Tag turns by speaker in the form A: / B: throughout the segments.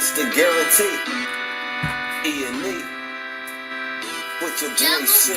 A: It's the guarantee. E&E. With your boy shit.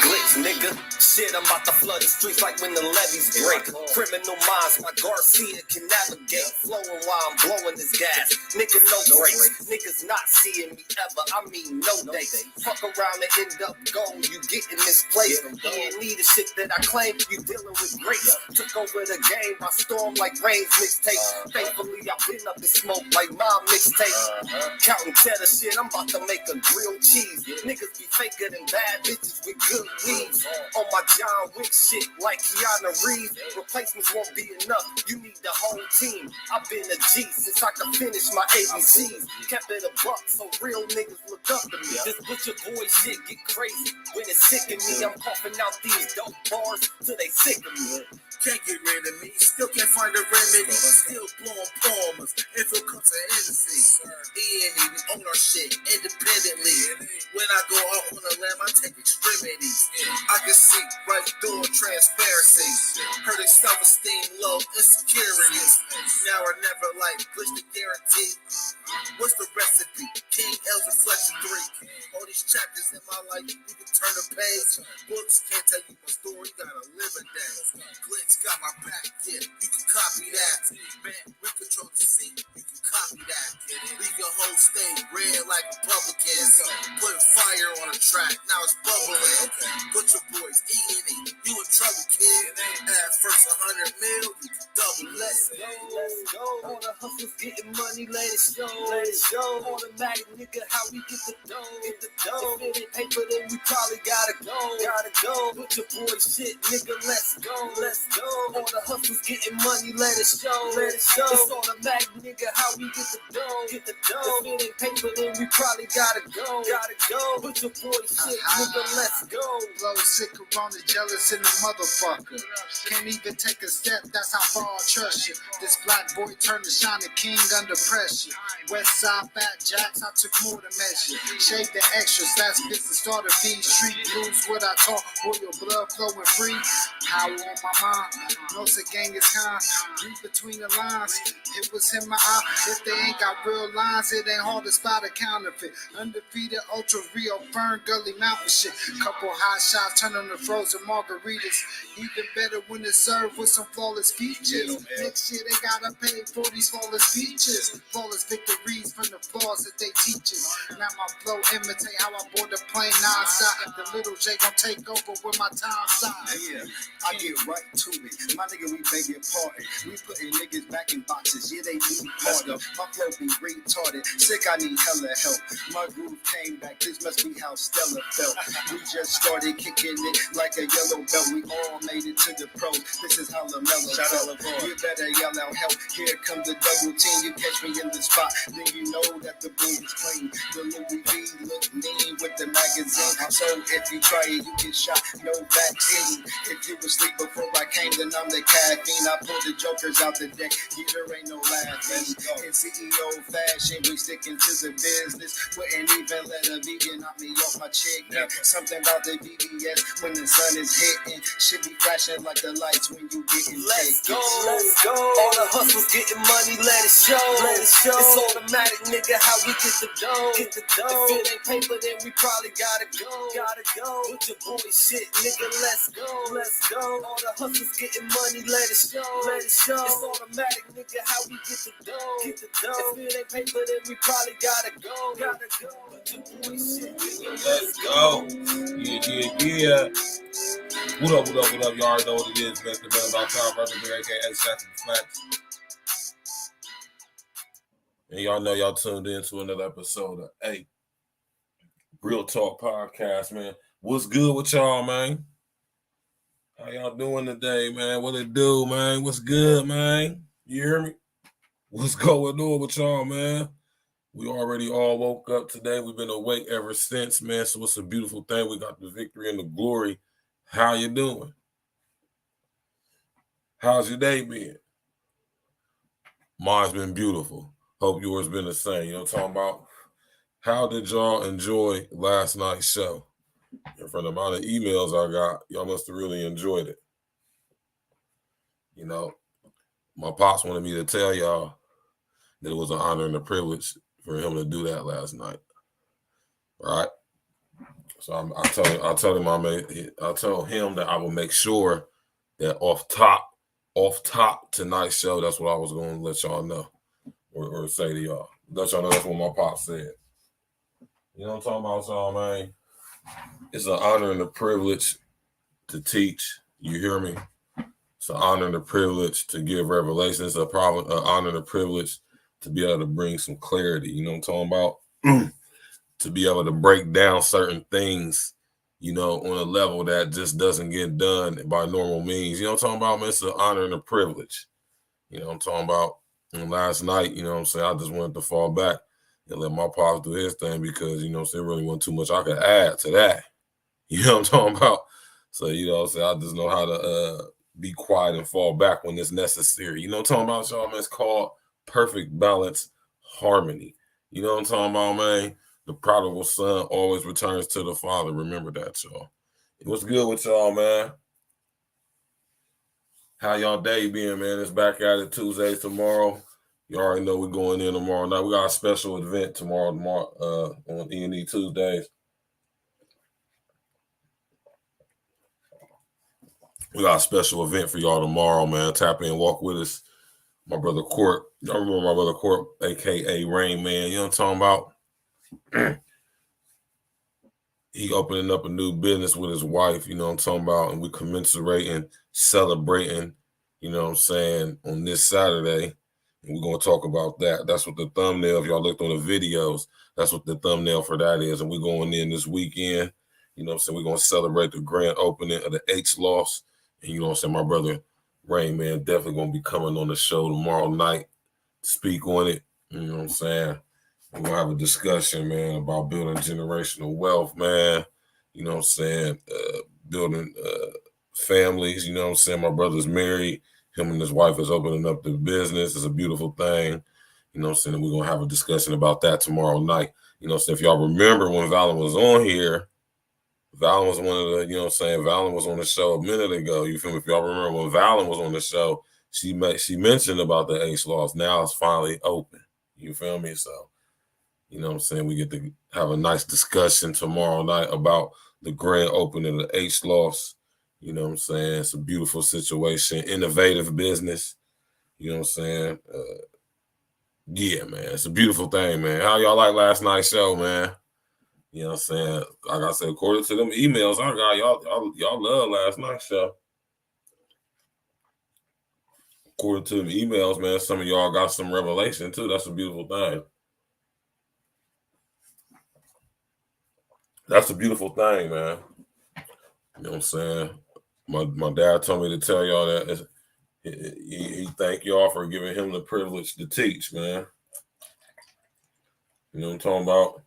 A: Glitch, nigga. Shit, I'm about to flood the streets like when the levees break. Criminal minds, my Garcia can navigate. Flowing while I'm blowing this gas. Nigga, no brakes. Niggas not seeing me ever. I mean, no dates. Fuck around and end up gone. You get in this place. E&E, the shit that I claim. You dealing with grace. Took over the game by storm like Rain's mixtape. Thankfully, I've been up in smoke like my mixtape. Counting cheddar shit, I'm about to make a grilled cheese. Niggas be faker than bad bitches with good weeds. On my John Wick shit like Keanu Reeves. Replacements won't be enough, you need the whole team. I've been a G since I could finish my ABCs. Kept it a buck so real niggas look up to me. This butcher boy shit get crazy when it's sick of me. I'm coughing out these dope bars till they sick of me.
B: Can't get rid of me, still can't find a remedy. Still blowing palmers, if it comes to NC. E&E, we own our shit independently. When I go out on the limb, I take extremities. I can see right through transparency. Heard their self-esteem low, insecurities. Now or never, like glitch the guarantee. What's the recipe? King L's Reflection 3. All these chapters in my life, you can turn a page. Books can't tell you my story, gotta live a day. Glitch got my back, yeah, you can copy that. Man, we control the seat, you can copy that. Leave your whole state red like Republicans. Put fire on a track, now it's bubbling. Put your boys E&E, you in trouble, kid. Add first 100 mil, you can double.
A: Let's go. All the hustlers getting money, let it show. Automatic, nigga, how we get the dough. If it ain't paper, then we probably gotta go. Put your boy shit, nigga, let's go. All the hustlers getting money, let it show. It's automatic, nigga, how we get the dough. If it ain't paper, then we probably gotta go. Put your boy shit, nigga, let's go.
C: Blow sick around the jealous in the motherfucker. Can't even take a step, that's how far I trust you. This black boy turned to shine the king under pressure. West side fat jacks, I took more to measure. Shave the extras, that's business starter feed. Street blues, what I talk, royal blood flowing free. Power on my mind, knows the gang is kind. Read between the lines, it was in my eye. If they ain't got real lines, it ain't hard to spot a counterfeit. Undefeated, ultra real, burn gully mountain shit. Couple hot shots, turn on the frozen margaritas. Even better when it's served with some flawless features. Next year they gotta pay for these flawless features. Flawless victories from the flaws that they teach us. Now my flow imitate how I board the plane non-stop. The little J gon' take over with my time side.
D: Yeah, I get right to it. My nigga, we beg your pardon. We putting niggas back in boxes. Yeah, they need harder. My flow be retarded. Sick, I need hella help. My groove came back. This must be how Stella felt. We just started kicking it like a yellow belt. We all made it to the pros. This is how LaMelo felt. You better yell out help. Here comes the double team. You catch me in the spot, then you know that the bull is clean. The Louis V look mean with the magazine. So if you try it, you get shot. No vaccine. If you was asleep before I came, then I'm the caffeine. I pull the jokers out the deck. There ain't no laughing. In CEO fashion, we sticking to the business. Wouldn't even let a vegan knock me off my chicken. Something about the BBS when the sun is hitting. Should be flashing like the lights when you getting
A: Let's go. All the hustlers getting money, let it show. It's automatic, nigga, how we get the dough. If it ain't paper, then we probably gotta go. Put your boy shit, nigga, let's go. All the hustlers getting money, let it show. It's automatic, nigga, how we get the dough. If it ain't paper, then we probably gotta go. Put your boy shit, nigga,
E: Let's go. Yeah. What up? Y'all already know what it is, man. The man about time, Virgil, aka Snatching the Snacks. And y'all know y'all tuned in to another episode of Real Talk Podcast, man. What's good with y'all, man? How y'all doing today, man? What it do, man? What's good, man? You hear me? What's going on with y'all, man? We already all woke up today. We've been awake ever since, man. So it's a beautiful thing. We got the victory and the glory. How you doing? How's your day been? Mine's been beautiful. Hope yours been the same. You know what I'm talking about? How did y'all enjoy last night's show? And for the amount of emails I got, y'all must have really enjoyed it. You know, my pops wanted me to tell y'all that it was an honor and a privilege for him to do that last night. Right? So I told him that I will make sure that off top tonight's show, that's what I was going to let y'all know or say to y'all. Let y'all know that's what my pop said. You know what I'm talking about, y'all, man? It's an honor and a privilege to teach. You hear me? It's an honor and a privilege to give revelation. It's an honor and a privilege to be able to bring some clarity. You know what I'm talking about? To be able to break down certain things, you know, on a level that just doesn't get done by normal means. You know what I'm talking about, man? It's an honor and a privilege. You know what I'm talking about? And last night, you know what I'm saying, I just wanted to fall back and let my pops do his thing because, you know what I'm saying, there really wasn't too much I could add to that. You know what I'm talking about? So, you know what I'm saying, I just know how to be quiet and fall back when it's necessary. You know what I'm talking about, y'all, man? It's called perfect balance harmony. You know what I'm talking about, man? The prodigal son always returns to the father. Remember that, y'all. What's good with y'all, man? How y'all day been, man? It's back at it Tuesdays tomorrow. You already know we're going in tomorrow night. We got a special event tomorrow on E&E Tuesdays. We got a special event for y'all tomorrow, man. Tap in, walk with us. My brother Court. Y'all remember my brother Court, a.k.a. Rain Man. You know what I'm talking about? He opening up a new business with his wife, you know what I'm talking about, and we commiserating, celebrating, you know what I'm saying, on this Saturday. And we're going to talk about that. That's what the thumbnail, if y'all looked on the videos, that's what the thumbnail for that is. And we're going in this weekend, you know what I'm saying, we're going to celebrate the grand opening of the H-Loss. And you know what I'm saying, my brother Rain Man definitely going to be coming on the show tomorrow night, speak on it, you know what I'm saying. We're going to have a discussion, man, about building generational wealth, man. You know what I'm saying? Building families, you know what I'm saying? My brother's married. Him and his wife is opening up the business. It's a beautiful thing. You know what I'm saying? And we're going to have a discussion about that tomorrow night. You know what I'm saying? If y'all remember when Valen was on here, Valen was one of the, you know what I'm saying? Valen was on the show a minute ago. You feel me? If y'all remember when Valen was on the show, she mentioned about the H-Loss. Now it's finally open. You feel me? So, you know what I'm saying? We get to have a nice discussion tomorrow night about the grand opening of the H-Loss. You know what I'm saying? It's a beautiful situation, innovative business. You know what I'm saying? Yeah, man. It's a beautiful thing, man. How y'all like last night's show, man? You know what I'm saying? Like I said, according to them emails I got, y'all love last night's show. According to the emails, man, some of y'all got some revelation, too. That's a beautiful thing. That's a beautiful thing, man. You know what I'm saying? My dad told me to tell y'all that he thank y'all for giving him the privilege to teach, man. You know what I'm talking about?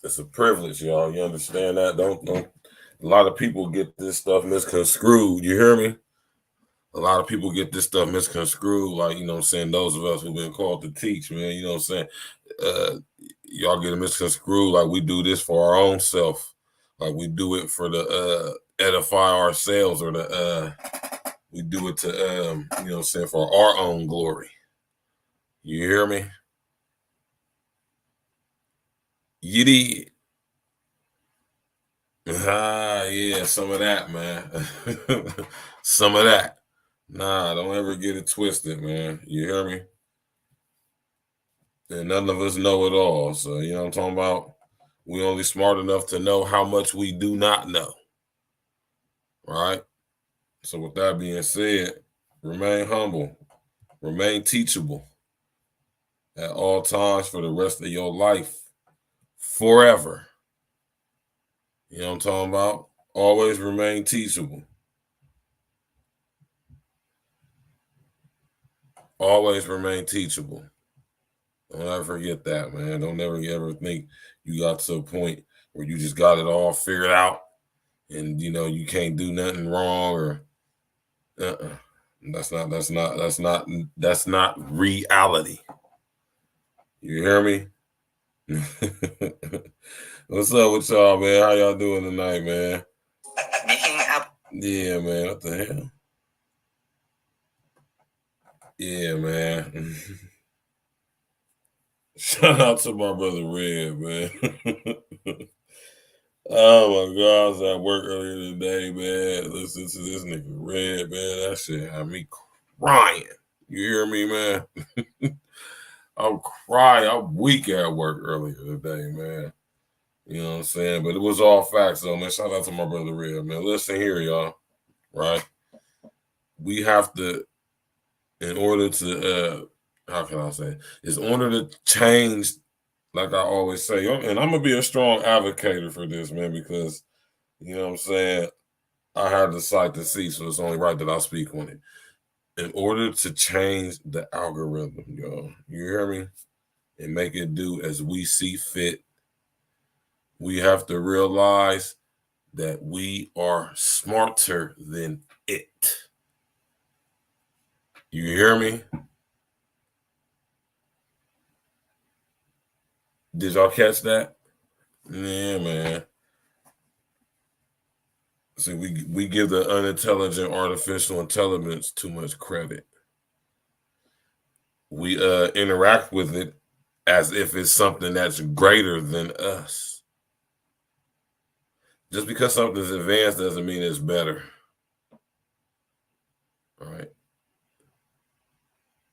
E: It's a privilege, y'all. You understand that? Don't. A lot of people get this stuff misconstrued. You hear me? A lot of people get this stuff misconstrued, like, you know what I'm saying, those of us who've been called to teach, man. You know what I'm saying? Y'all get it misconstrued like we do this for our own self. Like we do it for the edify ourselves, or we do it to you know what I'm saying, for our own glory. You hear me? Yiddy. Yeah, some of that, man. Some of that. Nah, don't ever get it twisted, man. You hear me? And none of us know it all. So, you know what I'm talking about? We only smart enough to know how much we do not know. Right? So with that being said, remain humble, remain teachable at all times for the rest of your life, forever. You know what I'm talking about? Always remain teachable. Always remain teachable. Don't ever forget that, man. Don't ever think you got to a point where you just got it all figured out and, you know, you can't do nothing wrong, or That's not reality. You hear me? What's up with y'all, man? How y'all doing tonight, man? Yeah, man. What the hell? Yeah, man. Shout out to my brother Red, man. Oh my God, I was at work earlier today, man. Listen to this nigga Red, man. That shit had me crying. You hear me, man? I'm crying. I'm weak at work earlier today, man. You know what I'm saying? But it was all facts, though, man. Shout out to my brother Red, man. Listen here, y'all. Right? We have to, in order to, how can I say? In order to change, like I always say, and I'm going to be a strong advocate for this, man, because, you know what I'm saying? I have the sight to see, so it's only right that I speak on it. In order to change the algorithm, y'all, you hear me? And make it do as we see fit, we have to realize that we are smarter than it. You hear me? Did y'all catch that? Yeah, man. See, we give the unintelligent artificial intelligence too much credit. We interact with it as if it's something that's greater than us. Just because something's advanced doesn't mean it's better. All right.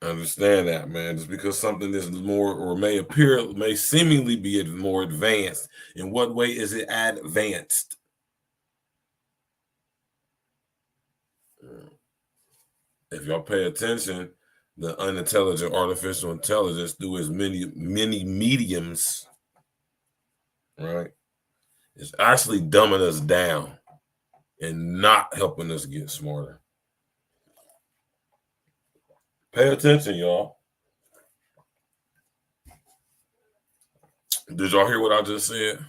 E: Understand that, man. Just because something is more or may seemingly be more advanced, in what way is it advanced? If y'all pay attention, the unintelligent artificial intelligence through its many mediums, right, is actually dumbing us down and not helping us get smarter. Pay attention, y'all. Did y'all hear what I just said?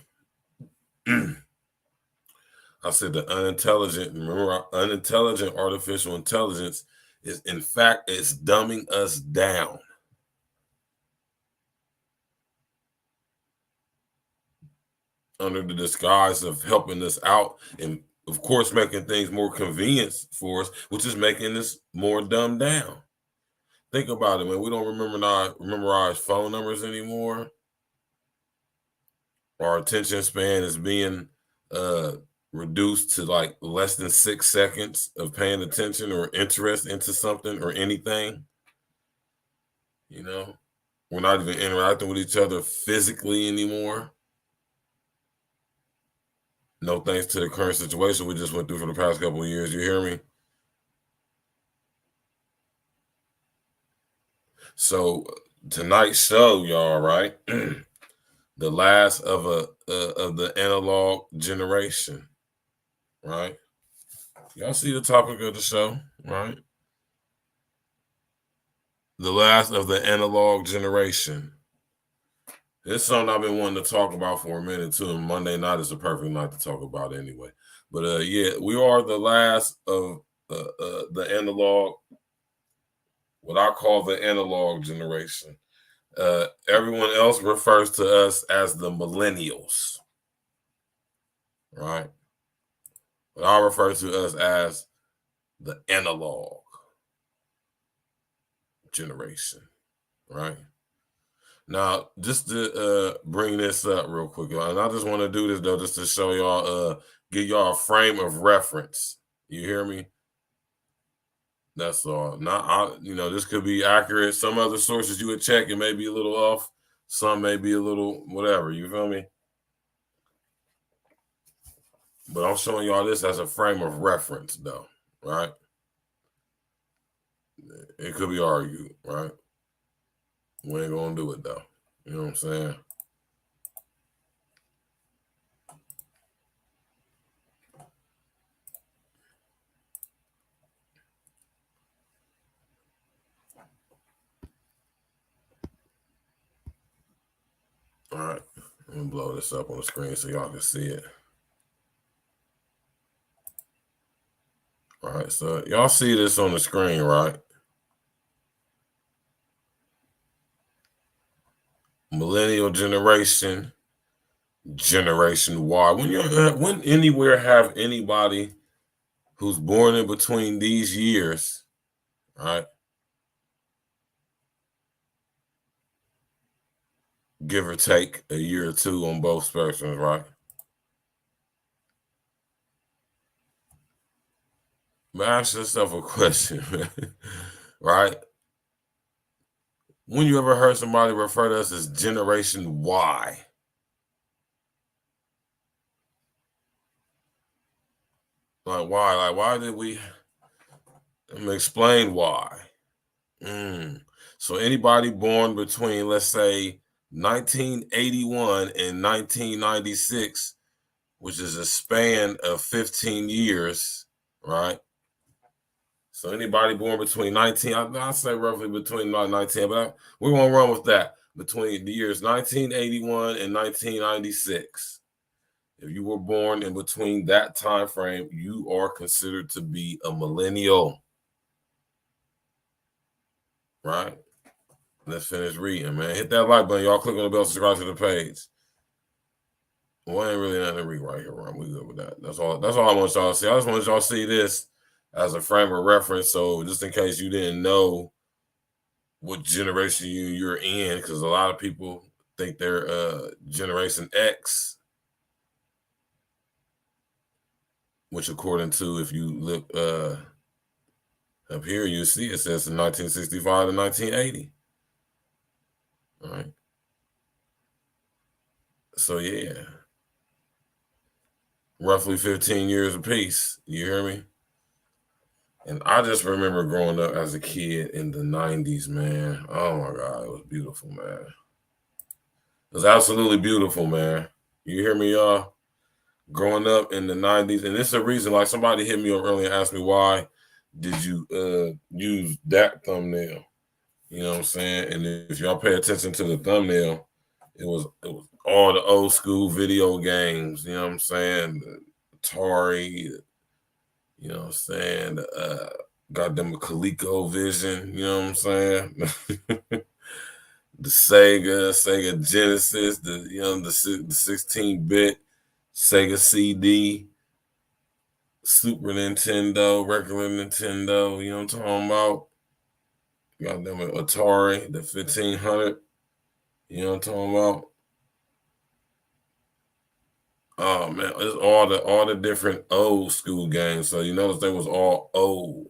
E: I said the unintelligent artificial intelligence is, in fact, it's dumbing us down. Under the disguise of helping us out and, of course, making things more convenient for us, which is making us more dumbed down. Think about it, man. We don't memorize phone numbers anymore. Our attention span is being reduced to like less than 6 seconds of paying attention or interest into something or anything. You know, we're not even interacting with each other physically anymore. No thanks to the current situation we just went through for the past couple of years. You hear me? So tonight's show, y'all, right? The last of the analog generation, right? Y'all see the topic of the show, right? The last of the analog generation. It's something I've been wanting to talk about for a minute too. And Monday night is the perfect night to talk about it anyway. But yeah, we are the last of the analog, what I call the analog generation. Everyone else refers to us as the millennials, right? But I refer to us as the analog generation, right? Now, just to bring this up real quick, and I just want to do this though, just to show y'all, give y'all a frame of reference. You hear me? That's all. This could be accurate. Some other sources you would check, it may be a little off. Some may be a little whatever. You feel me? But I'm showing y'all this as a frame of reference, though, right? It could be argued, right? We ain't gonna do it though. You know what I'm saying? All right, let me blow this up on the screen so y'all can see it. All right, so y'all see this on the screen, right? Millennial generation, Generation Y. When anywhere have anybody who's born in between these years, right? give or take a year or two on both spectrums, right? But ask yourself a question, right? When you ever heard somebody refer to us as Generation Y? Like, why? Like, why did we? Let me explain why. So anybody born between, let's say, 1981 and 1996, which is a span of 15 years, right? So anybody born between 19, I'll say roughly between 19, but we're going to run with that. Between the years 1981 and 1996. If you were born in between that time frame, you are considered to be a millennial. Right? Let's finish reading, man. Hit that like button. Y'all click on the bell, subscribe to the page. Well, ain't really nothing to read right here, Ron. We good with that. That's all I want y'all to see. I just want y'all to see this as a frame of reference. So just in case you didn't know what generation you're in, because a lot of people think they're Generation X, which according to, if you look up here, you see it says from 1965 to 1980. All right. So yeah. Roughly 15 years apiece. You hear me? And I just remember growing up as a kid in the 90s, man. Oh my God, it was beautiful, man. It was absolutely beautiful, man. You hear me, y'all? Growing up in the 90s, and this is a reason, like somebody hit me up earlier and asked me, why did you use that thumbnail? You know what I'm saying? And if y'all pay attention to the thumbnail, it was all the old school video games, you know what I'm saying? The Atari, you know what I'm saying? Goddamn ColecoVision, you know what I'm saying? The Sega Genesis, the 16-bit Sega CD, Super Nintendo, regular Nintendo, you know what I'm talking about? Goddamn Atari, the 1500, you know what I'm talking about? Oh man, it's all the different old school games. So you notice they was all old,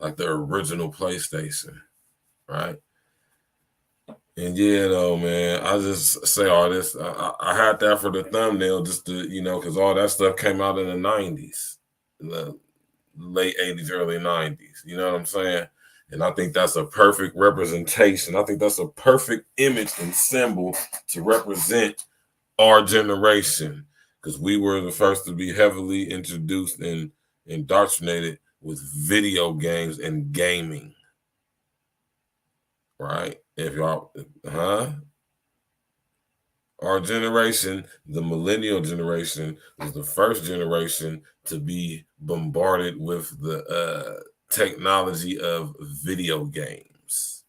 E: like the original PlayStation, right? And yeah, though, man, I just say all this. I had that for the thumbnail just to, because all that stuff came out in the 90s, the late 80s, early 90s. You know what I'm saying? And I think that's a perfect representation. I think that's a perfect image and symbol to represent our generation, because we were the first to be heavily introduced and indoctrinated with video games and gaming. Right? If y'all, our generation, the millennial generation, was the first generation to be bombarded with the technology of video games.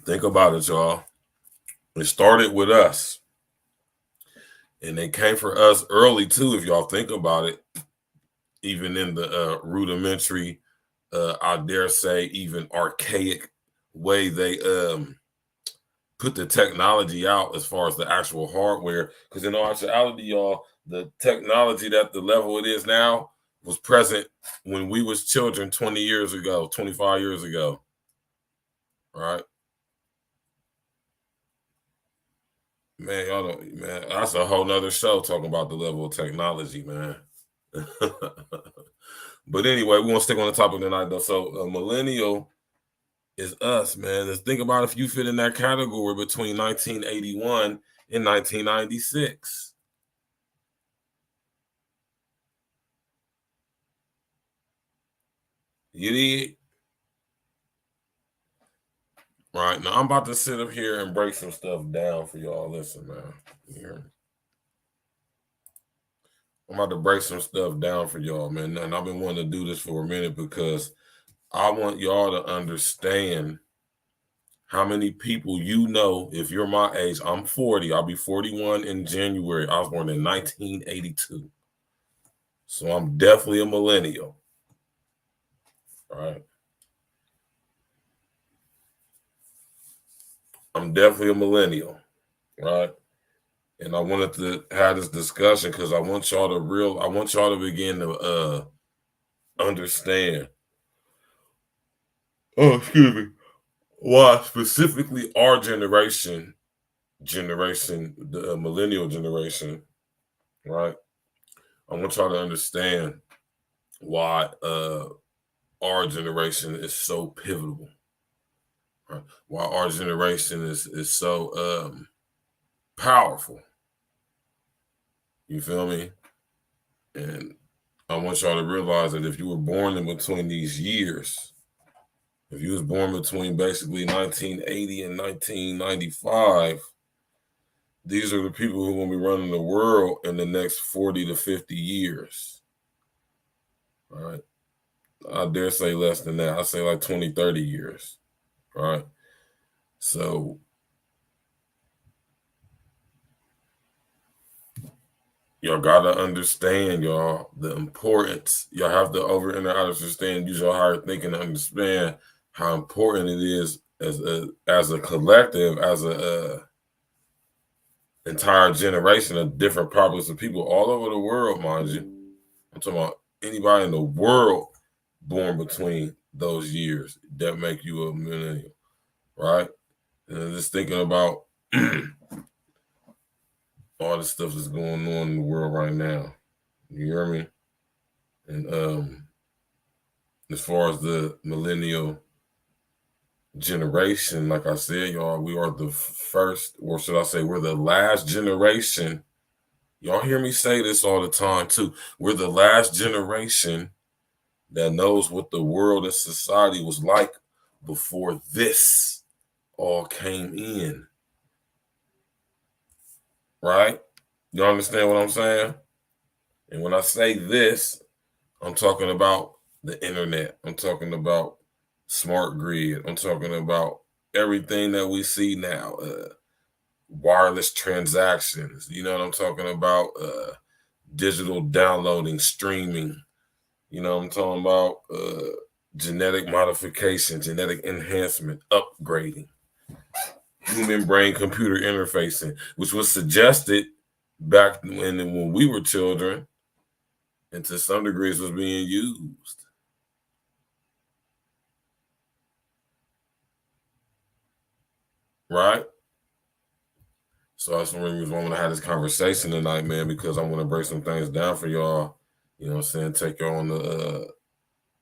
E: Think about it, y'all. It started with us. And they came for us early, too, if y'all think about it. Even in the rudimentary, I dare say, even archaic way they put the technology out as far as the actual hardware. Because in all actuality, y'all, the technology that the level it is now was present when we was children 20 years ago, 25 years ago. Right? Man, y'all don't, man, that's a whole nother show talking about the level of technology, man. But anyway, we want to stick on the topic tonight, though. So, a millennial is us, man. Let's think about if you fit in that category between 1981 and 1996. You did? Right. Now, I'm about to sit up here and break some stuff down for y'all. Listen, man. You hear me? I'm about to break some stuff down for y'all, man. And I've been wanting to do this for a minute because I want y'all to understand how many people you know. If you're my age, I'm 40. I'll be 41 in January. I was born in 1982. So I'm definitely a millennial. All right. I'm definitely a millennial, right? And I wanted to have this discussion because I want y'all to begin to understand. Oh, excuse me. Why specifically our generation, the millennial generation, right? I want y'all to understand why our generation is so pivotal, right? Why our generation is so powerful. You feel me? And I want y'all to realize that if you were born in between these years, if you was born between basically 1980 and 1995, these are the people who are going to be running the world in the next 40 to 50 years. All right. I dare say less than that. I say like 20, 30 years. All right. So y'all got to understand, y'all, the importance. Y'all have to understand, use your higher thinking to understand how important it is as a collective, as a entire generation of different populations of people all over the world, mind you. I'm talking about anybody in the world born between those years that make you a millennial, right? And I'm just thinking about all the stuff that's going on in the world right now. You hear me? And as far as the millennial generation, like I said, y'all, we are the first, or should I say, we're the last generation. Y'all hear me say this all the time too. We're the last generation that knows what the world and society was like before this all came in. Right? You understand what I'm saying? And when I say this, I'm talking about the internet. I'm talking about smart grid. I'm talking about everything that we see now. Wireless transactions. You know what I'm talking about? Digital downloading, streaming. You know what I'm talking about? Genetic modification, genetic enhancement, upgrading, human brain computer interfacing, which was suggested back when we were children, and to some degrees was being used. Right? So that's one reason why I want to have this conversation tonight, man, because I want to break some things down for y'all. You know what I'm saying? Take y'all on the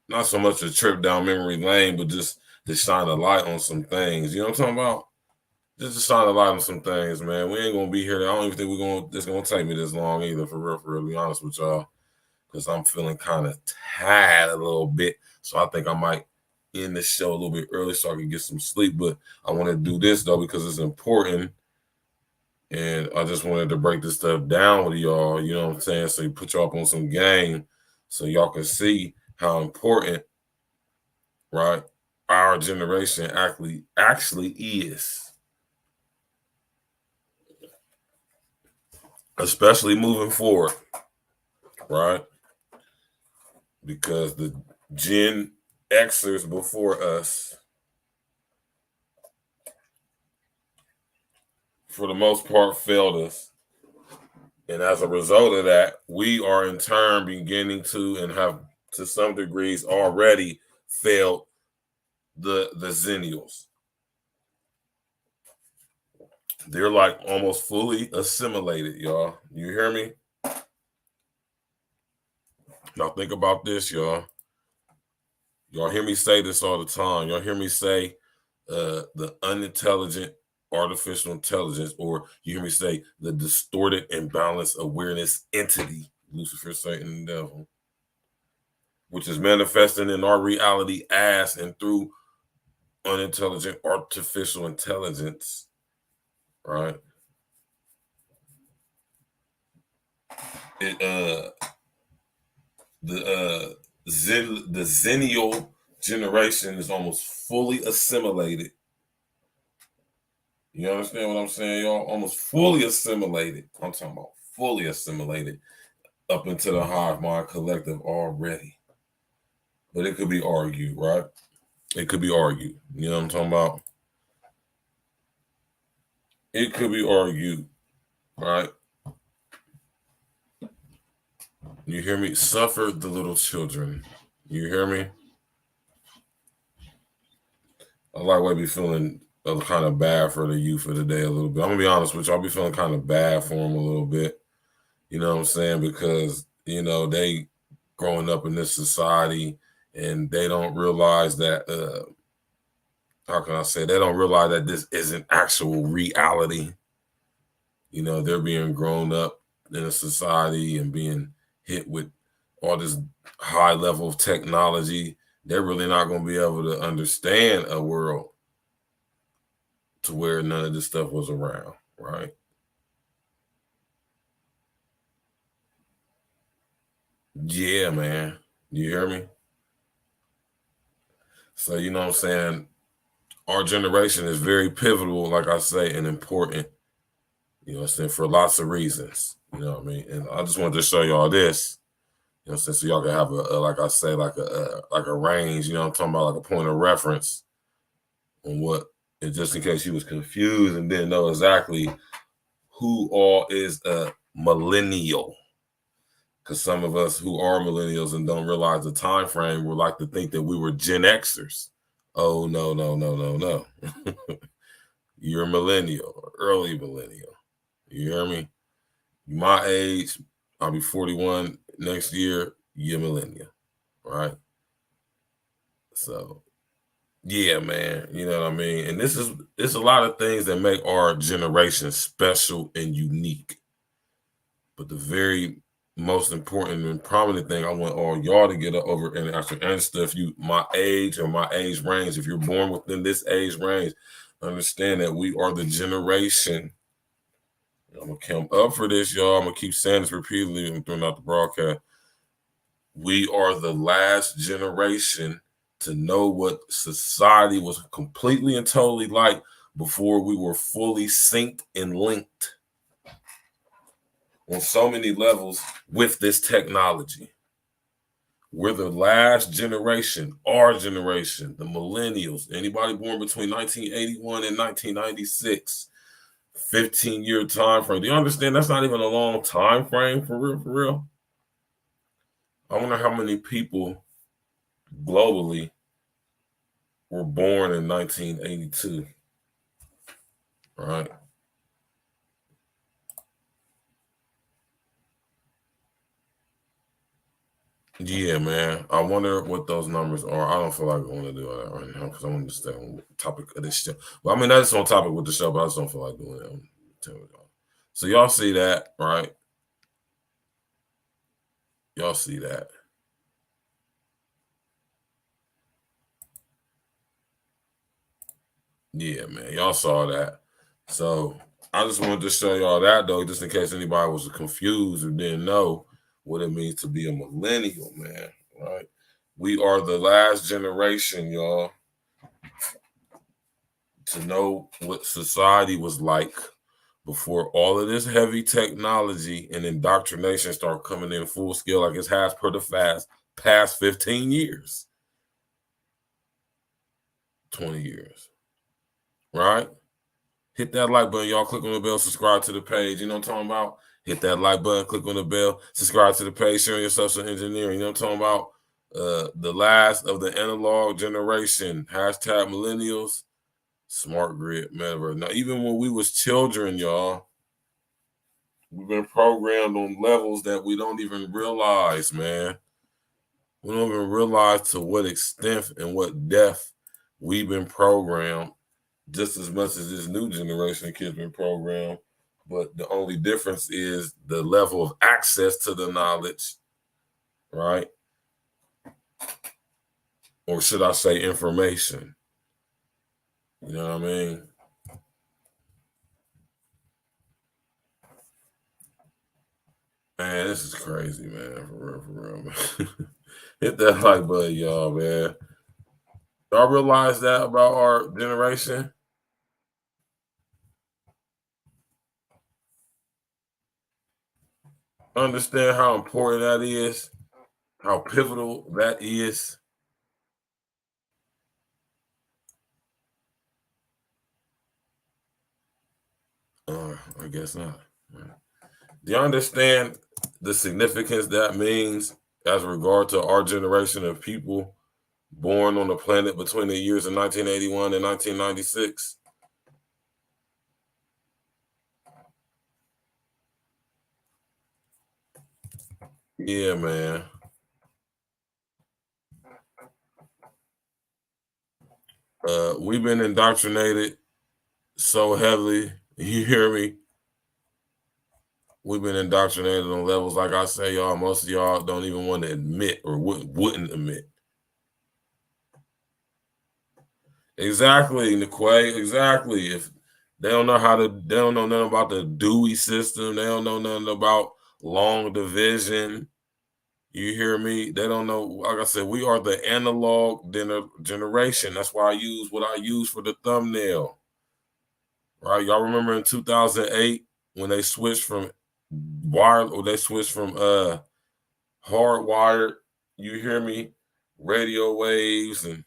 E: not so much a trip down memory lane, but just to shine a light on some things. You know what I'm talking about? Just to shine a light on some things, man. We ain't gonna be here. I don't even think it's gonna take me this long either, for real, to be honest with y'all. Because I'm feeling kind of tired a little bit. So I think I might end the show a little bit early so I can get some sleep. But I want to do this though because it's important. And I just wanted to break this stuff down with y'all, you know what I'm saying? So you put y'all up on some game so y'all can see how important, right, our generation actually is. Especially moving forward, right? Because the Gen Xers before us, for the most part, failed us. And as a result of that, we are in turn beginning to and have to some degrees already failed the Zennials. They're like almost fully assimilated, y'all. You hear me? Now think about this, y'all. Y'all hear me say this all the time. Y'all hear me say the unintelligent artificial intelligence, or you hear me say the distorted imbalanced awareness entity, Lucifer, Satan, and devil, which is manifesting in our reality as and through unintelligent artificial intelligence, right? It the Zennial generation is almost fully assimilated. You understand what I'm saying, y'all? Almost fully assimilated. I'm talking about fully assimilated up into the hive mind collective already. But it could be argued, right? It could be argued. You know what I'm talking about? it could be argued, right? You hear me? Suffer the little children. You hear me? I like what I be feeling kind of bad for the youth of the day a little bit. I'm gonna be honest with you. I'll be feeling kind of bad for them a little bit. You know what I'm saying? Because they growing up in this society and they don't realize that. How can I say? They don't realize that this isn't actual reality. They're being grown up in a society and being hit with all this high level of technology. They're really not going to be able to understand a world to where none of this stuff was around, right? Yeah, man. You hear me? So, you know what I'm saying? Our generation is very pivotal, like I say, and important, for lots of reasons. You know what I mean? And I just wanted to show y'all this, so y'all can have like I say, like a range, I'm talking about, like a point of reference on what, and just in case you was confused and didn't know exactly who all is a millennial. Because some of us who are millennials and don't realize the time frame would like to think that we were Gen Xers. Oh, no, no, no, no, no. You're a millennial, early millennial. You hear me? My age, I'll be 41 next year. You're millennial, right? So, yeah, man. You know what I mean? And it's a lot of things that make our generation special and unique. But the very most important and prominent thing I want all y'all to get over and actually understand, if you my age or my age range, if you're born within this age range, understand that we are the generation. I'm gonna come up for this, y'all. I'm gonna keep saying this repeatedly throughout the broadcast. We are the last generation to know what society was completely and totally like before we were fully synced and linked on so many levels with this technology. We're the last generation, our generation, the millennials, anybody born between 1981 and 1996, 15-year time frame. Do you understand that's not even a long time frame for real, for real? I wonder how many people globally were born in 1982, right? Yeah, man. I wonder what those numbers are. I don't feel like I want to do that right now because I want to stay on the topic of this show. But I mean, that's on topic with the show, but I just don't feel like doing that. So y'all see that, right? Y'all see that. Yeah, man. Y'all saw that. So I just wanted to show y'all that, though, just in case anybody was confused or didn't know what it means to be a millennial, man, right? We are the last generation, y'all, to know what society was like before all of this heavy technology and indoctrination start coming in full scale like it has per the past 15 years, 20 years, right? Hit that like button, y'all. Click on the bell, subscribe to the page. You know what I'm talking about? Hit that like button, click on the bell, subscribe to the page, sharing your social engineering. You know what I'm talking about? The last of the analog generation, hashtag millennials, smart grid metaverse. Now, even when we was children, y'all, we've been programmed on levels that we don't even realize, man. We don't even realize to what extent and what depth we've been programmed, just as much as this new generation of kids been programmed. But the only difference is the level of access to the knowledge, right? Or should I say information? You know what I mean? Man, this is crazy, man. For real, man. Hit that like button, y'all, man. Y'all realize that about our generation? Understand how important that is? How pivotal that is? I guess not. Do you understand the significance that means as regard to our generation of people born on the planet between the years of 1981 and 1996? Yeah, man. We've been indoctrinated so heavily. You hear me? We've been indoctrinated on levels, like I say, y'all. Most of y'all don't even want to admit or wouldn't admit. Exactly, Niquay. Exactly. If they don't know they don't know nothing about the Dewey system. They don't know nothing about long division. You hear me? They don't know. Like I said, we are the analog generation. That's why I use what I use for the thumbnail. Right? Y'all remember in 2008 when they switched from hardwired, you hear me, radio waves and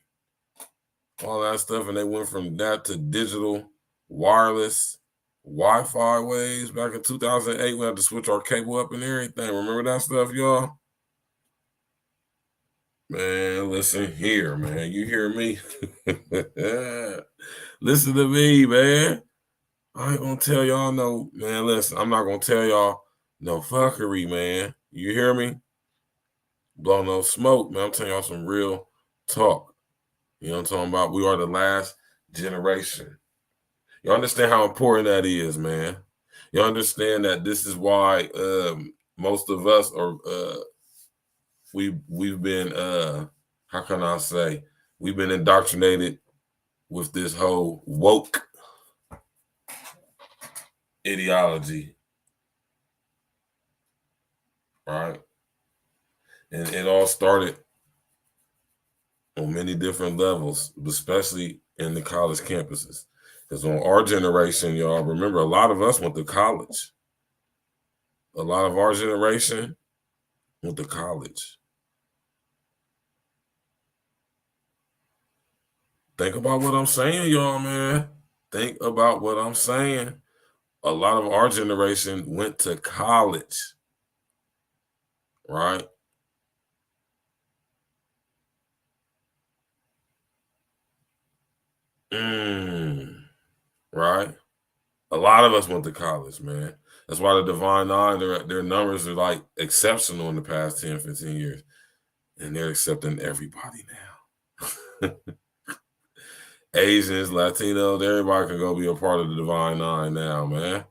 E: all that stuff, and they went from that to digital wireless Wi-Fi waves back in 2008. We had to switch our cable up and everything. Remember that stuff, y'all? Man, listen here, man. You hear me? Listen to me, man. I ain't gonna tell y'all no, man. Listen, I'm not gonna tell y'all no fuckery, man. You hear me? Blow no smoke, man. I'm telling y'all some real talk. You know what I'm talking about? We are the last generation. You understand how important that is, man. You understand that this is why most of us are we've been how can I say, we've been indoctrinated with this whole woke ideology, right? And it all started on many different levels, especially in the college campuses. Because on our generation, y'all, remember, a lot of us went to college. A lot of our generation went to college. Think about what I'm saying, y'all, man. Think about what I'm saying. A lot of our generation went to college, right? Right? A lot of us went to college, man. That's why the Divine Nine, their numbers are like exceptional in the past 10, 15 years. And they're accepting everybody now. Asians, Latinos, everybody can go be a part of the Divine Nine now, man.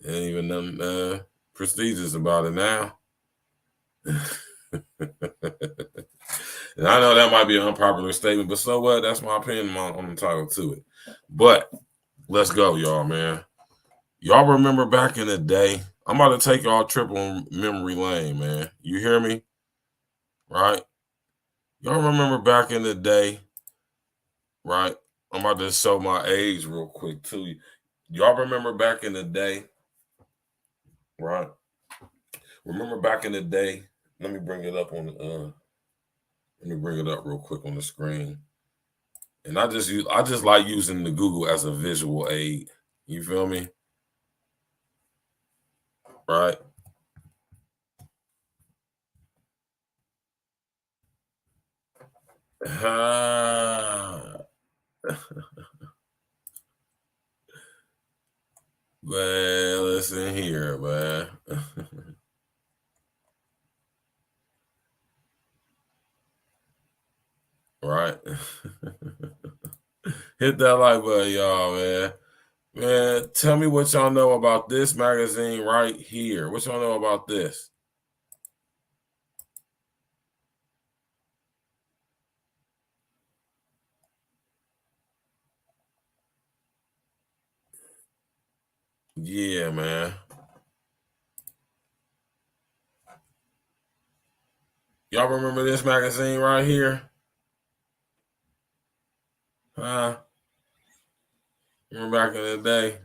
E: Ain't even nothing prestigious about it now. And I know that might be an unpopular statement, but so what? That's my opinion. I'm entitled to it. But let's go, y'all, man. Y'all remember back in the day? I'm about to take y'all a trip on memory lane, man. You hear me? Right? Y'all remember back in the day, right? I'm about to show my age real quick to you. Y'all remember back in the day, right? Remember back in the day? Let me bring it up real quick on the screen. And I just like using the Google as a visual aid. You feel me? Right? Man, listen here, man. Right? Hit that like button, y'all, man. Man, tell me what y'all know about this magazine right here. What y'all know about this? Yeah, man. Y'all remember this magazine right here? Huh? Remember back in the day?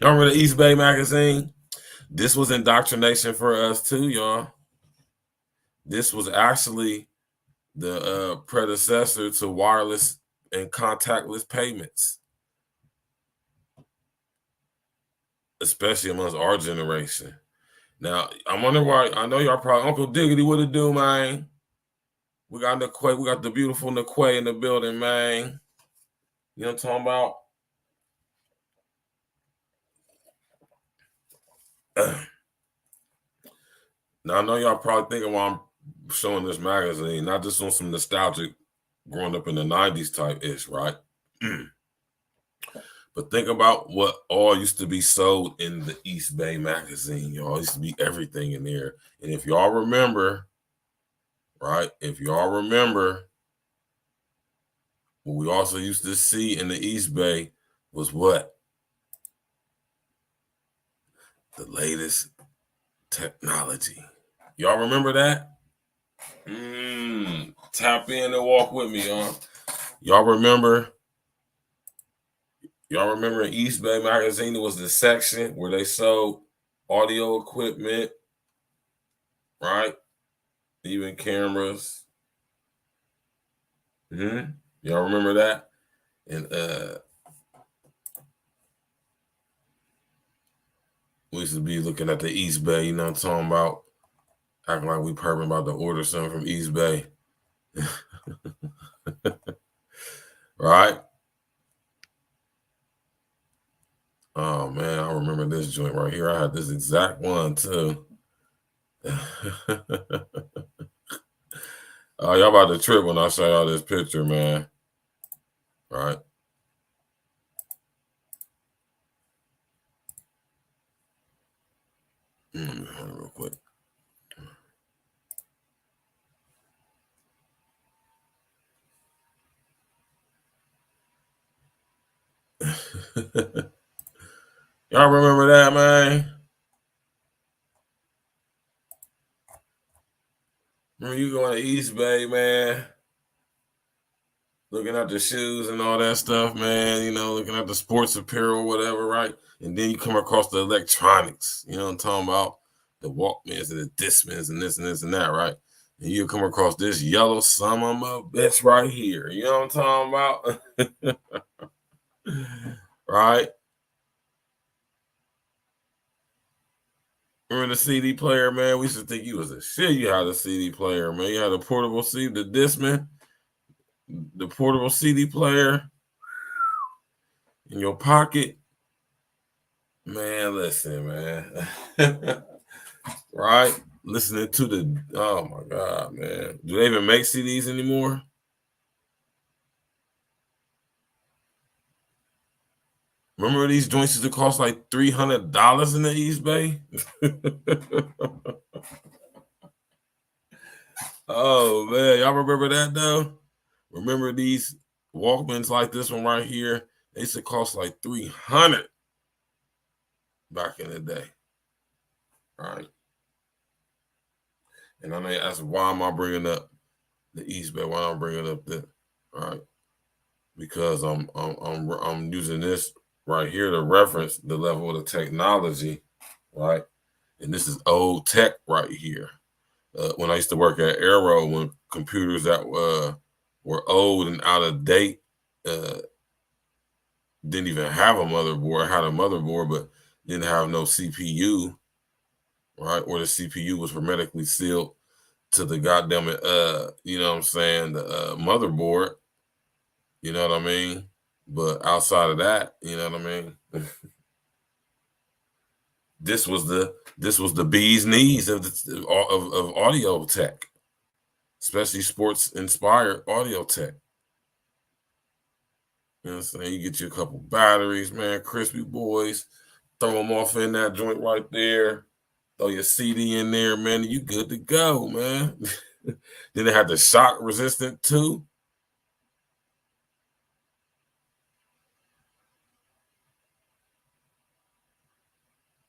E: Y'all remember the East Bay magazine? This was indoctrination for us too, y'all. This was actually the predecessor to wireless and contactless payments, especially amongst our generation. Now, I'm wondering why. I know y'all probably, Uncle Diggity, what it do, man? We got Niquay, we got the beautiful Niquay in the building, man. You know what I'm talking about? Now, I know y'all probably thinking why I'm showing this magazine, not just on some nostalgic growing up in the 90s type ish, right? But think about what all used to be sold in the East Bay magazine, y'all. Used to be everything in there. And if y'all remember, right? If y'all remember, what we also used to see in the East Bay was what? The latest technology. Y'all remember that? Tap in and walk with me, y'all. Y'all remember in East Bay magazine, there was the section where they sold audio equipment, right? Even cameras. Y'all remember that? And we used to be looking at the East Bay, you know what I'm talking about? Acting like we perping about to order something from East Bay. Right? Oh, man, I remember this joint right here. I had this exact one, too. Oh, y'all about to trip when I show y'all this picture, man. Right? Real quick. Y'all remember that, man? Remember you going to East Bay, man? Looking at the shoes and all that stuff, man. You know, looking at the sports apparel, whatever, right? And then you come across the electronics. You know what I'm talking about? The Walkmans and the Discmans and this and this and that, right? And you come across this yellow son of a bitch right here. You know what I'm talking about? Right? Remember the CD player, man? We used to think you was a shit. You had a CD player, man. You had a portable CD, the Discman, the portable CD player in your pocket. Man, listen, man. Right? Listening to the, oh my God, man. Do they even make CDs anymore? Remember these joints used to cost like $300 in the East Bay? Oh, man. Y'all remember that, though? Remember these Walkmans like this one right here? They used to cost like $300 back in the day. All right. And I know you ask, why am I bringing up the East Bay? Why am I bringing up the, all right? Because I'm using this right here to reference the level of the technology, right? And this is old tech right here. When I used to work at Arrow, when computers that were old and out of date, didn't even have a motherboard, had a motherboard, but didn't have no CPU, right? Or the CPU was hermetically sealed to the goddamn, you know what I'm saying, the motherboard, you know what I mean? But outside of that, you know what I mean? This was the bee's knees of audio tech, especially sports inspired audio tech. You know what I'm saying? You get you a couple batteries, man, crispy boys, throw them off in that joint right there, throw your CD in there, man, and you good to go, man. Then they had the shock resistant too.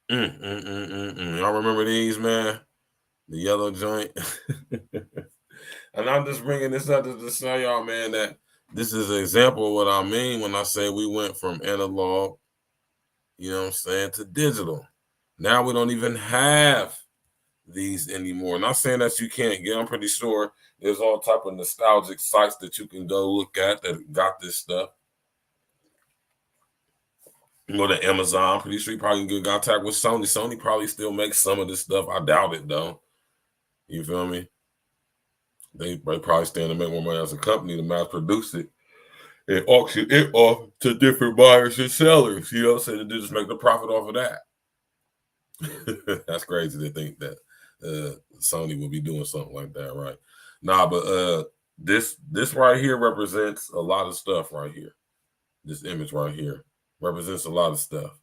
E: Y'all remember these, man? The yellow joint. And I'm just bringing this up to show y'all, man, that this is an example of what I mean when I say we went from analog, you know what I'm saying, to digital. Now we don't even have these anymore. Not saying that you can't get. I'm pretty sure there's all type of nostalgic sites that you can go look at that got this stuff. You go to Amazon. Pretty sure you probably can get in contact with Sony. Sony probably still makes some of this stuff. I doubt it though. You feel me? They probably stand to make more money as a company to mass produce it and auction it off to different buyers and sellers. You know, so they just make the profit off of that. That's crazy to think that Sony would be doing something like that, right? Nah, but this right here represents a lot of stuff right here. This image right here represents a lot of stuff.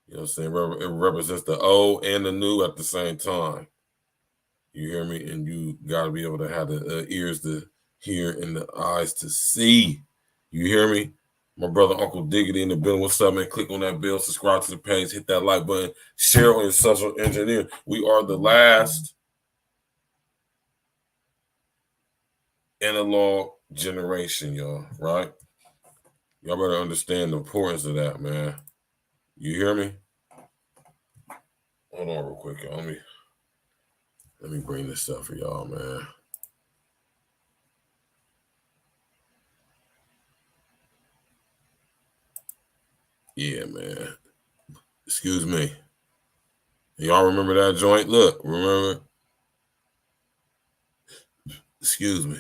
E: You know what I'm saying? It represents the old and the new at the same time. You hear me? And you got to be able to have the ears to hear and the eyes to see. You hear me? My brother, Uncle Diggity in the building. What's up, man? Click on that bell, subscribe to the page, hit that like button, share on your social engineer. We are the last analog generation, y'all, right? Y'all better understand the importance of that, man. You hear me? Hold on real quick, y'all. Let me bring this up for y'all, man. Yeah, man. Excuse me. Y'all remember that joint? Look, remember? Excuse me.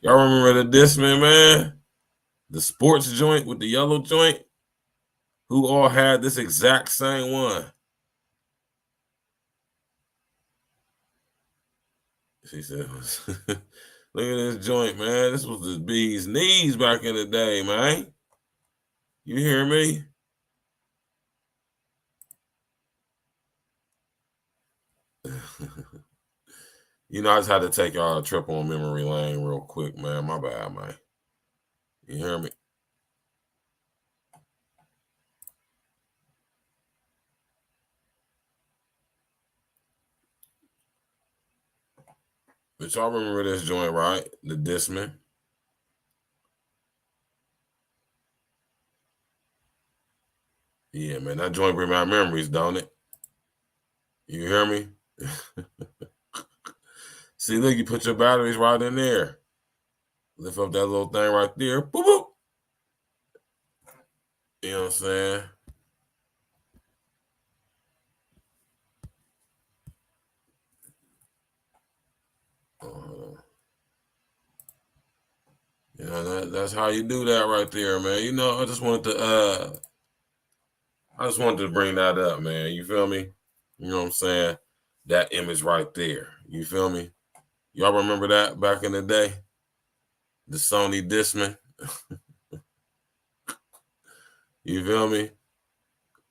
E: Y'all remember the Discman, man? The sports joint with the yellow joint? Who all had this exact same one? She said, look at this joint, man. This was the bee's knees back in the day, man. You hear me? You know, I just had to take y'all a trip on memory lane real quick, man. My bad, man. You hear me? But y'all remember this joint, right? The Discman. Yeah, man. That joint bring back memories, don't it? You hear me? See, look, you put your batteries right in there. Lift up that little thing right there. Boop, boop. You know what I'm saying? You know, that's how you do that right there, man. You know, I just wanted to bring that up, man. You feel me? You know what I'm saying? That image right there. You feel me? Y'all remember that back in the day? The Sony Discman. You feel me?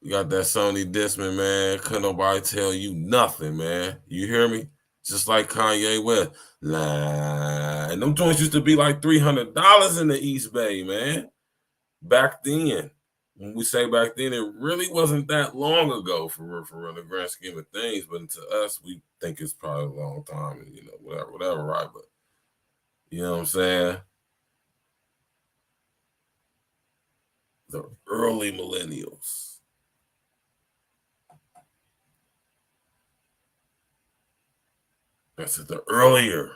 E: You got that Sony Discman, man. Couldn't nobody tell you nothing, man. You hear me? Just like Kanye West. And them joints used to be like $300 in the East Bay, man. Back then. When we say back then, it really wasn't that long ago for real, in the grand scheme of things. But to us, we think it's probably a long time, and you know, whatever, right? But you know what I'm saying? The early millennials. That's the earlier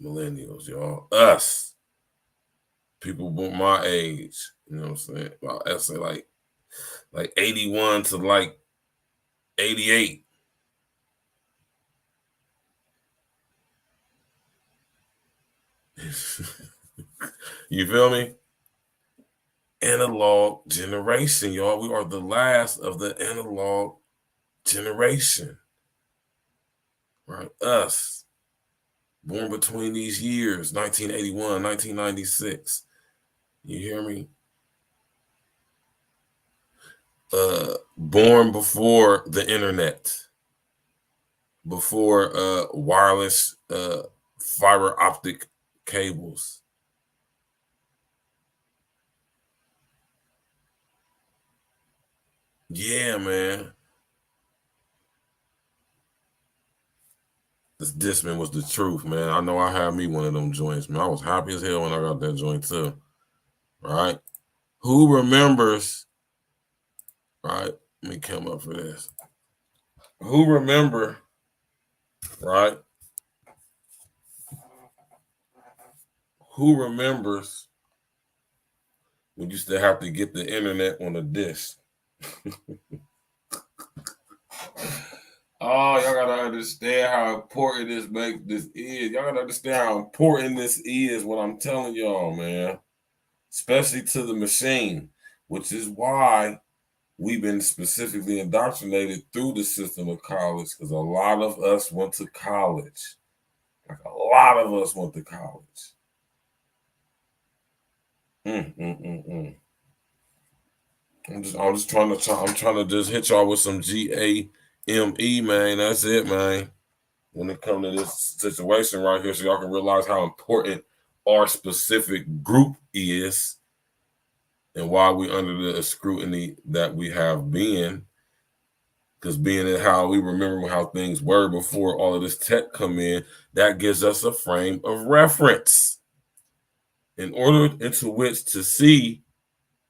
E: millennials, y'all. Us. People born my age. You know what I'm saying? Well, I say like 81 to like 88. You feel me? Analog generation, y'all. We are the last of the analog generation. Right? Us. Born between these years, 1981, 1996. You hear me? Born before the internet, before wireless fiber optic cables. Yeah, man. This Discman was the truth, man. I know I had me one of them joints, man. I was happy as hell when I got that joint too. Right? Who remembers, right, Let me come up for this. Who remember, right? Who remembers when you used to have to get the internet on a disc? Oh, y'all gotta understand how important this is. Y'all gotta understand how important this is, what I'm telling y'all, man. Especially to the machine, which is why we've been specifically indoctrinated through the system of college, because a lot of us went to college. Like a lot of us went to college. I'm just trying to just hit y'all with some GAME, man. That's it, man. When it comes to this situation right here, so y'all can realize how important our specific group is and why we under the scrutiny that we have been. Because being in how we remember how things were before all of this tech come in, that gives us a frame of reference in order into which to see,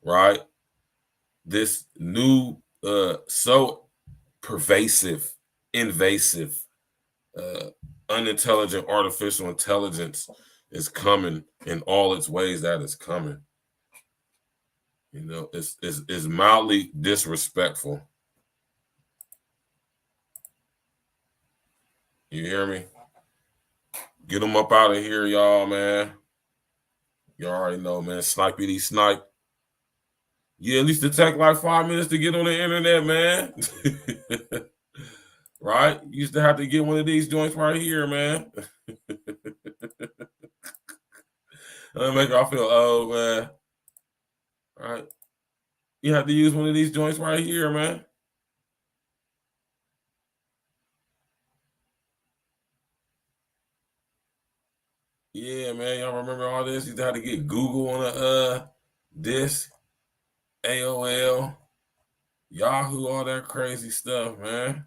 E: right, this new, so pervasive, invasive, unintelligent artificial intelligence is coming in all its ways that is coming. You know, it's mildly disrespectful. You hear me? Get them up out of here, y'all, man. You already know, man. Snipey snipe. Yeah, at least it take like 5 minutes to get on the internet, man. Right? You used to have to get one of these joints right here, man. That'll make y'all feel old, man. Right? You have to use one of these joints right here, man. Yeah, man. Y'all remember all this? You used to have to get Google on a disc, AOL, Yahoo, all that crazy stuff, man.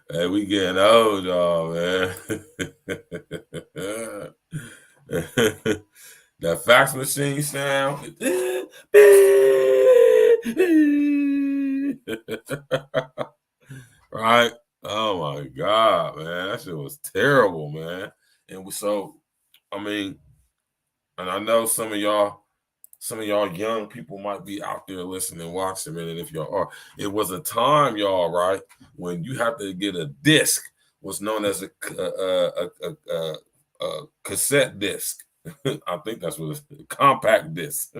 E: Hey, we getting old, y'all, man. That fax machine sound. Right? Oh my God, man. That shit was terrible, man. And so, I mean, and I know some of y'all young people might be out there listening, watching, man. And if y'all are, it was a time, y'all, right, when you have to get a disc, what's known as a cassette disc. I think that's what it's a compact disc.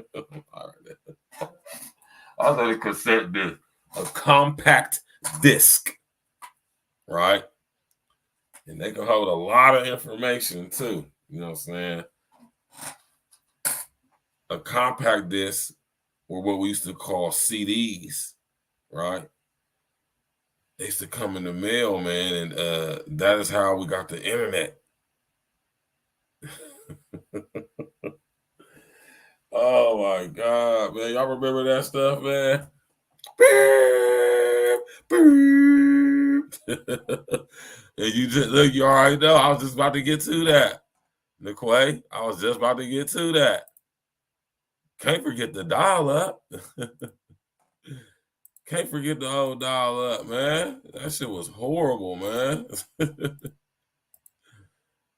E: I said a cassette disc, a compact disc, right? And they can hold a lot of information too. You know what I'm saying? A compact disc were what we used to call CDs, right? They used to come in the mail, man, and that is how we got the internet. Oh my God, man. Y'all remember that stuff, man? And you just look, you already know. I was just about to get to that. McQuay, I was just about to get to that. Can't forget the dial up. Can't forget the old dial up, man. That shit was horrible, man.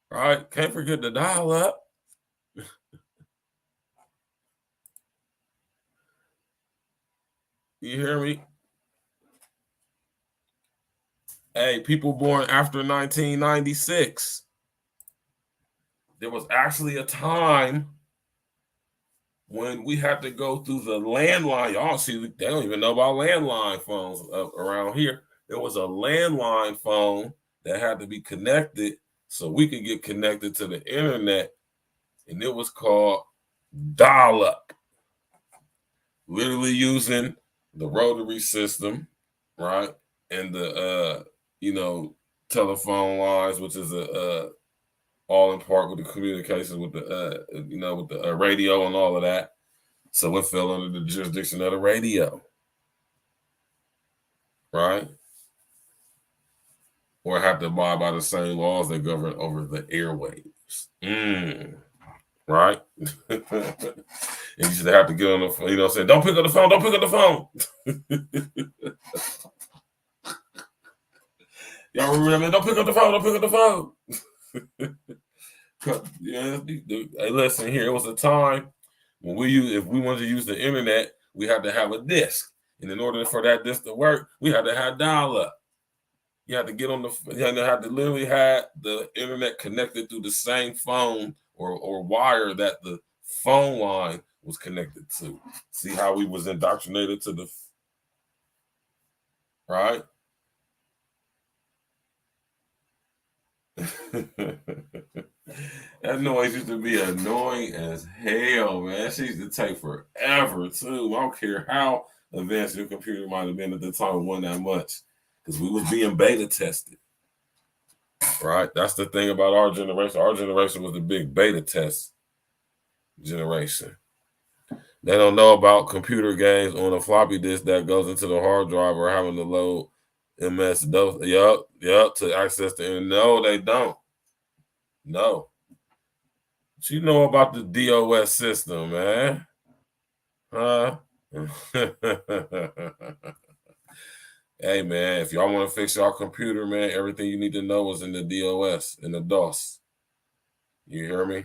E: Right? Can't forget the dial up. You hear me? Hey, people born after 1996. There was actually a time when we had to go through the landline. Y'all see, they don't even know about landline phones around here. There was a landline phone that had to be connected so we could get connected to the internet, and it was called dial-up. Literally using the rotary system, right, and the telephone lines, which is all in part with the communications with the with the radio and all of that. So it fell under the jurisdiction of the radio, right? Or have to abide by the same laws that govern over the airwaves. right? And you used to have to get on the phone, you know what I'm saying? Don't pick up the phone, don't pick up the phone. Y'all remember that, man? Don't pick up the phone, don't pick up the phone. Yeah, hey, listen here, it was a time when if we wanted to use the internet, we had to have a disk. And in order for that disk to work, we had to have dial-up. You had to get on you had to literally have the internet connected through the same phone or wire that the phone line was connected to. See how we was indoctrinated to the, right? That noise used to be annoying as hell, man. She used to take forever, too. I don't care how advanced your computer might have been at the time, it wasn't that much. Because we was being beta tested. Right? That's the thing about our generation. Our generation was the big beta test generation. They don't know about computer games on a floppy disk that goes into the hard drive or having to load MS-DOS. Yup, to access the internet. No, they don't. No. But you know about the DOS system, man. Huh? Hey, man, if y'all want to fix your computer, man, everything you need to know is in the DOS, in the DOS. You hear me?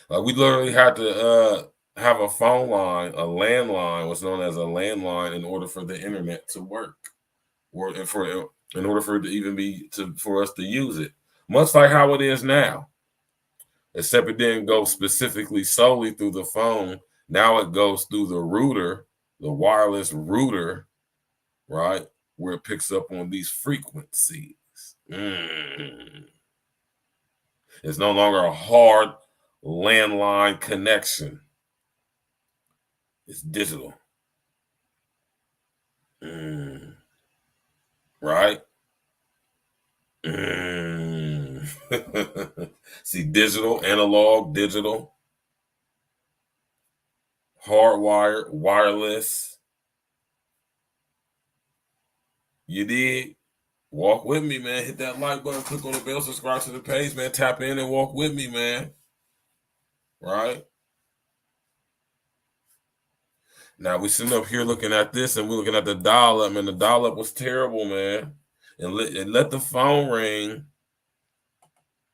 E: Like we literally had to have a phone line, a landline, what's known as a landline, in order for the internet to work, or in order for it to even for us to use it. Much like how it is now, except it didn't go specifically solely through the phone. Now it goes through the router, the wireless router, right, where it picks up on these frequencies. It's no longer a hard landline connection. It's digital. Right? See, digital, analog, digital, hardwired, wireless. You did? Walk with me, man. Hit that like button, click on the bell, subscribe to the page, man. Tap in and walk with me, man. Right? Now we sitting up here looking at this, and we're looking at the dial-up, man. The dial-up was terrible, man. And let the phone ring,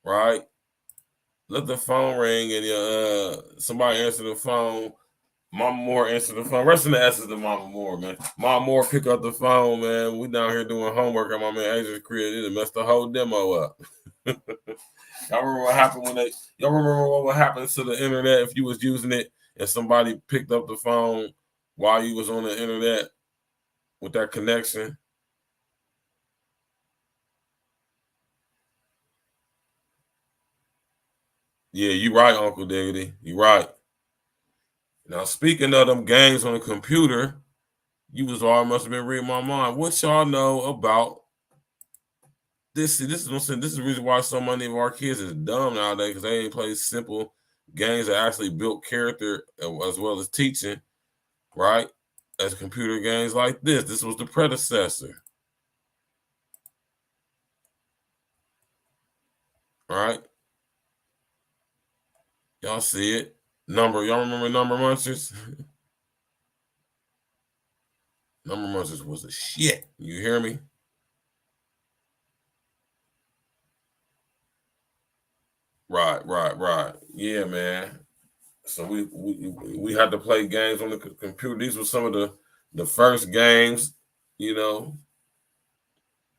E: right? Let the phone ring, and somebody answer the phone. Mama Moore answered the phone. Rest in the essence of Mama Moore, man. Mama Moore pick up the phone, man. We down here doing homework, and my man Agent created it, messed the whole demo up. Y'all remember what happened y'all remember what would happen to the internet if you was using it and somebody picked up the phone while you was on the internet with that connection? Yeah, you right, Uncle Diggity. You right. Now, speaking of them games on the computer, you was all must have been reading my mind. What y'all know about this? This is what I'm saying. This is the reason why so many of our kids is dumb nowadays, because they ain't play simple games that actually built character as well as teaching, right? As computer games like this. This was the predecessor. Right? Y'all see it. Y'all remember Number Munchers? Number Munchers was a shit. You hear me? Right. Yeah, man. So we had to play games on the computer. These were some of the first games,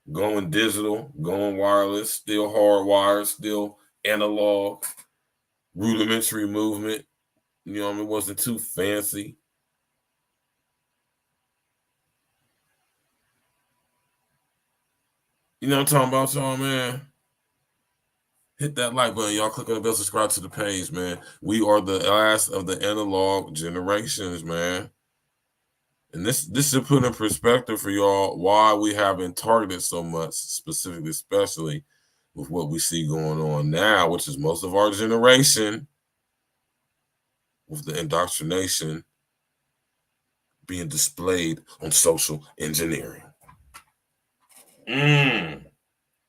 E: going digital, going wireless, still hardwired, still analog, rudimentary movement. It wasn't too fancy. You know what I'm talking about, y'all, man? Hit that like button, y'all. Click on the bell, subscribe to the page, man. We are the last of the analog generations, man. And this should put in perspective for y'all why we have been targeted so much, specifically, especially with what we see going on now, which is most of our generation, with the indoctrination being displayed on social engineering.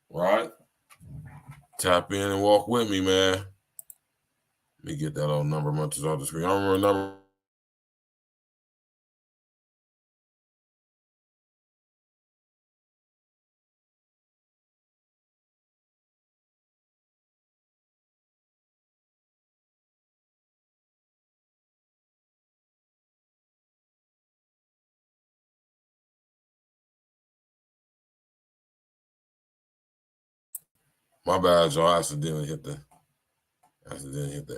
E: Right? Tap in and walk with me, man. Let me get that old number much off the screen. I remember the number. My bad, y'all. I accidentally hit the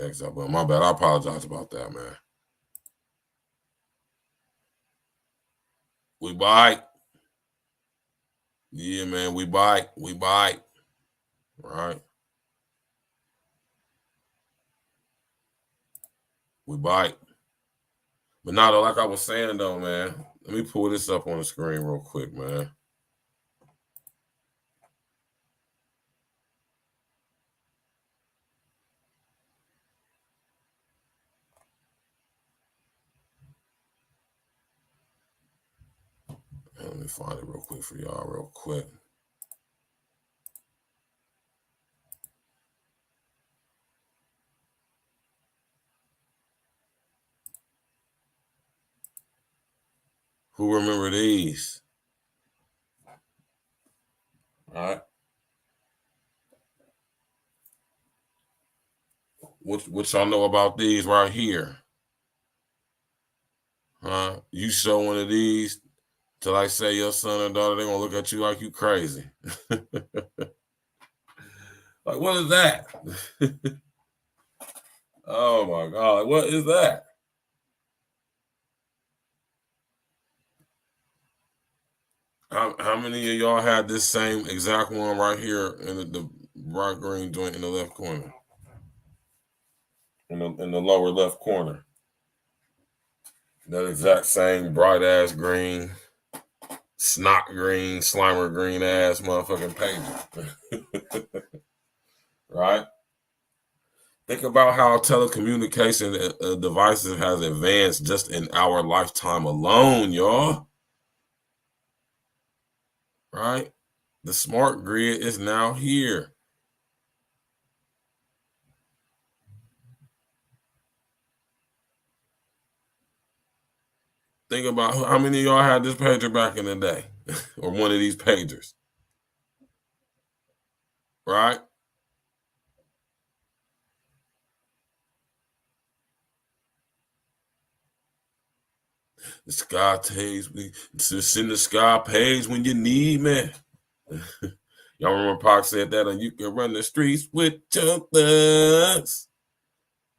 E: exit button. My bad. I apologize about that, man. We bite. Yeah, man. We bite. We bite. Right. We bite. But now, though, like I was saying, though, man, let me pull this up on the screen real quick, man. Let me find it real quick for y'all, real quick. Who remember these? All right. What y'all know about these right here? Huh? You show one of these to, like, say your son or daughter, they're gonna look at you like you crazy. Like, what is that? Oh my God, what is that? How many of y'all had this same exact one right here in the bright green joint in the left corner? In the lower left corner. That exact same bright ass green, snot green, slimer green ass motherfucking pager. Right? Think about how telecommunication devices has advanced just in our lifetime alone, y'all. Right? The smart grid is now here. Think about how many of y'all had this pager back in the day, or one of these pagers, right? The sky page, send the sky page when you need me. Y'all remember Pac said that on "You Can Run the Streets with Your Thugs,"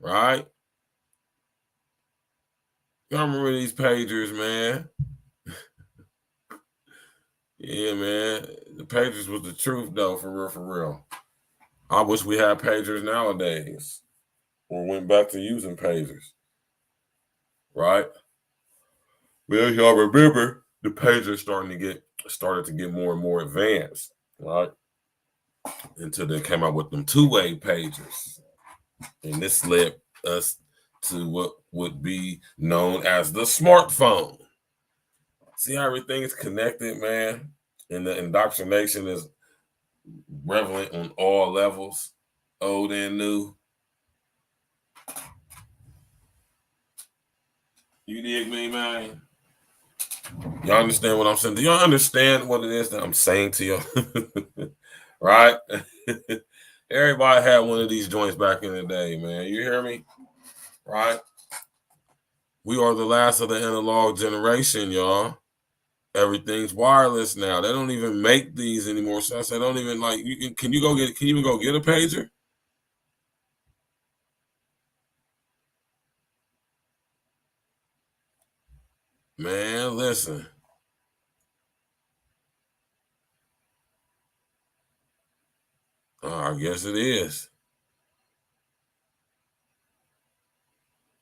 E: right? Y'all remember these pagers, man? Yeah, man. The pagers was the truth, though, for real, for real. I wish we had pagers nowadays, or went back to using pagers, right? Well, y'all remember the pagers started to get more and more advanced, right? Until they came out with them two-way pagers, and this led us to what would be known as the smartphone. See how everything is connected, man, and the indoctrination is prevalent on all levels, old and new. You dig me, man? Y'all understand what I'm saying? Do y'all understand what it is that I'm saying to you? Right? Everybody had one of these joints back in the day, man. You hear me? Right? We are the last of the analog generation, y'all. Everything's wireless now. They don't even make these anymore. So I said, don't even can you even go get a pager? Man, listen. I guess it is.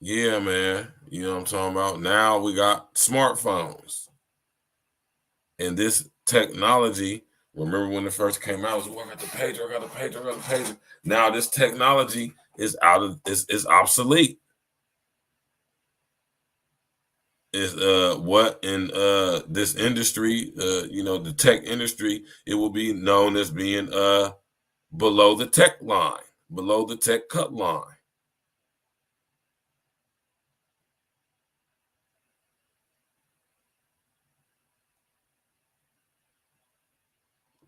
E: Yeah, man. You know what I'm talking about? Now we got smartphones. And this technology, remember when it first came out, I got the pager, I got the pager, I got the pager. Now this technology is is obsolete. Is what in this industry, the tech industry, it will be known as being below the tech line, below the tech cut line.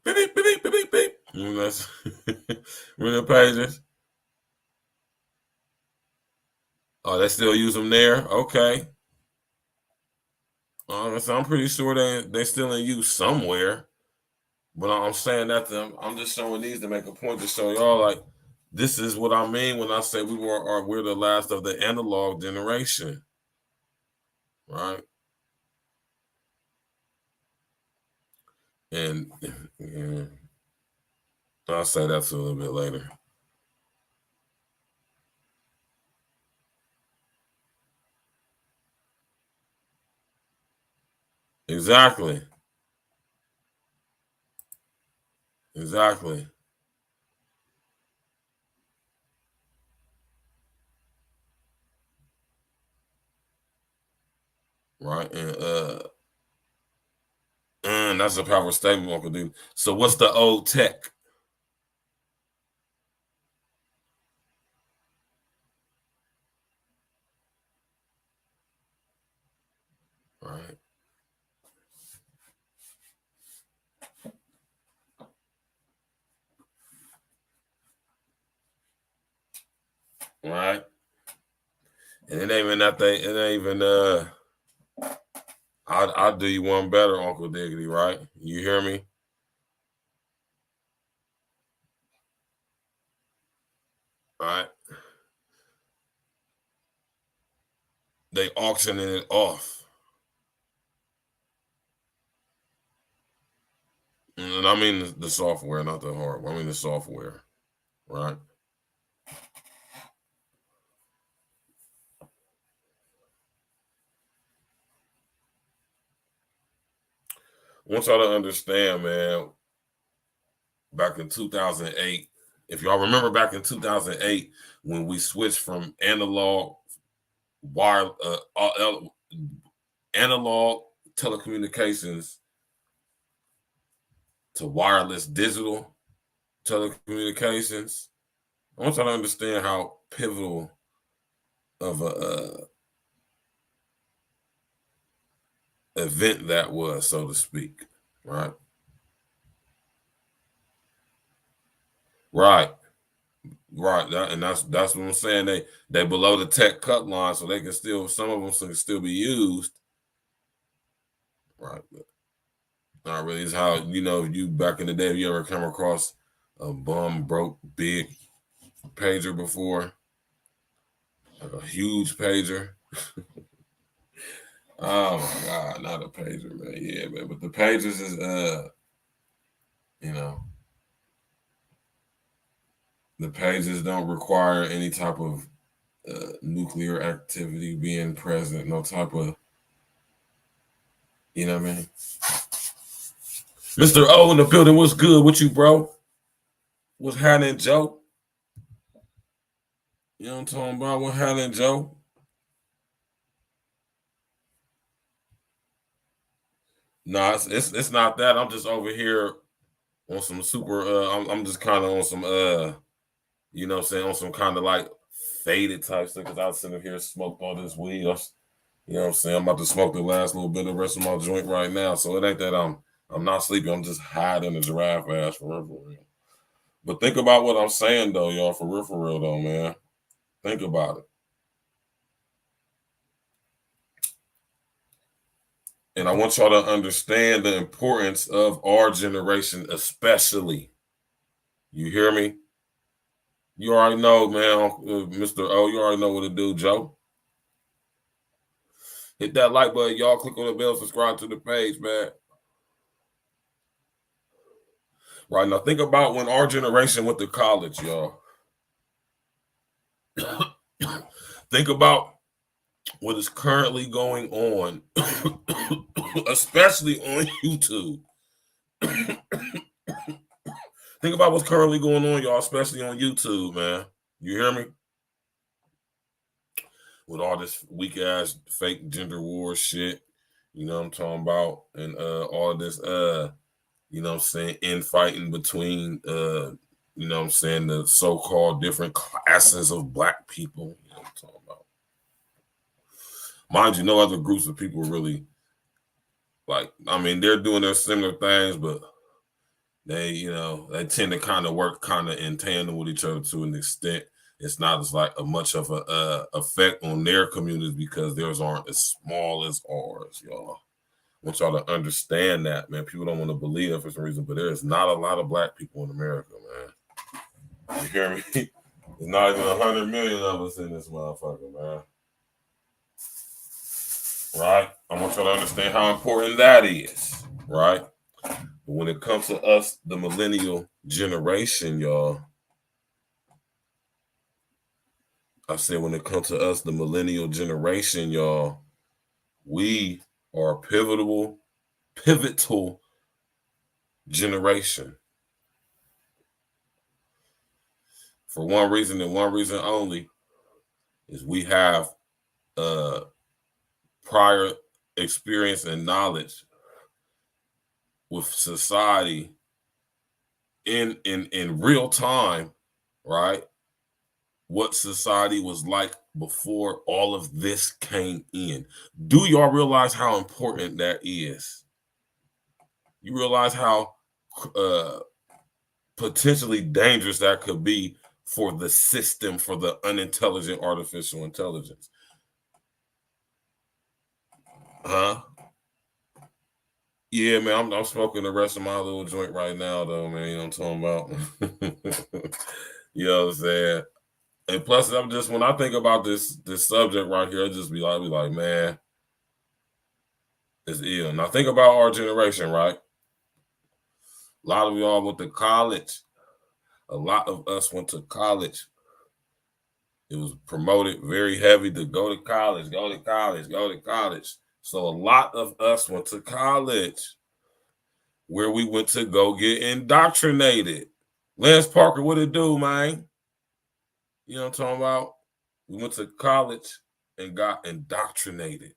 E: Beep, beep, beep, beep, beep, beep. That's real pages. Oh, they still use them there? Okay. So I'm pretty sure they still in use somewhere. But I'm saying that I'm just showing these to make a point to show y'all, like, this is what I mean when I say we're the last of the analog generation, right? And yeah, I'll say that a little bit later. Exactly. Exactly. Right. And that's a powerful statement one could do. So what's the old tech? Right. Right. And it ain't even that it ain't even I'll do you one better, Uncle Diggity, right? You hear me? Right. They auctioning it off. And I mean the software, not the hardware. I mean the software, right? I want y'all to understand, man, back in 2008, if y'all remember back in 2008, when we switched from analog analog telecommunications to wireless digital telecommunications, I want y'all to understand how pivotal of a event that was, so to speak, right? Right. And that's what I'm saying. They below the tech cut line, so they can still, some of them can still be used, right? But not really. Is how, you back in the day, have you ever come across a bum broke big pager before, like a huge pager? Oh my God, not a pager, man. Yeah, man. But the pagers is you know, the pagers don't require any type of nuclear activity being present, no type of, you know what I mean? Mr. O in the building, what's good with you, bro? What's happening, Joe? You know what I'm talking about? What's happening, Joe? No, it's not that. I'm just over here on some super. I'm just kind of on some. You know what I'm saying, on some kind of like faded type stuff, because I was sitting here smoked all this weed. You know what I'm saying? I'm about to smoke the last little bit of the rest of my joint right now. So it ain't that I'm not sleeping. I'm just hiding the giraffe ass for real. But think about what I'm saying though, y'all, for real though, man. Think about it. And I want y'all to understand the importance of our generation, especially. You hear me? You already know, man, Mr. O, you already know what to do, Joe. Hit that like button, y'all. Click on the bell, subscribe to the page, man. Right now, think about when our generation went to college, y'all. Think about what is currently going on, especially on YouTube. Think about what's currently going on, y'all, especially on YouTube, man. You hear me? With all this weak ass fake gender war shit, you know what I'm talking about, and all this you know what I'm saying, infighting between you know what I'm saying, the so-called different classes of black people. You know what I'm talking about. Mind you, no other groups of people really, like, I mean, they're doing their similar things, but they, you know, they tend to kind of work kind of in tandem with each other to an extent. It's not as like a much of a effect on their communities because theirs aren't as small as ours, y'all. I want y'all to understand that, man. People don't want to believe that for some reason, but there is not a lot of black people in America, man. You hear me? There's not even 100 million of us in this motherfucker, man. Right? I want y'all to understand how important that is, right? But when it comes to us, the millennial generation, y'all, I said when it comes to us, the millennial generation, y'all, we are a pivotal generation. For one reason and one reason only, is we have prior experience and knowledge with society in real time, right? What society was like before all of this came in. Do y'all realize how important that is? You realize how potentially dangerous that could be for the system, for the unintelligent artificial intelligence. Huh? Yeah, man, I'm smoking the rest of my little joint right now, though, man. You know what I'm talking about? You know what I'm saying? And plus, I'm just, when I think about this subject right here, I just be like, man, it's ill. Now think about our generation, right? A lot of y'all went to college. A lot of us went to college. It was promoted very heavy to go to college, go to college, go to college. So a lot of us went to college where we went to go get indoctrinated. Lance Parker, what it do, man? You know what I'm talking about? We went to college and got indoctrinated.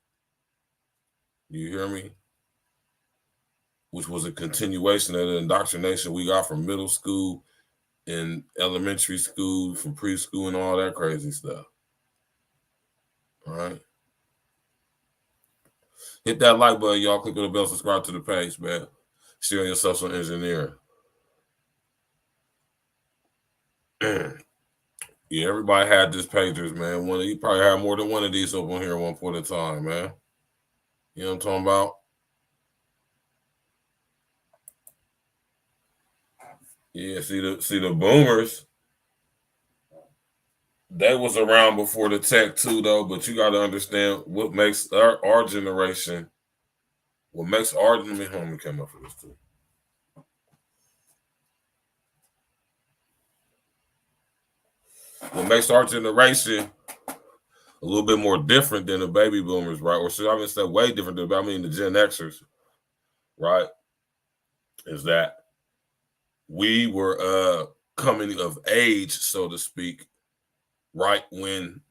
E: You hear me? Which was a continuation of the indoctrination we got from middle school and elementary school, from preschool and all that crazy stuff. All right. Hit that like button, y'all. Click on the bell, subscribe to the page, man. Share your social engineering. Yeah, everybody had this pagers, man. You probably had more than one of these up on here at one point in time, man. You know what I'm talking about? Yeah, see the boomers, they was around before the tech too, though. But you got to understand what makes our generation, what makes our, let me come up for this too. What makes our generation a little bit more different than the baby boomers, right? Or should I even say way different than, I mean, the Gen Xers, right? Is that we were coming of age, so to speak, right when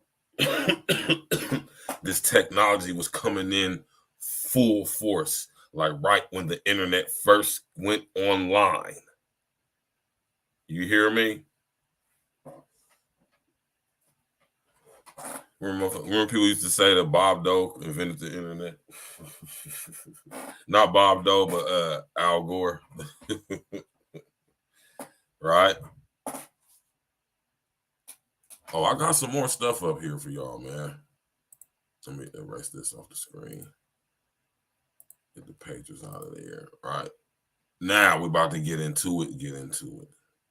E: this technology was coming in full force, like right when the internet first went online. You hear me? Remember people used to say that Bob Dole invented the internet? Not Bob Dole, but Al Gore. Right? Oh, I got some more stuff up here for y'all, man. Let me erase this off the screen. Get the pages out of there. All right. Now we're about to get into it.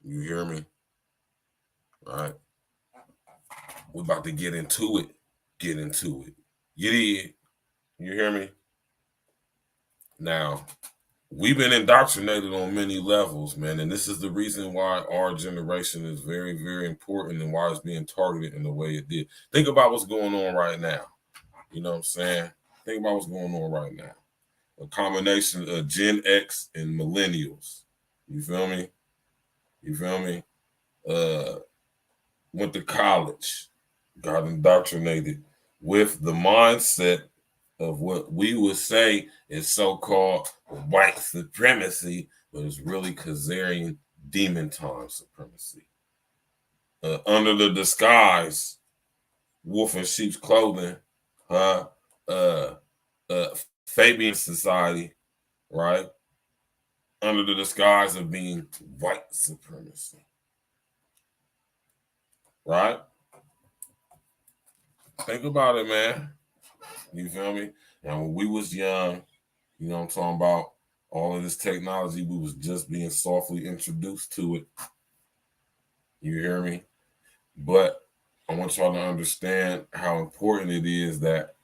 E: You hear me? All right. We're about to get into it. You did. You hear me? Now, we've been indoctrinated on many levels, man. And this is the reason why our generation is very, very important and why it's being targeted in the way it did. Think about what's going on right now. You know what I'm saying? Think about what's going on right now. A combination of Gen X and millennials. You feel me? Went to college, got indoctrinated with the mindset of what we would say is so-called white supremacy, but it's really Khazarian demon time supremacy. Under the disguise, wolf in sheep's clothing, Fabian society, right? Under the disguise of being white supremacy, right? Think about it, man. You feel me? And when we was young, you know what I'm talking about, all of this technology, we was just being softly introduced to it. You hear me? But I want y'all to understand how important it is that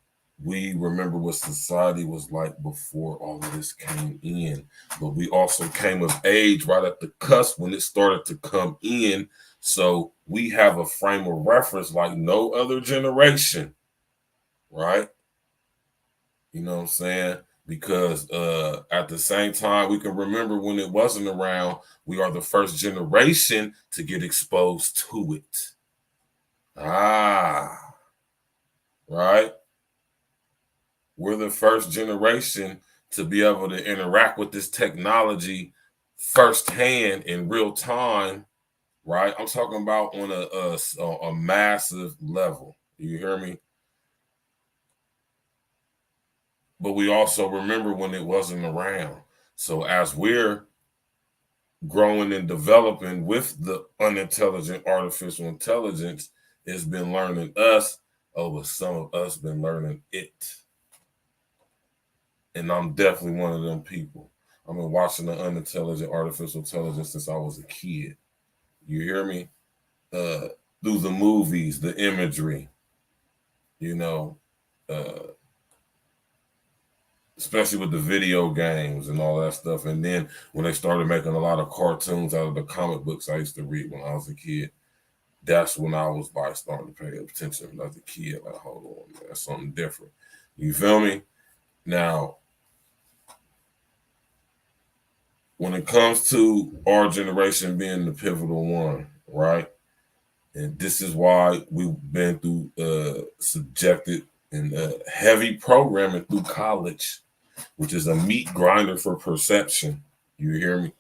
E: we remember what society was like before all of this came in. But we also came of age right at the cusp when it started to come in. So we have a frame of reference like no other generation, right? You know what I'm saying? Because at the same time, we can remember when it wasn't around, we are the first generation to get exposed to it. Right? We're the first generation to be able to interact with this technology firsthand in real time, right? I'm talking about on a massive level. You hear me? But we also remember when it wasn't around. So as we're growing and developing with the unintelligent artificial intelligence, it's been learning us over some of us been learning it. And I'm definitely one of them people. I've been watching the unintelligent artificial intelligence since I was a kid. You hear me? Through the movies, the imagery, you know, especially with the video games and all that stuff. And then when they started making a lot of cartoons out of the comic books I used to read when I was a kid, that's when I was like starting to pay attention as a kid. Like, hold on, man, that's something different. You feel me? Now, when it comes to our generation being the pivotal one, right? And this is why we've been through subjected and heavy programming through college, which is a meat grinder for perception. You hear me?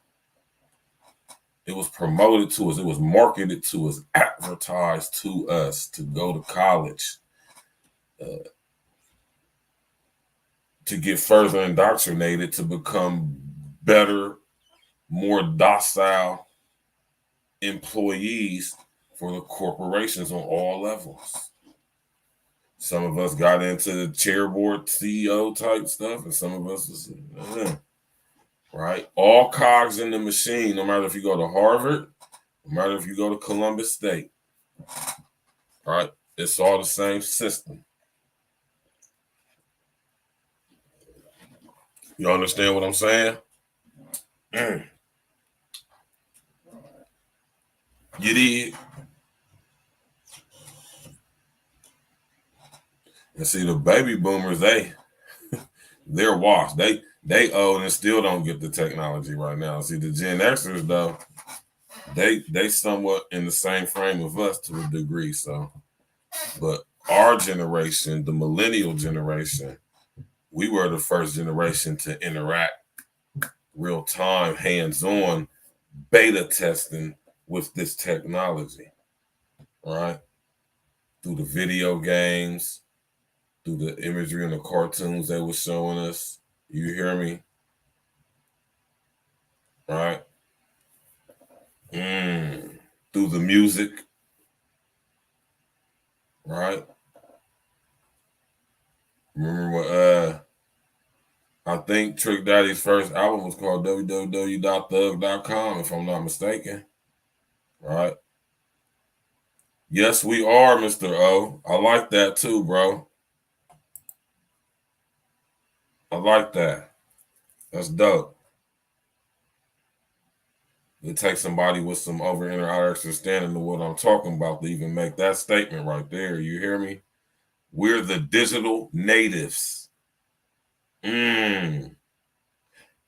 E: It was promoted to us. It was marketed to us, advertised to us to go to college, to get further indoctrinated, to become better, more docile employees for the corporations on all levels. Some of us got into the chairboard CEO type stuff, and some of us was, right? All cogs in the machine, no matter if you go to Harvard, no matter if you go to Columbus State, right? It's all the same system. You understand what I'm saying? You did. And see, the baby boomers, they're washed. They old and still don't get the technology right now. See, the Gen Xers though, they somewhat in the same frame of us to a degree. So, but our generation, the millennial generation, we were the first generation to interact real time, hands on, beta testing with this technology, right? Through the video games, through the imagery and the cartoons they were showing us. You hear me? Right? Through the music, right? Remember what I think Trick Daddy's first album was called www.thug.com, if I'm not mistaken. Right? Yes, we are, Mr. O. I like that too, bro. I like that. That's dope. It takes somebody with some over inner understanding of what I'm talking about to even make that statement right there. You hear me? We're the digital natives.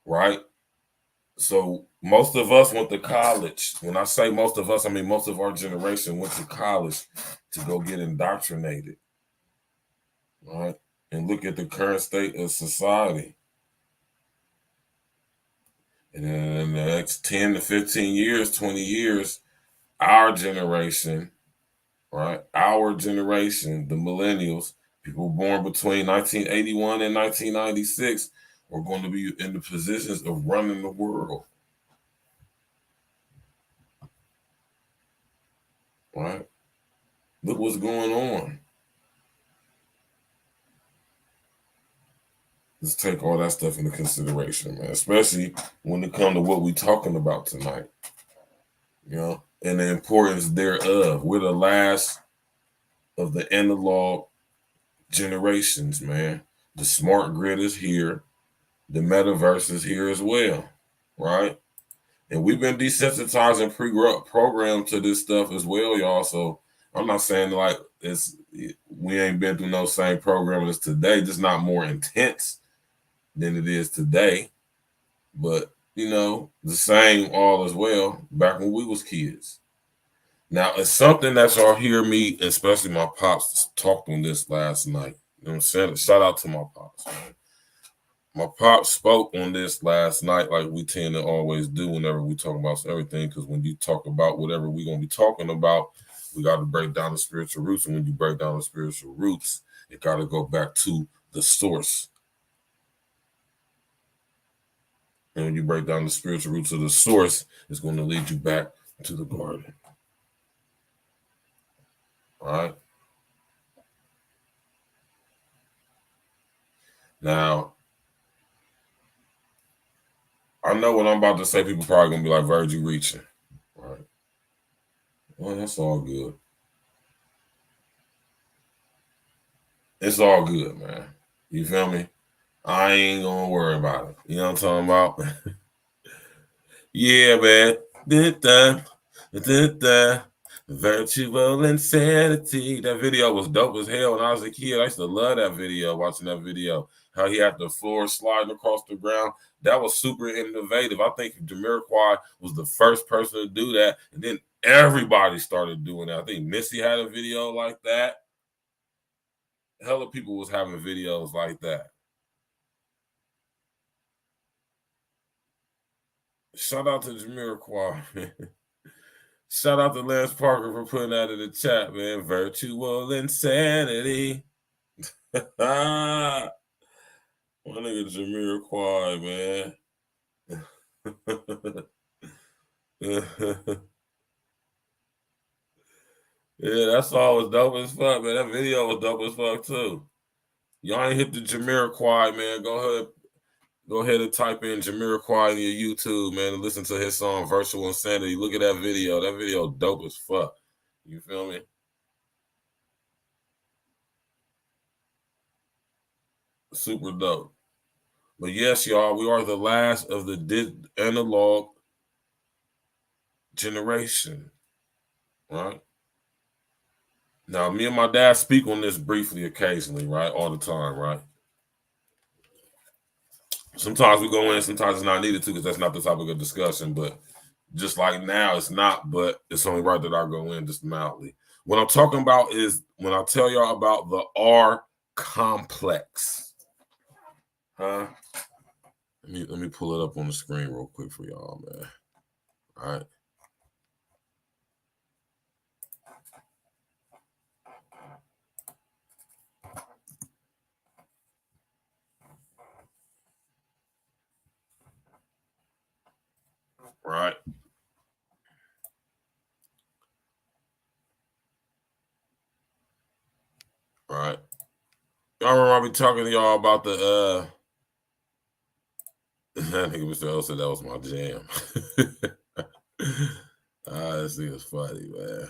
E: Right? So most of us went to college. When I say most of us, I mean most of our generation went to college to go get indoctrinated. Right? And look at the current state of society. And then in the next 10 to 15 years, 20 years, our generation, right? Our generation, the millennials, people born between 1981 and 1996, are going to be in the positions of running the world. Right? Look what's going on. Let's take all that stuff into consideration, man, especially when it comes to what we're talking about tonight, you know, and the importance thereof. We're the last of the analog generations, man. The smart grid is here. The metaverse is here as well, right? And we've been desensitizing programmed to this stuff as well, y'all. So I'm not saying like we ain't been through no same program as today, just not more intense than it is today. But you know, the same all as well back when we was kids. Now it's something that y'all hear me, especially my pops, talked on this last night. You know what I'm saying? Shout out to my pops, man. My pops spoke on this last night, like we tend to always do whenever we talk about everything. Because when you talk about whatever we're gonna be talking about, we got to break down the spiritual roots. And when you break down the spiritual roots, it got to go back to the source. And when you break down the spiritual roots of the source, it's going to lead you back to the garden. All right. Now, I know what I'm about to say. People probably going to be like, Virgil reaching. All right. Well, that's all good. It's all good, man. You feel me? I ain't going to worry about it. You know what I'm talking about? Yeah, man. Virtual insanity. That video was dope as hell when I was a kid. I used to love that video, watching that video. How he had the floor sliding across the ground. That was super innovative. I think Jamiroquai was the first person to do that. And then everybody started doing that. I think Missy had a video like that. Hella people was having videos like that. Shout out to Jamiroquai, man. Shout out to Lance Parker for putting that in the chat, man. Virtual insanity. My nigga Jamiroquai, man. Yeah, that song was dope as fuck, man. That video was dope as fuck too. Y'all ain't hit the Jamiroquai, man. Go ahead and type in Jamiroquai in your YouTube, man, and listen to his song Virtual Insanity. Look at that video. That video dope as fuck. You feel me? Super dope. But yes, y'all, we are the last of the analog generation, right? Now, me and my dad speak on this briefly occasionally, right? All the time, right? Sometimes we go in, sometimes it's not needed to because that's not the topic of discussion. But just like now, it's not, but it's only right that I go in just mildly. What I'm talking about is when I tell y'all about the R complex. Huh? Let me pull it up on the screen real quick for y'all, man. All right. Right. Right. Y'all remember I be talking to y'all about the I think Mr. L said that was my jam. This thing is funny, man.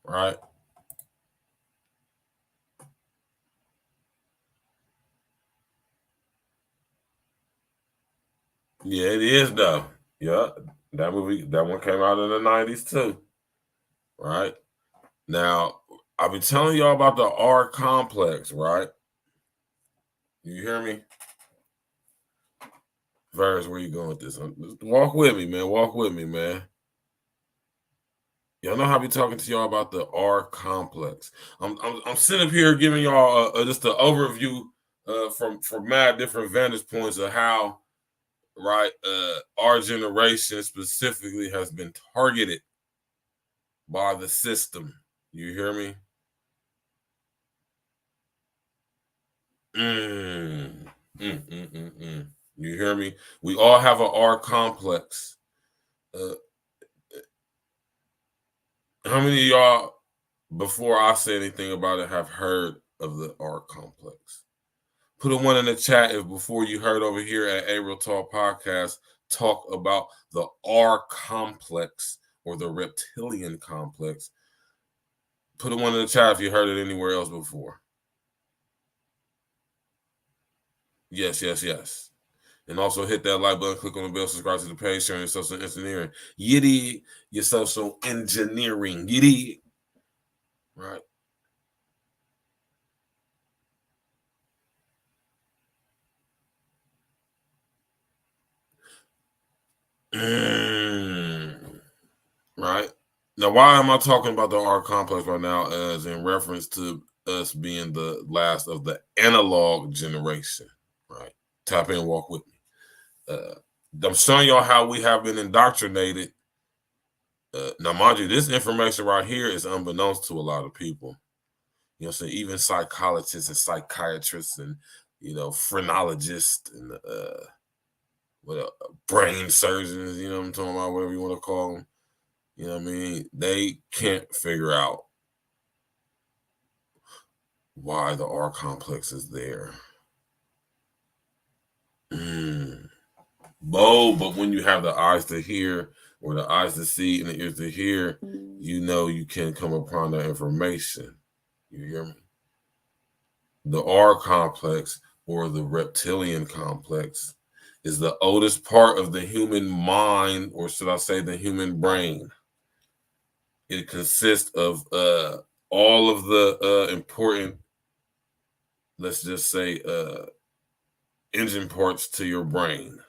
E: Right. Yeah, it is though. Yeah. That one came out in the 90s too. Right. Now, I've been telling y'all about the R complex, right? You hear me? Vers, where you going with this? Walk with me, man. Walk with me, man. Y'all know how I be talking to y'all about the R complex. I'm sitting up here giving y'all just an overview from mad different vantage points of how our generation specifically has been targeted by the system. You hear me? You hear me? We all have an R complex. How many of y'all, before I say anything about it, have heard of the R complex? Put a one in the chat if before you heard over here at A Real Talk Podcast talk about the R complex or the reptilian complex. Put a one in the chat if you heard it anywhere else before. Yes. And also hit that like button, click on the bell, subscribe to the page, sharing your social engineering. Yiddy, your social engineering. Yiddy. Right. Right. Now, why am I talking about the R complex right now as in reference to us being the last of the analog generation? Right. Tap in, walk with me. I'm showing y'all how we have been indoctrinated. Now, mind you, this information right here is unbeknownst to a lot of people. You know what I'm saying? Even psychologists and psychiatrists and, phrenologists and brain surgeons, you know what I'm talking about, whatever you want to call them. You know what I mean? They can't figure out why the R complex is there. But when you have the eyes to hear or the eyes to see and the ears to hear, you know you can come upon that information. You hear me? The R complex or the reptilian complex is the oldest part of the human mind, or should I say the human brain. It consists of all of the important, let's just say, engine parts to your brain.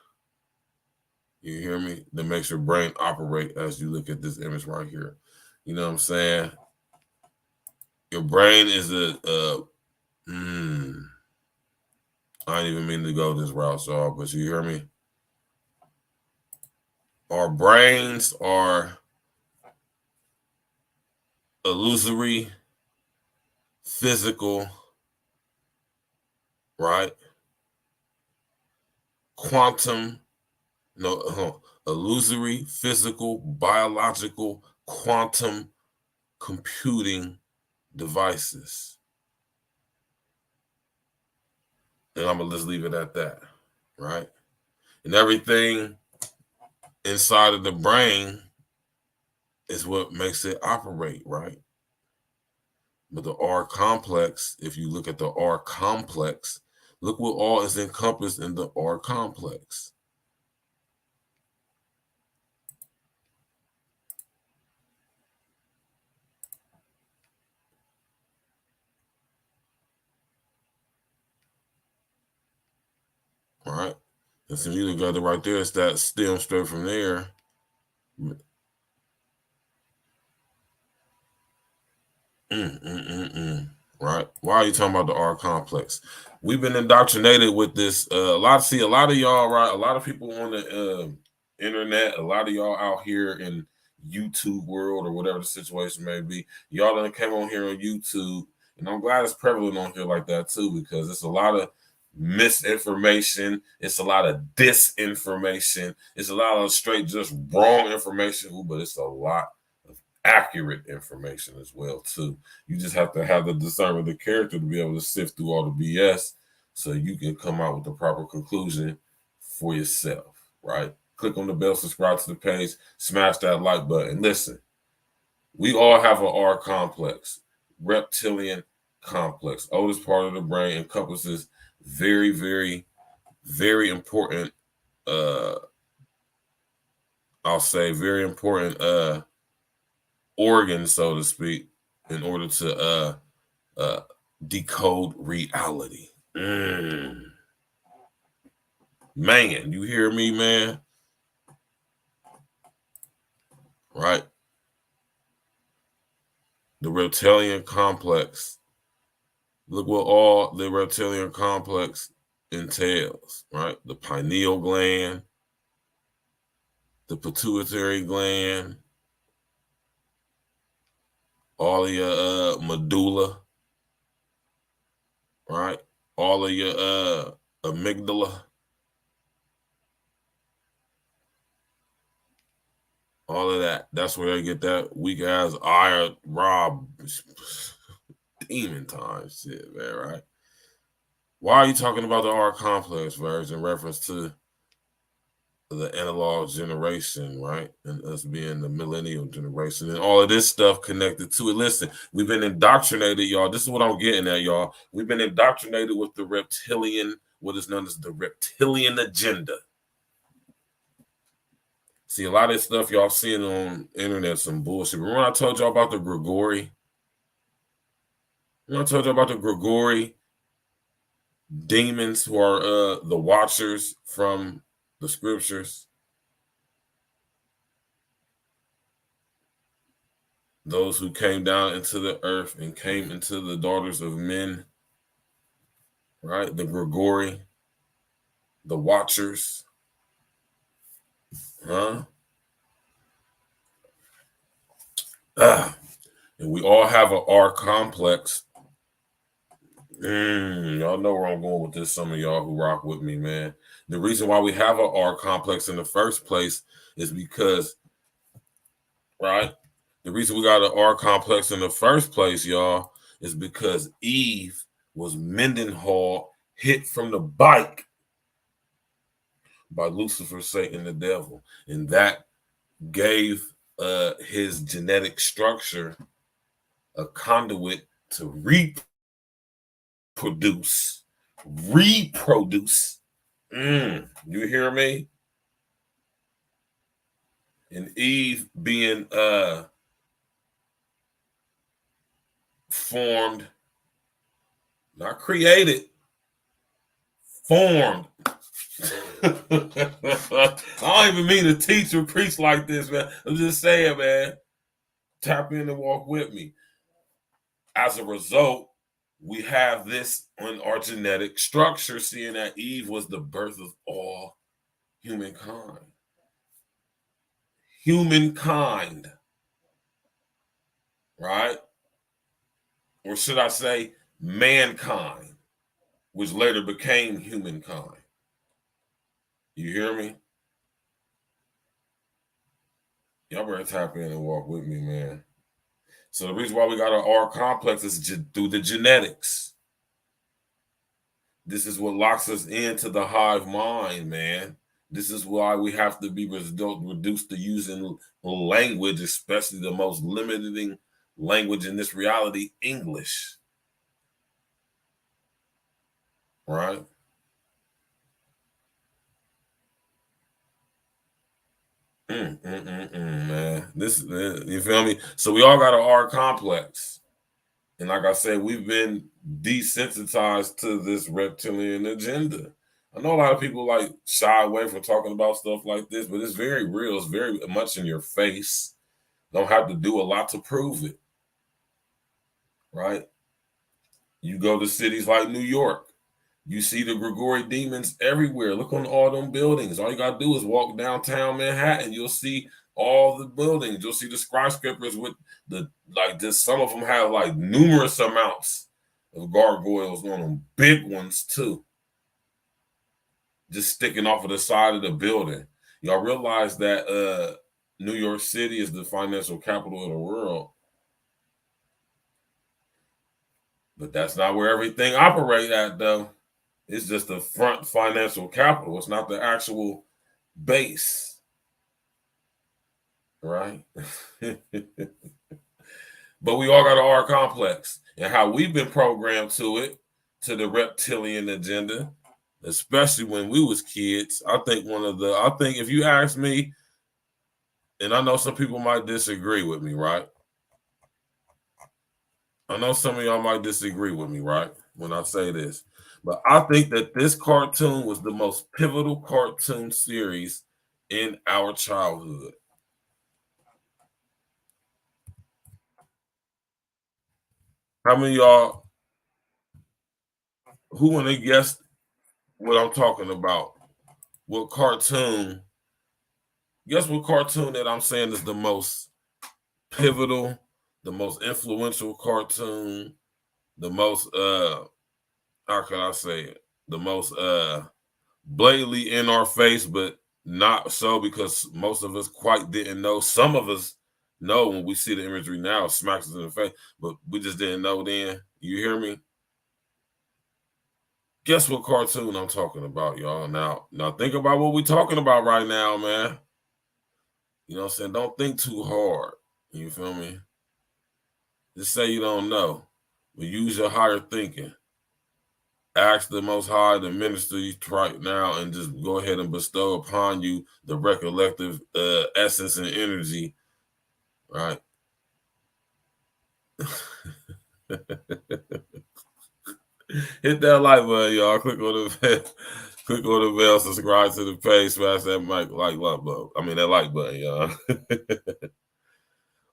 E: You hear me? That makes your brain operate as you look at this image right here. You know what I'm saying? Your brain is I didn't even mean to go this route, y'all, but you hear me? Our brains are illusory, physical, right? Quantum, illusory, physical, biological, quantum computing devices. And I'm going to just leave it at that, right? And everything inside of the brain is what makes it operate, right? But the R complex, if you look at the R complex, look what all is encompassed in the R complex. All right. And so you got it right there. It's that stem straight from there. Right. Why are you talking about the R complex? We've been indoctrinated with this. A lot of y'all, right? A lot of people on the internet, a lot of y'all out here in YouTube world or whatever the situation may be. Y'all done came on here on YouTube, and I'm glad it's prevalent on here like that too, because it's a lot of misinformation. It's a lot of disinformation. It's a lot of straight just wrong information, but it's a lot of accurate information as well too. You just have to have the discernment, the character to be able to sift through all the BS so you can come out with the proper conclusion for yourself, right? Click on the bell, subscribe to the page, smash that like button. Listen, we all have an R complex, reptilian complex. Oldest part of the brain, encompasses very, very, very important, I'll say very important organ, so to speak, in order to decode reality. Man, you hear me, man? Right? the reptilian complex. Look what all the reptilian complex entails, right? The pineal gland, the pituitary gland, all of your medulla, right? All of your amygdala, all of that. That's where they get that weak ass iron rob demon time shit, man, right? Why are you talking about the R complex, Virgil, in reference to the analog generation, right? And us being the millennial generation and all of this stuff connected to it. Listen, we've been indoctrinated, y'all. This is what I'm getting at, y'all. We've been indoctrinated with the reptilian, what is known as the reptilian agenda. See, a lot of this stuff y'all seeing on the internet, some bullshit. Remember when I told y'all about the Grigori? Remember I told y'all about the Grigori demons who are the watchers from the scriptures? Those who came down into the earth and came into the daughters of men, right? The Grigori, the watchers, huh? And we all have an R complex. Y'all know where I'm going with this. Some of y'all who rock with me, man. The reason why we have an R complex in the first place is because, right? The reason we got an R complex in the first place, y'all, is because Eve was Mendenhall hit from the bike by Lucifer, Satan, the devil. And that gave his genetic structure a conduit to reproduce. You hear me? And Eve being formed, not created, formed. I don't even mean to teach or preach like this, man. I'm just saying, man, tap in and walk with me. As a result, we have this on our genetic structure, seeing that Eve was the birth of all humankind. Humankind, right? Or should I say mankind, which later became humankind. You hear me? Y'all better tap in and walk with me, man. So the reason why we got our R complex is through the genetics. This is what locks us into the hive mind, man. This is why we have to be reduced to using language, especially the most limiting language in this reality, English. Right? Man. This, you feel me? So we all got an R complex. And like I said, we've been desensitized to this reptilian agenda. I know a lot of people like shy away from talking about stuff like this, but it's very real. It's very much in your face. Don't have to do a lot to prove it. Right? You go to cities like New York, you see the Grigori demons everywhere. Look on all them buildings. All you got to do is walk downtown Manhattan. You'll see all the buildings. You'll see the skyscrapers with the, like this. Some of them have like numerous amounts of gargoyles on them. Big ones too. Just sticking off of the side of the building. Y'all realize that New York City is the financial capital of the world. But that's not where everything operates at, though. It's just the front financial capital. It's not the actual base. Right? But we all got an R complex. And how we've been programmed to it, to the reptilian agenda, especially when we was kids. I think if you ask me, and I know some people might disagree with me, right? I know some of y'all might disagree with me, right? When I say this. But I think that this cartoon was the most pivotal cartoon series in our childhood. How many of y'all who want to guess what I'm talking about? What cartoon? Guess what cartoon that I'm saying is the most pivotal, the most influential cartoon, the most how can I say it? The most blatantly in our face, but not so because most of us quite didn't know. Some of us know when we see the imagery now, it smacks us in the face, but we just didn't know then. You hear me? Guess what cartoon I'm talking about, y'all? Now think about what we're talking about right now, man. You know what I'm saying? Don't think too hard. You feel me? Just say you don't know, but use your higher thinking. Ask the Most High to minister you right now and just go ahead and bestow upon you the recollective essence and energy, right? Hit that like button, y'all. Click on the bell, subscribe to the page, smash that like button. I mean that like button, y'all.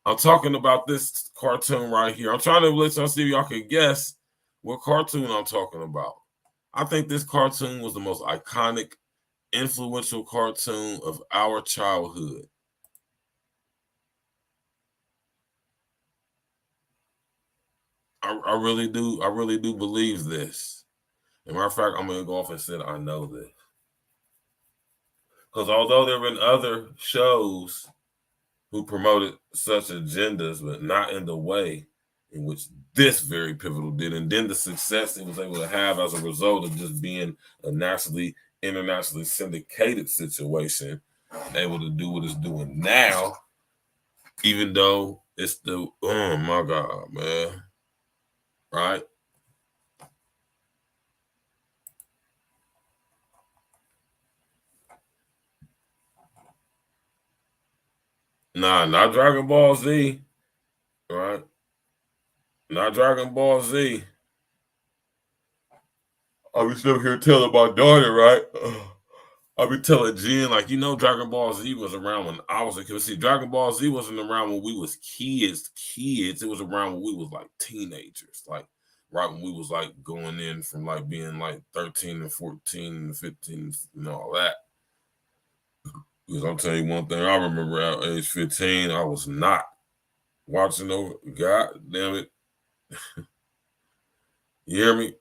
E: I'm talking about this cartoon right here. I'm trying to let y'all see if y'all can guess what cartoon I'm talking about. I think this cartoon was the most iconic, influential cartoon of our childhood. I really do believe this. As a matter of fact, I'm gonna go off and say I know this. Because although there have been other shows who promoted such agendas, but not in the way in which this very pivotal did, and then the success it was able to have as a result of just being a internationally syndicated situation, able to do what it's doing now, even though it's the oh my God, man, right? Nah, not Dragon Ball Z, right? Not Dragon Ball Z. I was still here telling my daughter, right? I be telling Jen, like, you know, Dragon Ball Z was around when I was a kid. See, Dragon Ball Z wasn't around when we was kids. It was around when we was like teenagers, like right when we was like going in from like being like 13 and 14 and 15 and all that. Because I'm telling you one thing, I remember at age 15, I was not watching over. God damn it. You hear me?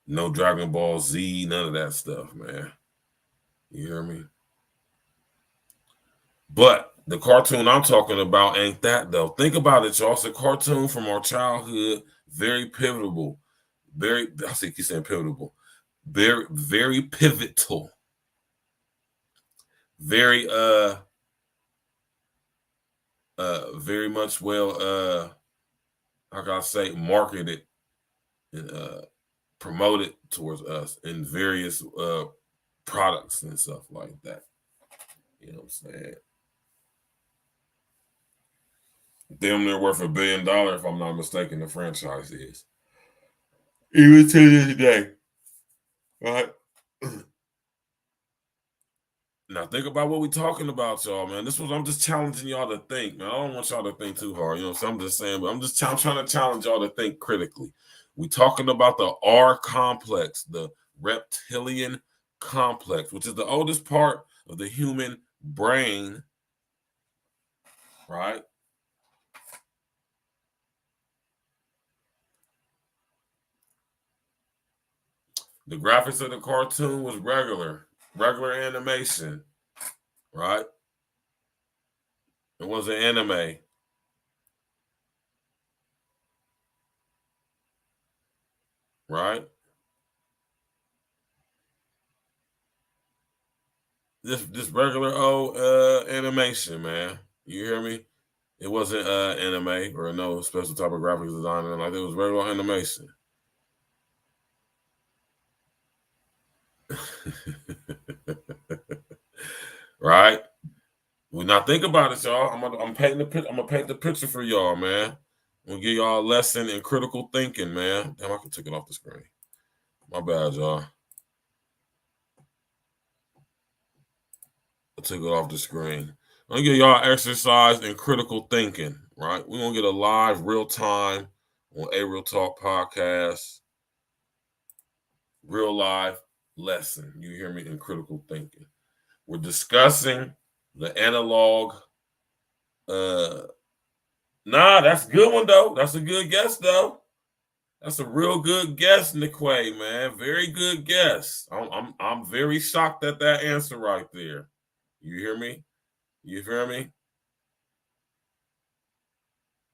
E: No Dragon Ball Z, none of that stuff, man. You hear me? But the cartoon I'm talking about ain't that though. Think about it, y'all. It's a cartoon from our childhood, very pivotal. I think he's saying pivotal. Very pivotal. Very very much how can I say marketed and promoted towards us in various products and stuff like that. You know what I'm saying? Damn near worth $1 billion, if I'm not mistaken, the franchise is. Even to this day. Right? Now think about what we're talking about, y'all, man. This was I'm just challenging y'all to think, man. I don't want y'all to think too hard, you know. So I'm just saying, but I'm trying to challenge y'all to think critically. We talking about the R complex, the reptilian complex, which is the oldest part of the human brain, right? The graphics of the cartoon was regular animation, right? It wasn't anime. Right? This regular old animation, man. You hear me? It wasn't anime or no special type of graphics design or like it was regular animation. Right? Well, now think about it, y'all. I'm painting the picture. I'm gonna paint the picture for y'all, man. I'm gonna give y'all a lesson in critical thinking, man. Damn, I can take it off the screen. My bad, y'all. I took it off the screen. I'm gonna give y'all exercise in critical thinking, right? We're gonna get a live, real time on A Real Talk Podcast. Real life lesson. You hear me? In critical thinking. We're discussing the analog. That's a good one though. That's a good guess though. That's a real good guess, Niquay, man. Very good guess. I'm very shocked at that answer right there. You hear me? You hear me?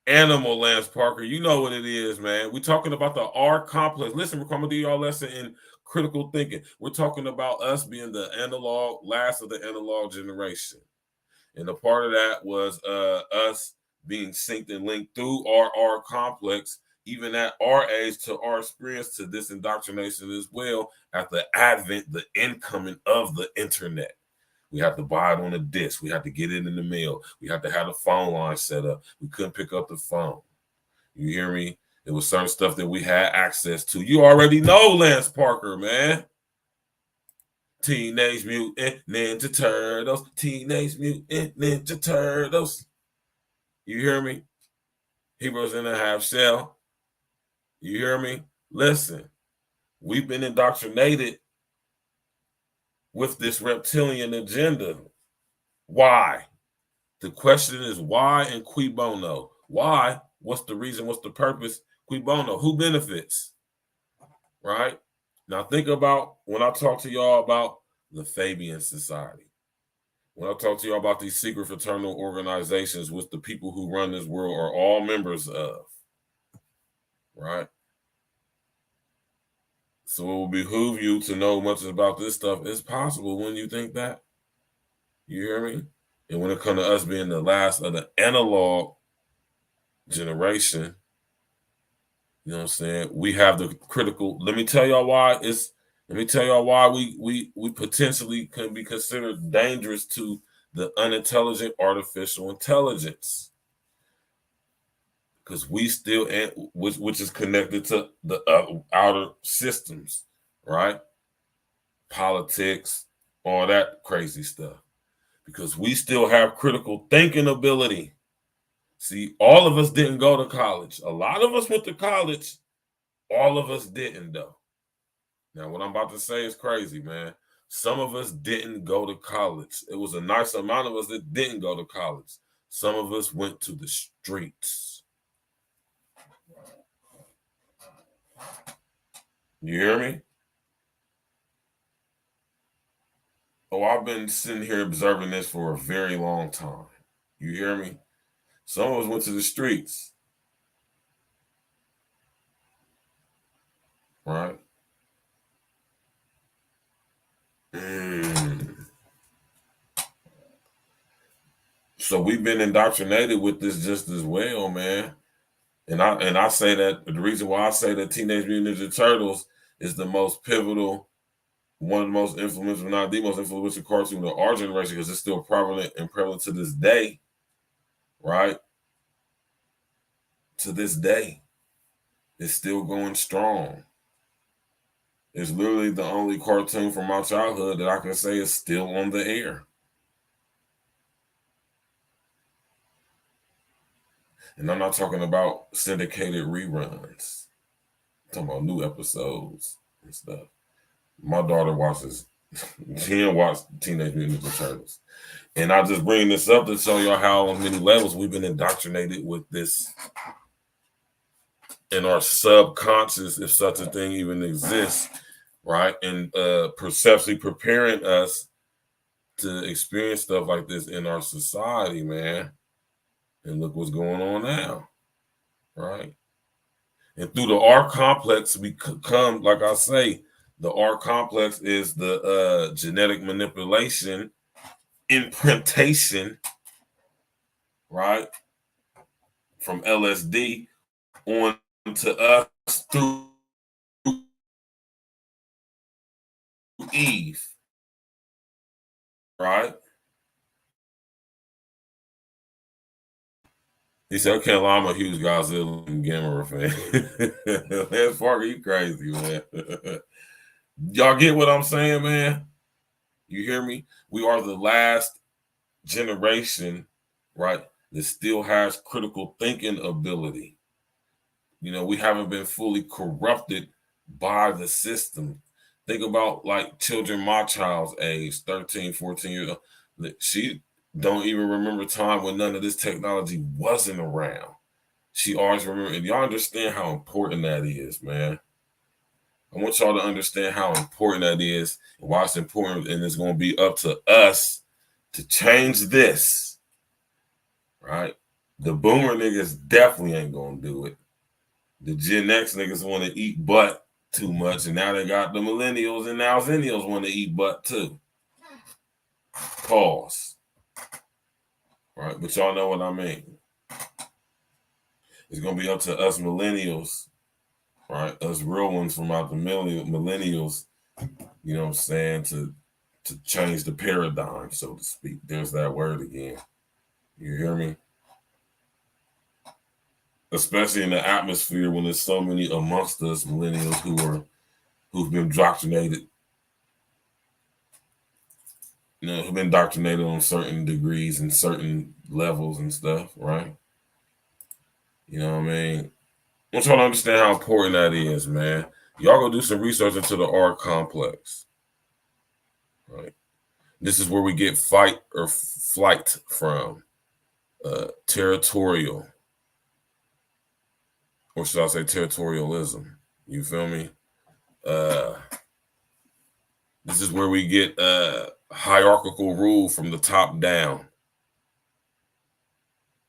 E: Animal, Lance Parker. You know what it is, man. We're talking about the R complex. Listen, we're coming to y'all lesson in critical thinking. We're talking about us being the last of the analog generation. And a part of that was us being synced and linked through our R complex, even at our age, to our experience, to this indoctrination as well, at the advent, the incoming of the internet. We had to buy it on a disc. We had to get it in the mail. We had to have the phone line set up. We couldn't pick up the phone. You hear me? There was certain stuff that we had access to. You already know, Lance Parker, man. Teenage Mutant Ninja Turtles. Teenage Mutant Ninja Turtles. You hear me? Heroes in a Half Shell. You hear me? Listen, we've been indoctrinated with this reptilian agenda. Why? The question is why and cui bono. Why? What's the reason? What's the purpose? Cui bono. Who benefits? Right? Now think about when I talk to y'all about the Fabian Society. When I talk to y'all about these secret fraternal organizations, which the people who run this world are all members of. Right? So it will behoove you to know much about this stuff. It's possible when you think that. You hear me? And when it comes to us being the last of the analog generation, you know what I'm saying? We have the critical. Let me tell y'all why we potentially can be considered dangerous to the unintelligent artificial intelligence. Because we still, which is connected to the outer systems, right? Politics, all that crazy stuff. Because we still have critical thinking ability. See, all of us didn't go to college. A lot of us went to college. All of us didn't, though. Now, what I'm about to say is crazy, man. Some of us didn't go to college. It was a nice amount of us that didn't go to college. Some of us went to the streets. You hear me? Oh, I've been sitting here observing this for a very long time. You hear me? Some of us went to the streets. Right? So we've been indoctrinated with this just as well, man. And I say that the reason why I say that Teenage Mutant Ninja Turtles is the most pivotal, one of the most influential, not the most influential cartoon of our generation, because it's still prevalent to this day, right? To this day, it's still going strong. It's literally the only cartoon from my childhood that I can say is still on the air. And I'm not talking about syndicated reruns. I'm talking about new episodes and stuff. My daughter watches, she didn't watch Teenage Mutant Ninja Turtles. And I just bring this up to show y'all how on many levels we've been indoctrinated with this in our subconscious, if such a thing even exists, right? And perceptually preparing us to experience stuff like this in our society, man. And look what's going on now, right? And through the R complex, we come, like I say, the R complex is the genetic manipulation, imprintation, right? From LSD on to us through Eve, right? He said, I can't lie, I'm a huge Godzilla and Gamera fan. Lance Parker, you crazy, man. Y'all get what I'm saying, man? You hear me? We are the last generation, right, that still has critical thinking ability. we haven't been fully corrupted by the system. Think about like children my child's age, 13, 14 years old. She don't even remember time when none of this technology wasn't around. She always remember, and y'all understand how important that is, man. I want y'all to understand how important that is and why it's important, and it's going to be up to us to change this, right? The boomer niggas definitely ain't going to do it. The Gen X niggas want to eat butt too much, and now they got the millennials, and now zennials want to eat butt too. Pause. Right? But y'all know what I mean. It's going to be up to us millennials, right? Us real ones from out the millennials, you know what I'm saying, to change the paradigm, so to speak. There's that word again. You hear me? Especially in the atmosphere when there's so many amongst us millennials who've been indoctrinated, who've been indoctrinated on certain degrees and certain levels and stuff, right? You know what I mean? I want y'all to understand how important that is, man. Y'all go do some research into the R complex, right? This is where we get fight or flight from. Territorial, or should I say territorialism? You feel me? This is where we get hierarchical rule from the top down,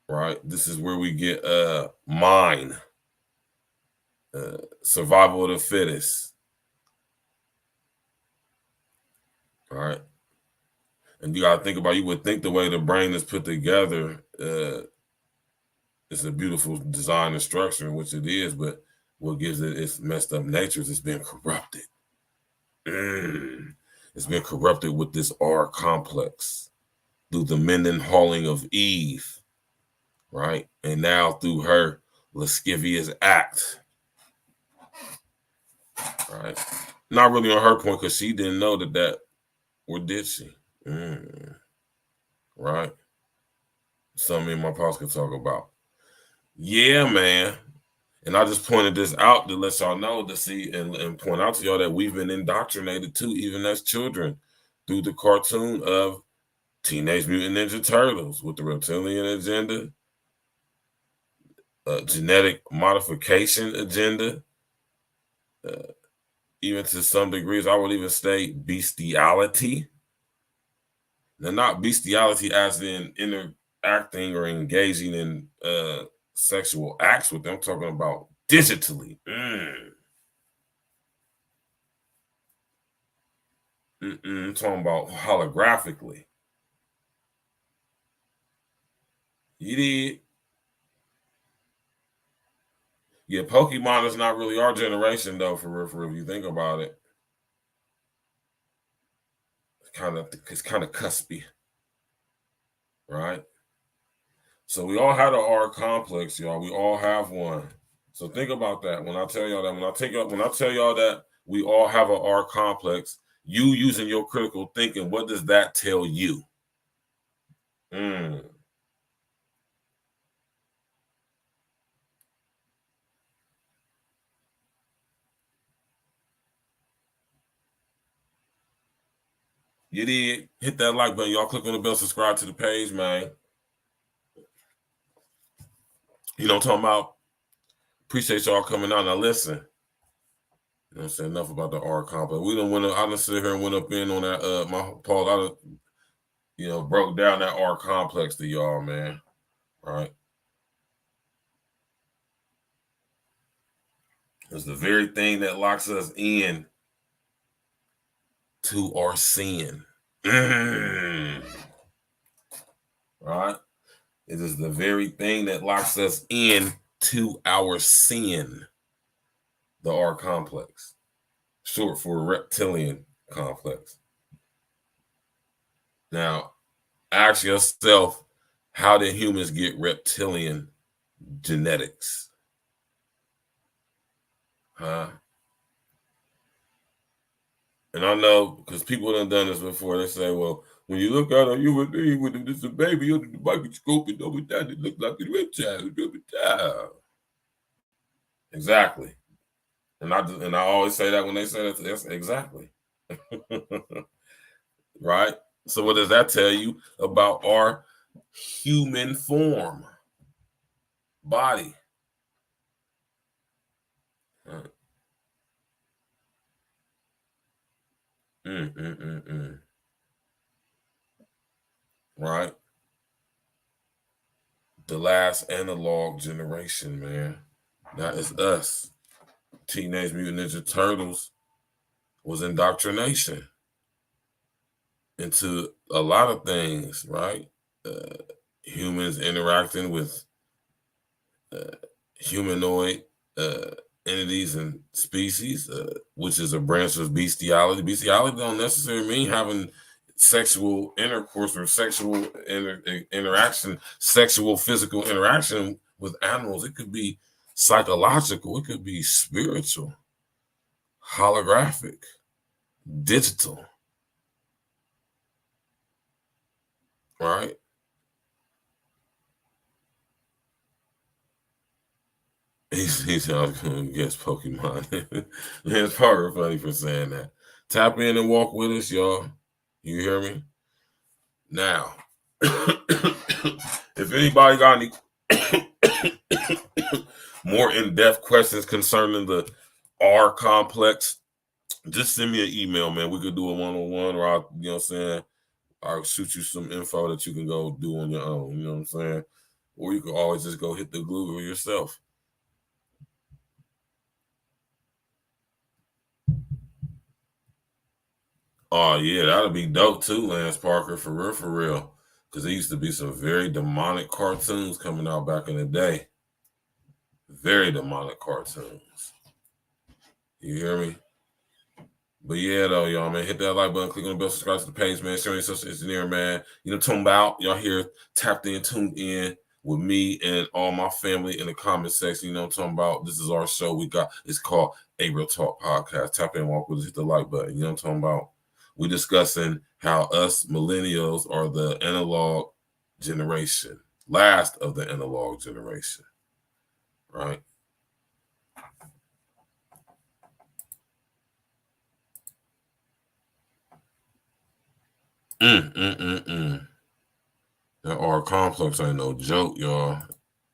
E: right? This is where we get survival of the fittest, all right? And you got to think about, you would think the way the brain is put together, it's a beautiful design and structure, which it is, but what gives it its messed up nature is it's been corrupted. It's been corrupted with this R complex through the mendenhalling of Eve, right? And now through her lascivious act, right? Not really on her point, because she didn't know that, or did she? Right? Something me and my pops could talk about. Yeah, man. And I just pointed this out to let y'all know, to see and point out to y'all that we've been indoctrinated too, even as children, through the cartoon of Teenage Mutant Ninja Turtles with the reptilian agenda, genetic modification agenda, even to some degrees, I would even say bestiality. Now, not bestiality as in interacting or engaging in sexual acts with them. I'm talking about digitally. I'm talking about holographically. You did. Yeah, Pokemon is not really our generation, though, for real, if you think about it. It's kind of cuspy, right? So we all had an R complex, y'all. We all have one. So think about that. When I tell y'all that, when I tell y'all that we all have an R complex, you using your critical thinking, what does that tell you? You did. Hit that like button. Y'all click on the bell, subscribe to the page, man. You know what I'm talking about? Appreciate y'all coming out. Now listen. You know what I'm saying? Enough about the R complex. I done sit here and went up in on that. My Paul, I done, broke down that R complex to y'all, man. Right? It's the very thing that locks us in to our sin. Right? It is the very thing that locks us in to our sin. The R complex. Short for reptilian complex. Now, ask yourself, how did humans get reptilian genetics? Huh? And I know, because people have done this before, they say, well, when you look out on you with this baby under the microscope and over that, it looks like a reptile. Exactly. And I always say that when they say that, that's exactly. Right? So what does that tell you about our human form, body? Right? The last analog generation, man. That is us. Teenage Mutant Ninja Turtles was indoctrination into a lot of things, right? Humans interacting with humanoid entities and species, which is a branch of bestiality. Bestiality don't necessarily mean having sexual intercourse or sexual interaction, sexual physical interaction with animals. It could be psychological. It could be spiritual, holographic, digital, right? He's going to guess Pokemon. Man, it's Parker funny for saying that. Tap in and walk with us, y'all. You hear me? Now, if anybody got any more in-depth questions concerning the R complex, just send me an email, man. We could do a one-on-one, or I'll, you know what I'm saying, I'll shoot you some info that you can go do on your own, you know what I'm saying? Or you can always just go hit the Google yourself. Oh, yeah, that'll be dope too, Lance Parker, for real, for real. Because there used to be some very demonic cartoons coming out back in the day. Very demonic cartoons. You hear me? But yeah, though, y'all, man, hit that like button, click on the bell, subscribe to the page, man. Share your social engineer, man. You know, talking about y'all here, tapped in, tuned in with me and all my family in the comment section. You know, talking about this is our show. We got it's called A Real Talk Podcast. Tap in, walk with us, hit the like button. You know, talking about we discussing how us millennials are the analog generation, last of the analog generation, right? That R complex ain't no joke, y'all.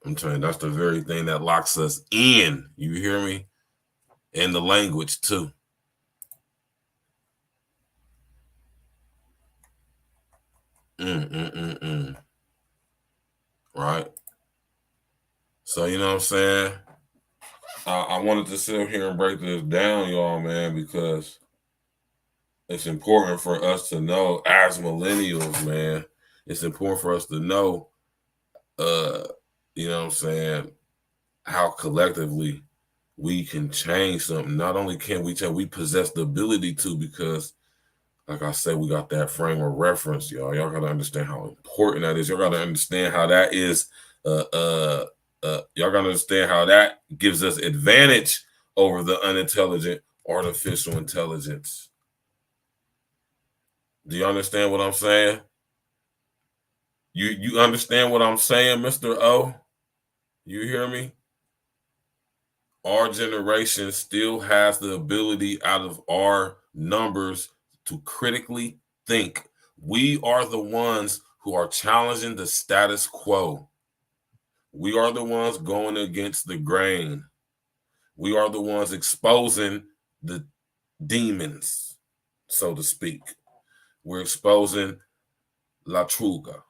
E: I'm telling you, that's the very thing that locks us in. You hear me? And the language too. Right? So, you know what I'm saying? I wanted to sit here and break this down, y'all, man, because it's important for us to know as millennials, man. It's important for us to know, you know what I'm saying, how collectively we can change something. Not only can we change, we possess the ability to, because like I said, we got that frame of reference, y'all. Y'all gotta understand how important that is. Y'all gotta understand how that is. Y'all gotta understand how that gives us advantage over the unintelligent artificial intelligence. Do you understand what I'm saying? You understand what I'm saying, Mr. O? You hear me? Our generation still has the ability out of our numbers to critically think. We are the ones who are challenging the status quo. We are the ones going against the grain. We are the ones exposing the demons, so to speak. We're exposing La Truga.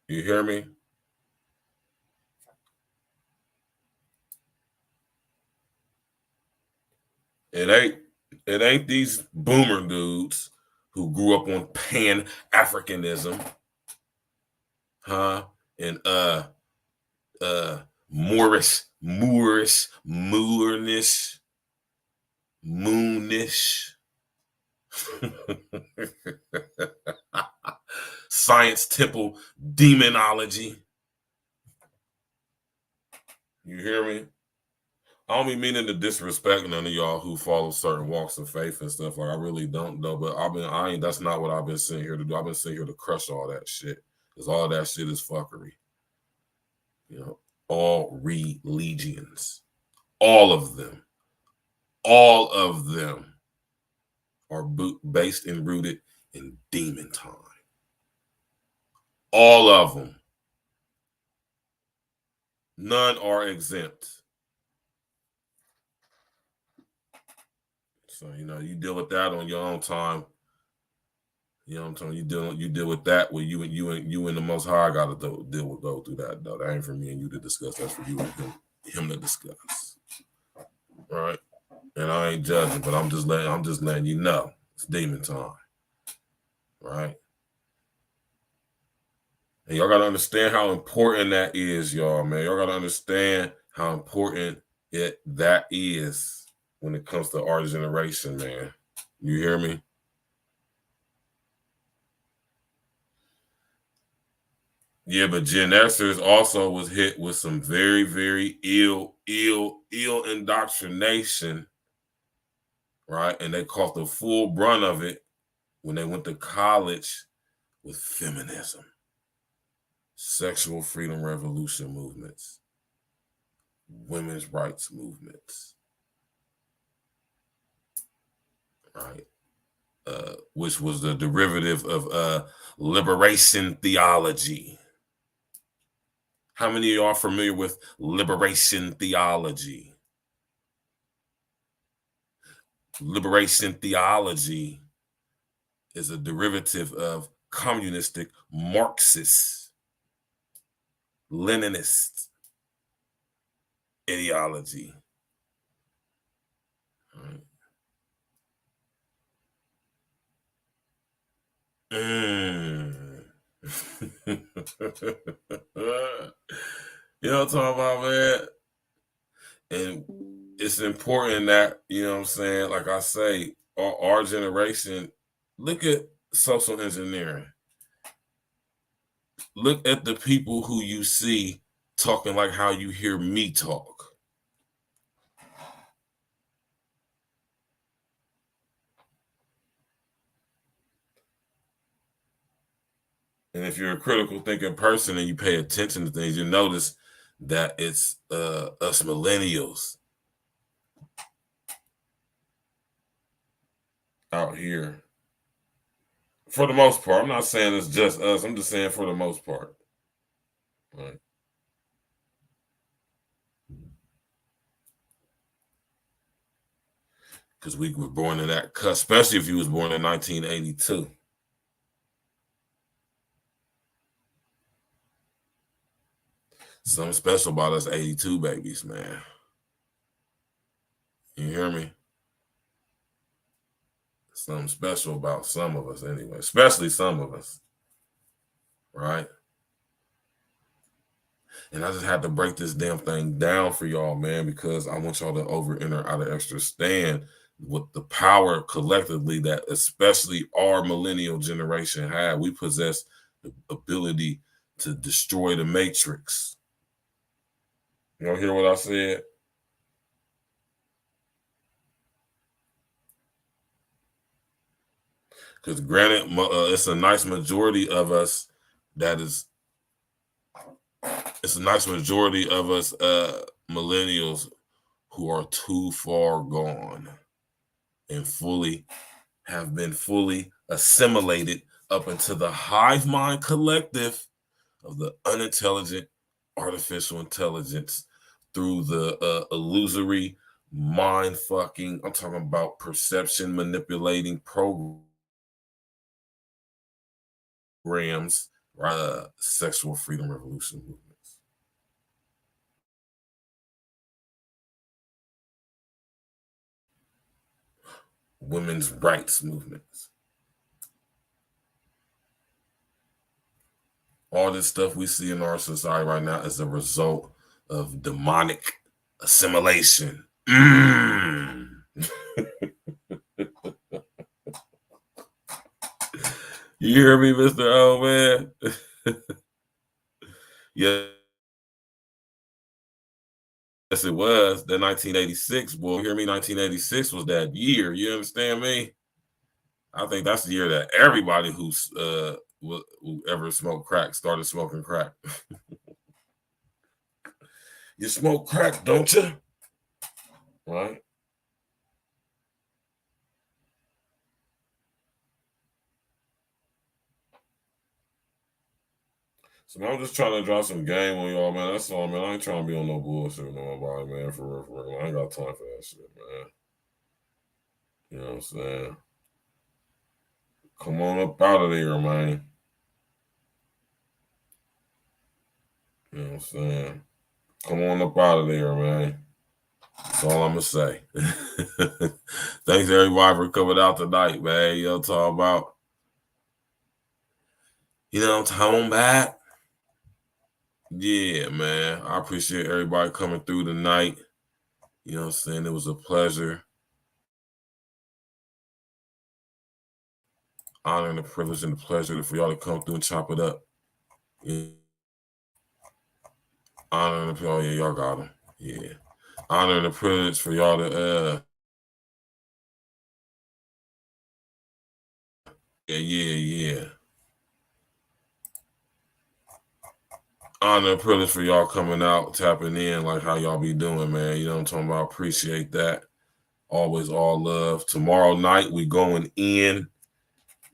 E: You hear me? It ain't these boomer dudes who grew up on Pan-Africanism, huh? And Moorish, Moornish, Moonish, Science Temple demonology. You hear me? I don't be meaning to disrespect none of y'all who follow certain walks of faith and stuff. Like I really don't know, but that's not what I've been sitting here to do. I've been sitting here to crush all that shit. Because all that shit is fuckery. You know, all religions. all of them are based and rooted in demon time. All of them. None are exempt. So, you deal with that on your own time. You know what I'm telling you? You deal with that where you and the Most High got to go through that, though. That ain't for me and you to discuss. That's for you and him to discuss. Right? And I ain't judging, but I'm just letting you know it's demon time. Right? And y'all gotta understand how important that is, y'all, man. Y'all gotta understand how important that is when it comes to our generation, man. You hear me? Yeah, but Gen Xers also was hit with some very, very ill indoctrination, right? And they caught the full brunt of it when they went to college with feminism, sexual freedom revolution movements, women's rights movements, right? Which was the derivative of liberation theology. How many of y'all are familiar with liberation theology? Liberation theology is a derivative of communistic Marxist Leninist ideology. Right. You know what I'm talking about, man? And it's important that, you know what I'm saying, like I say, our generation, look at social engineering. Look at the people who you see talking like how you hear me talk. And if you're a critical thinking person and you pay attention to things, you notice that it's us millennials out here. For the most part, I'm not saying it's just us. I'm just saying for the most part. Right. Because we were born in that cusp, especially if you was born in 1982. Something special about us 82 babies, man. You hear me? Something special about some of us anyway, especially some of us, right? And I just had to break this damn thing down for y'all, man, because I want y'all to understand what the power collectively that especially our millennial generation had. We possess the ability to destroy the matrix. Y'all hear what I said? Because granted, it's a nice majority of us millennials who are too far gone and have been fully assimilated up into the hive mind collective of the unintelligent artificial intelligence through the illusory mind fucking, I'm talking about perception manipulating programs, sexual freedom revolution movements. Women's rights movements. All this stuff we see in our society right now is a result of demonic assimilation. You hear me, Mr. O, man? Yeah. Yes, it was. The 1986, boy. You hear me? 1986 was that year. You understand me? I think that's the year that everybody who ever smoked crack started smoking crack. You smoke crack, don't you? right? So man, I'm just trying to drop some game on y'all, man. That's all, man. I ain't trying to be on no bullshit with nobody, man. For real, for real. I ain't got time for that shit, man. You know what I'm saying? Come on up out of there, man. You know what I'm saying? Come on up out of there, man. That's all I'm gonna say. Thanks everybody for coming out tonight, man. You know what I'm talking about? You know what I'm talking about? Yeah, man. I appreciate everybody coming through tonight. You know what I'm saying? It was a pleasure. Honor and the privilege and the pleasure for y'all to come through and chop it up. Yeah. Honor and the oh yeah, y'all got them. Yeah. Honor and the privilege for y'all to yeah. Honor and privilege for y'all coming out, tapping in like how y'all be doing, man. You know what I'm talking about? Appreciate that. Always all love. Tomorrow night we going in.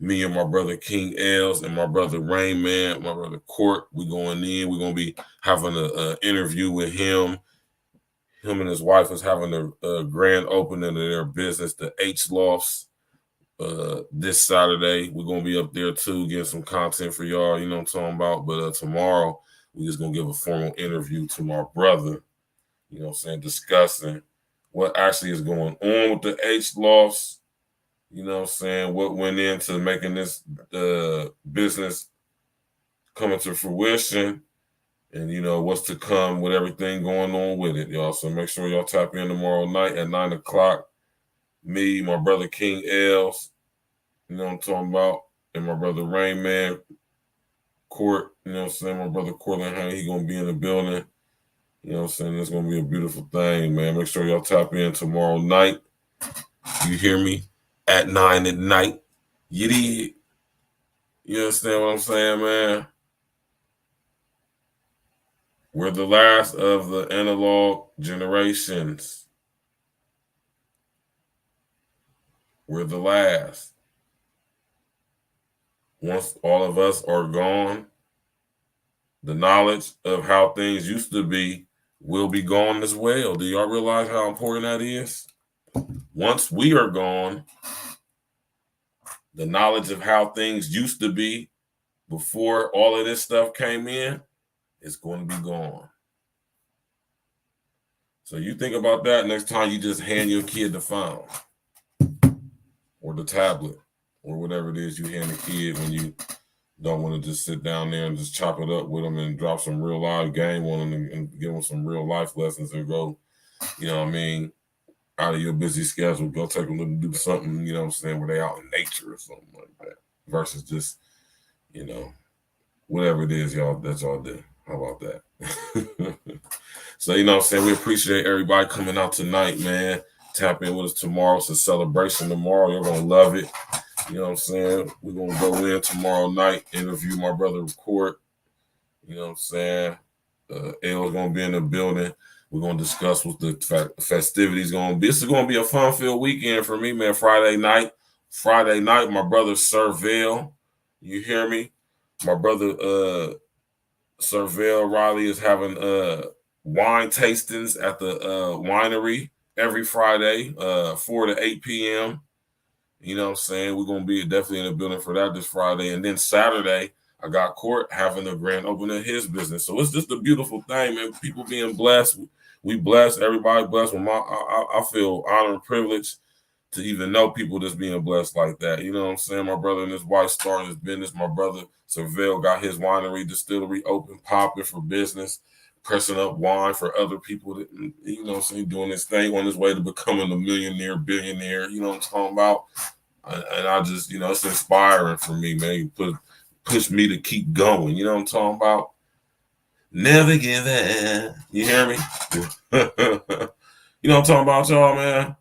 E: Me and my brother King Els and my brother Rain Man, my brother Court, we going in. We're gonna be having an interview with him. Him and his wife is having a grand opening of their business, the H Lofts, this Saturday. We're gonna be up there too, getting some content for y'all. You know what I'm talking about. But tomorrow we just gonna give a formal interview to my brother. You know what I'm saying, discussing what actually is going on with the H Lofts. You know what I'm saying? What went into making this business coming to fruition, and you know what's to come with everything going on with it, y'all. So make sure y'all tap in tomorrow night at 9 o'clock. Me, my brother King Els, you know what I'm talking about, and my brother Rain Man Court, you know what I'm saying? My brother Cortland, he gonna be in the building. You know what I'm saying? It's gonna be a beautiful thing, man. Make sure y'all tap in tomorrow night. You hear me? At 9 at night. You did. You understand what I'm saying, man? We're the last of the analog generations. We're the last. Once all of us are gone, the knowledge of how things used to be will be gone as well. Do y'all realize how important that is? Once we are gone, the knowledge of how things used to be before all of this stuff came in is going to be gone. So you think about that next time you just hand your kid the phone or the tablet or whatever it is you hand the kid when you don't want to just sit down there and just chop it up with them and drop some real life game on them and give them some real life lessons and go, you know what I mean, out of your busy schedule, go take them to do something, you know what I'm saying, where they out in nature or something like that versus just, you know, whatever it is y'all that y'all do. How about that? So, you know what I'm saying? We appreciate everybody coming out tonight, man. Tap in with us tomorrow. It's a celebration tomorrow. You're going to love it. You know what I'm saying? We're going to go in tomorrow night, interview my brother Court. You know what I'm saying? El's going to be in the building. We're going to discuss what the festivities going to be. This is going to be a fun-filled weekend for me, man. Friday night, my brother Virgil. You hear me? My brother Virgil Riley is having wine tastings at the winery every Friday, 4 to 8 p.m. You know what I'm saying? We're going to be definitely in the building for that this Friday. And then Saturday, I got Court having a grand opening of his business. So it's just a beautiful thing, man. People being blessed. We blessed. Everybody blessed. I feel honored and privileged to even know people that's being blessed like that. You know what I'm saying? My brother and his wife started his business. My brother Virgil got his winery, distillery open, popping for business, pressing up wine for other people that, you know what I'm saying, doing his thing on his way to becoming a millionaire, billionaire. You know what I'm talking about? And I just, you know, it's inspiring for me, man. You push me to keep going. You know what I'm talking about? Never give in. You hear me? You know what I'm talking about, y'all, man?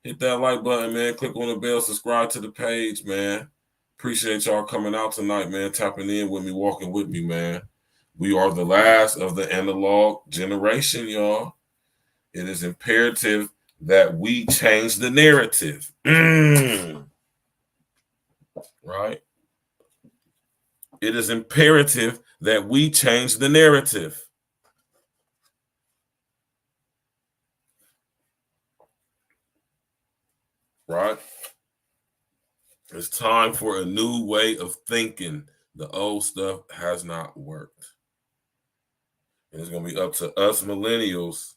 E: Hit that like button, man. Click on the bell. Subscribe to the page, man. Appreciate y'all coming out tonight, man. Tapping in with me, walking with me, man. We are the last of the analog generation, y'all. It is imperative that we change the narrative. Right? It is imperative that we change the narrative. Right? It's time for a new way of thinking. The old stuff has not worked. And it's going to be up to us millennials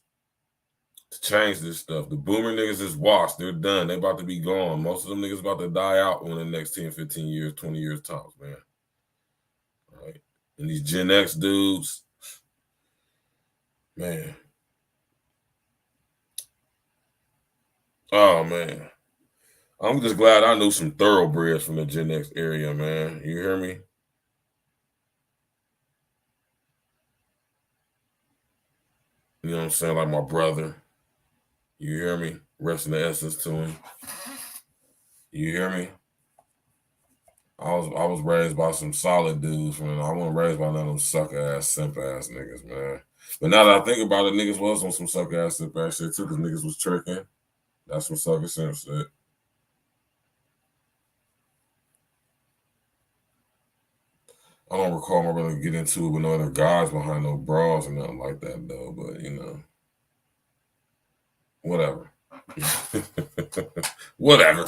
E: to change this stuff. The boomer niggas is washed. They're done. They're about to be gone. Most of them niggas about to die out in the next 10, 15 years, 20 years tops, man. All right? And these Gen X dudes, man. Oh, man. I'm just glad I knew some thoroughbreds from the Gen X area, man. You hear me? You know what I'm saying? Like my brother. You hear me? Rest in the essence to him. You hear me? I was raised by some solid dudes, man. I wasn't raised by none of them suck-ass, simp-ass niggas, man. But now that I think about it, niggas was on some suck-ass, simp-ass shit, too, because niggas was tricking. That's some sucker simp shit. I don't recall my brother get into it with no other guys behind no bras or nothing like that, though. But, you know, whatever. Whatever.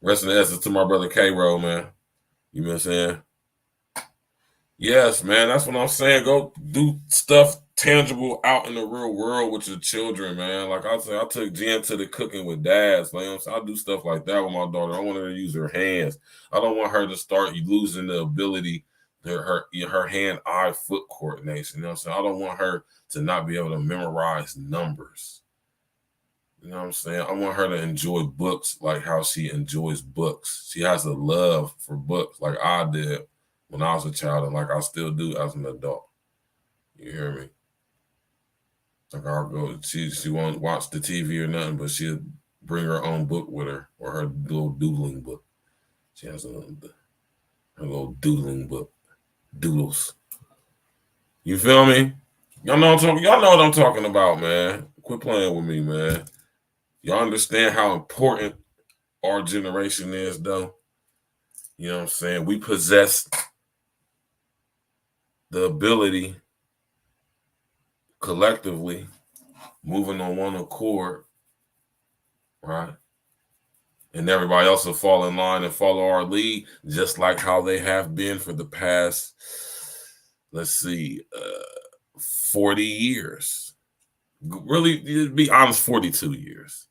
E: Rest in the essence to my brother K-Roll, man. You know what I'm saying? Yes, man. That's what I'm saying. Go do stuff tangible out in the real world with your children, man. Like I said, I took Jen to the cooking with dads. Like, you know what I'm saying? I do stuff like that with my daughter. I want her to use her hands. I don't want her to start losing the ability to her hand-eye foot coordination. You know what I'm saying? I don't want her to not be able to memorize numbers. You know what I'm saying? I want her to enjoy books like how she enjoys books. She has a love for books like I did when I was a child and like I still do as an adult. You hear me? Like I'll go, she won't watch the TV or nothing, but she'll bring her own book with her or her little doodling book. She has her little doodling book. Doodles. You feel me? Y'all know what I'm talking about, man. Quit playing with me, man. Y'all understand how important our generation is, though? You know what I'm saying? We possess the ability collectively, moving on one accord, right? And everybody else will fall in line and follow our lead, just like how they have been for the past, 40 years. Really, to be honest, 42 years.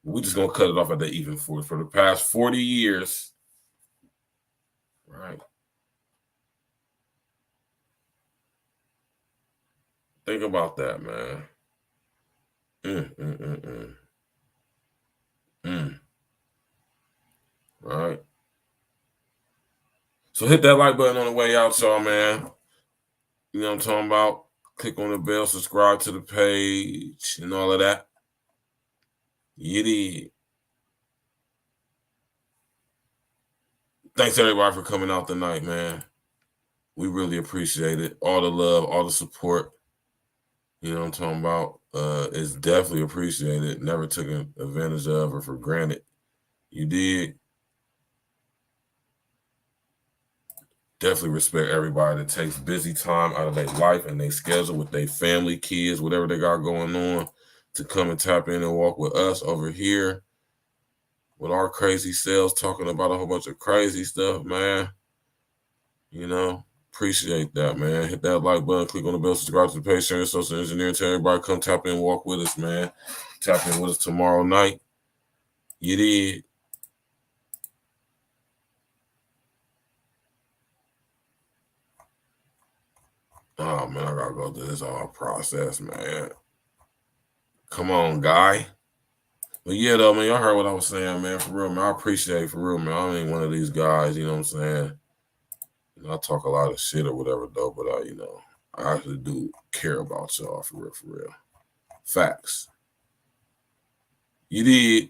E: We're just going to cut it off at the even 40. For the past 40 years, right? Think about that, man. Right. So hit that like button on the way out, y'all, man. You know what I'm talking about? Click on the bell, subscribe to the page, and all of that. You did. Thanks everybody for coming out tonight, man. We really appreciate it. All the love, all the support. You know what I'm talking about? It's definitely appreciated. Never took advantage of or for granted. You did. Definitely respect everybody that takes busy time out of their life and their schedule with their family, kids, whatever they got going on, to come and tap in and walk with us over here with our crazy selves, talking about a whole bunch of crazy stuff, man. You know, appreciate that, man. Hit that like button, click on the bell, subscribe to the page, share your social engineering. Tell everybody come tap in and walk with us, man. Tap in with us tomorrow night. You did. Oh, man, I gotta go through this whole process, man. Come on, guy. But yeah, though, man, y'all heard what I was saying, man. For real, man. I appreciate it, for real, man. I ain't one of these guys, you know what I'm saying? You know, I talk a lot of shit or whatever, though, but I actually do care about y'all, for real, for real. Facts. You did.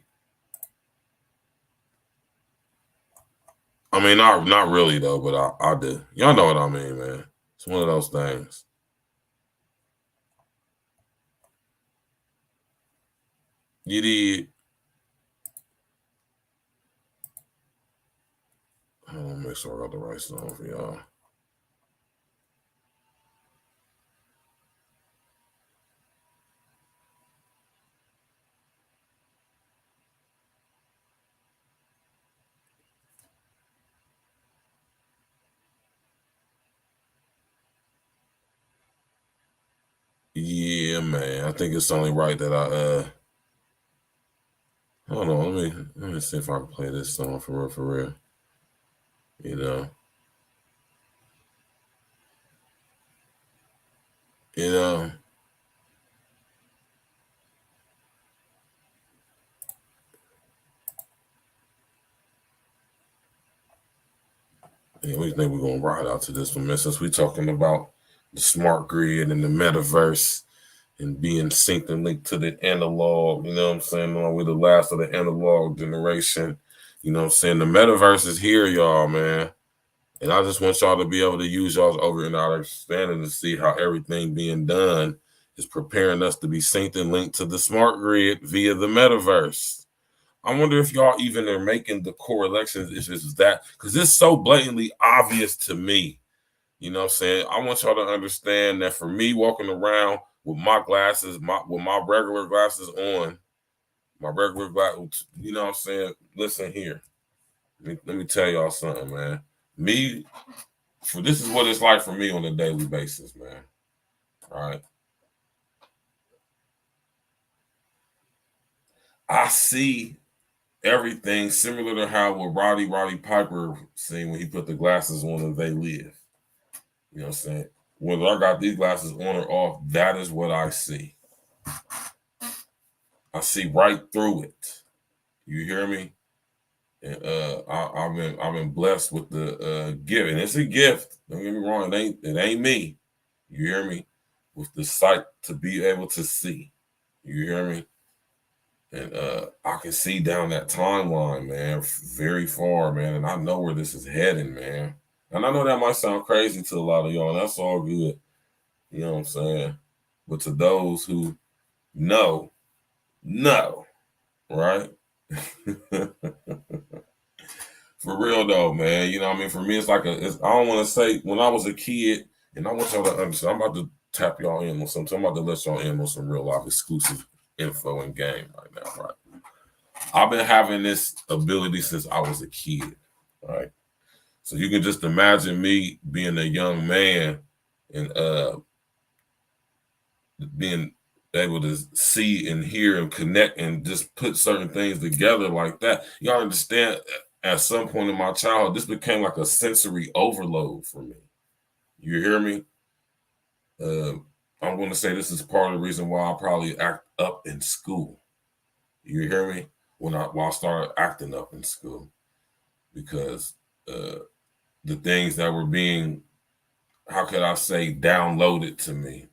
E: I mean, not really, though, but I do. Y'all know what I mean, man. It's one of those things. You did. Hold on, make sure I got the right song for y'all. Yeah, man. I think it's only right that I hold on, let me see if I can play this song for real, for real. You know. You know. Yeah, we think we're gonna ride out to this one, man. Since we're talking about the smart grid and the metaverse and being synced and linked to the analog, you know what I'm saying? We're the last of the analog generation. You know what I'm saying? The metaverse is here, y'all, man. And I just want y'all to be able to use y'all's over and out understanding to see how everything being done is preparing us to be synced and linked to the smart grid via the metaverse. I wonder if y'all even are making the correlations if it's that, because it's so blatantly obvious to me. You know what I'm saying? I want y'all to understand that for me walking around with my glasses, with my regular glasses on, my regular glasses, you know what I'm saying? Listen here. Let me tell y'all something, man. This is what it's like for me on a daily basis, man. All right. I see everything similar to how what Roddy Piper seen when he put the glasses on and They Live. You know what I'm saying? Whether I got these glasses on or off, that is what I see. I see right through it. You hear me? And I've been blessed with the gift, and it's a gift. Don't get me wrong, it ain't me. You hear me? With the sight to be able to see. You hear me? And I can see down that timeline, man, very far, man. And I know where this is heading, man. And I know that might sound crazy to a lot of y'all, and that's all good. You know what I'm saying? But to those who know, right? For real though, man. You know what I mean? For me, it's like I don't want to say when I was a kid, and I want y'all to understand, I'm about to tap y'all in on something. I'm about to let y'all in on some real life exclusive info and game right now, right? I've been having this ability since I was a kid, right? So you can just imagine me being a young man and being able to see and hear and connect and just put certain things together like that. Y'all understand, at some point in my childhood, this became like a sensory overload for me. You hear me? I'm going to say this is part of the reason why I probably act up in school. You hear me? While I started acting up in school, because the things that were being, how could I say, downloaded to me,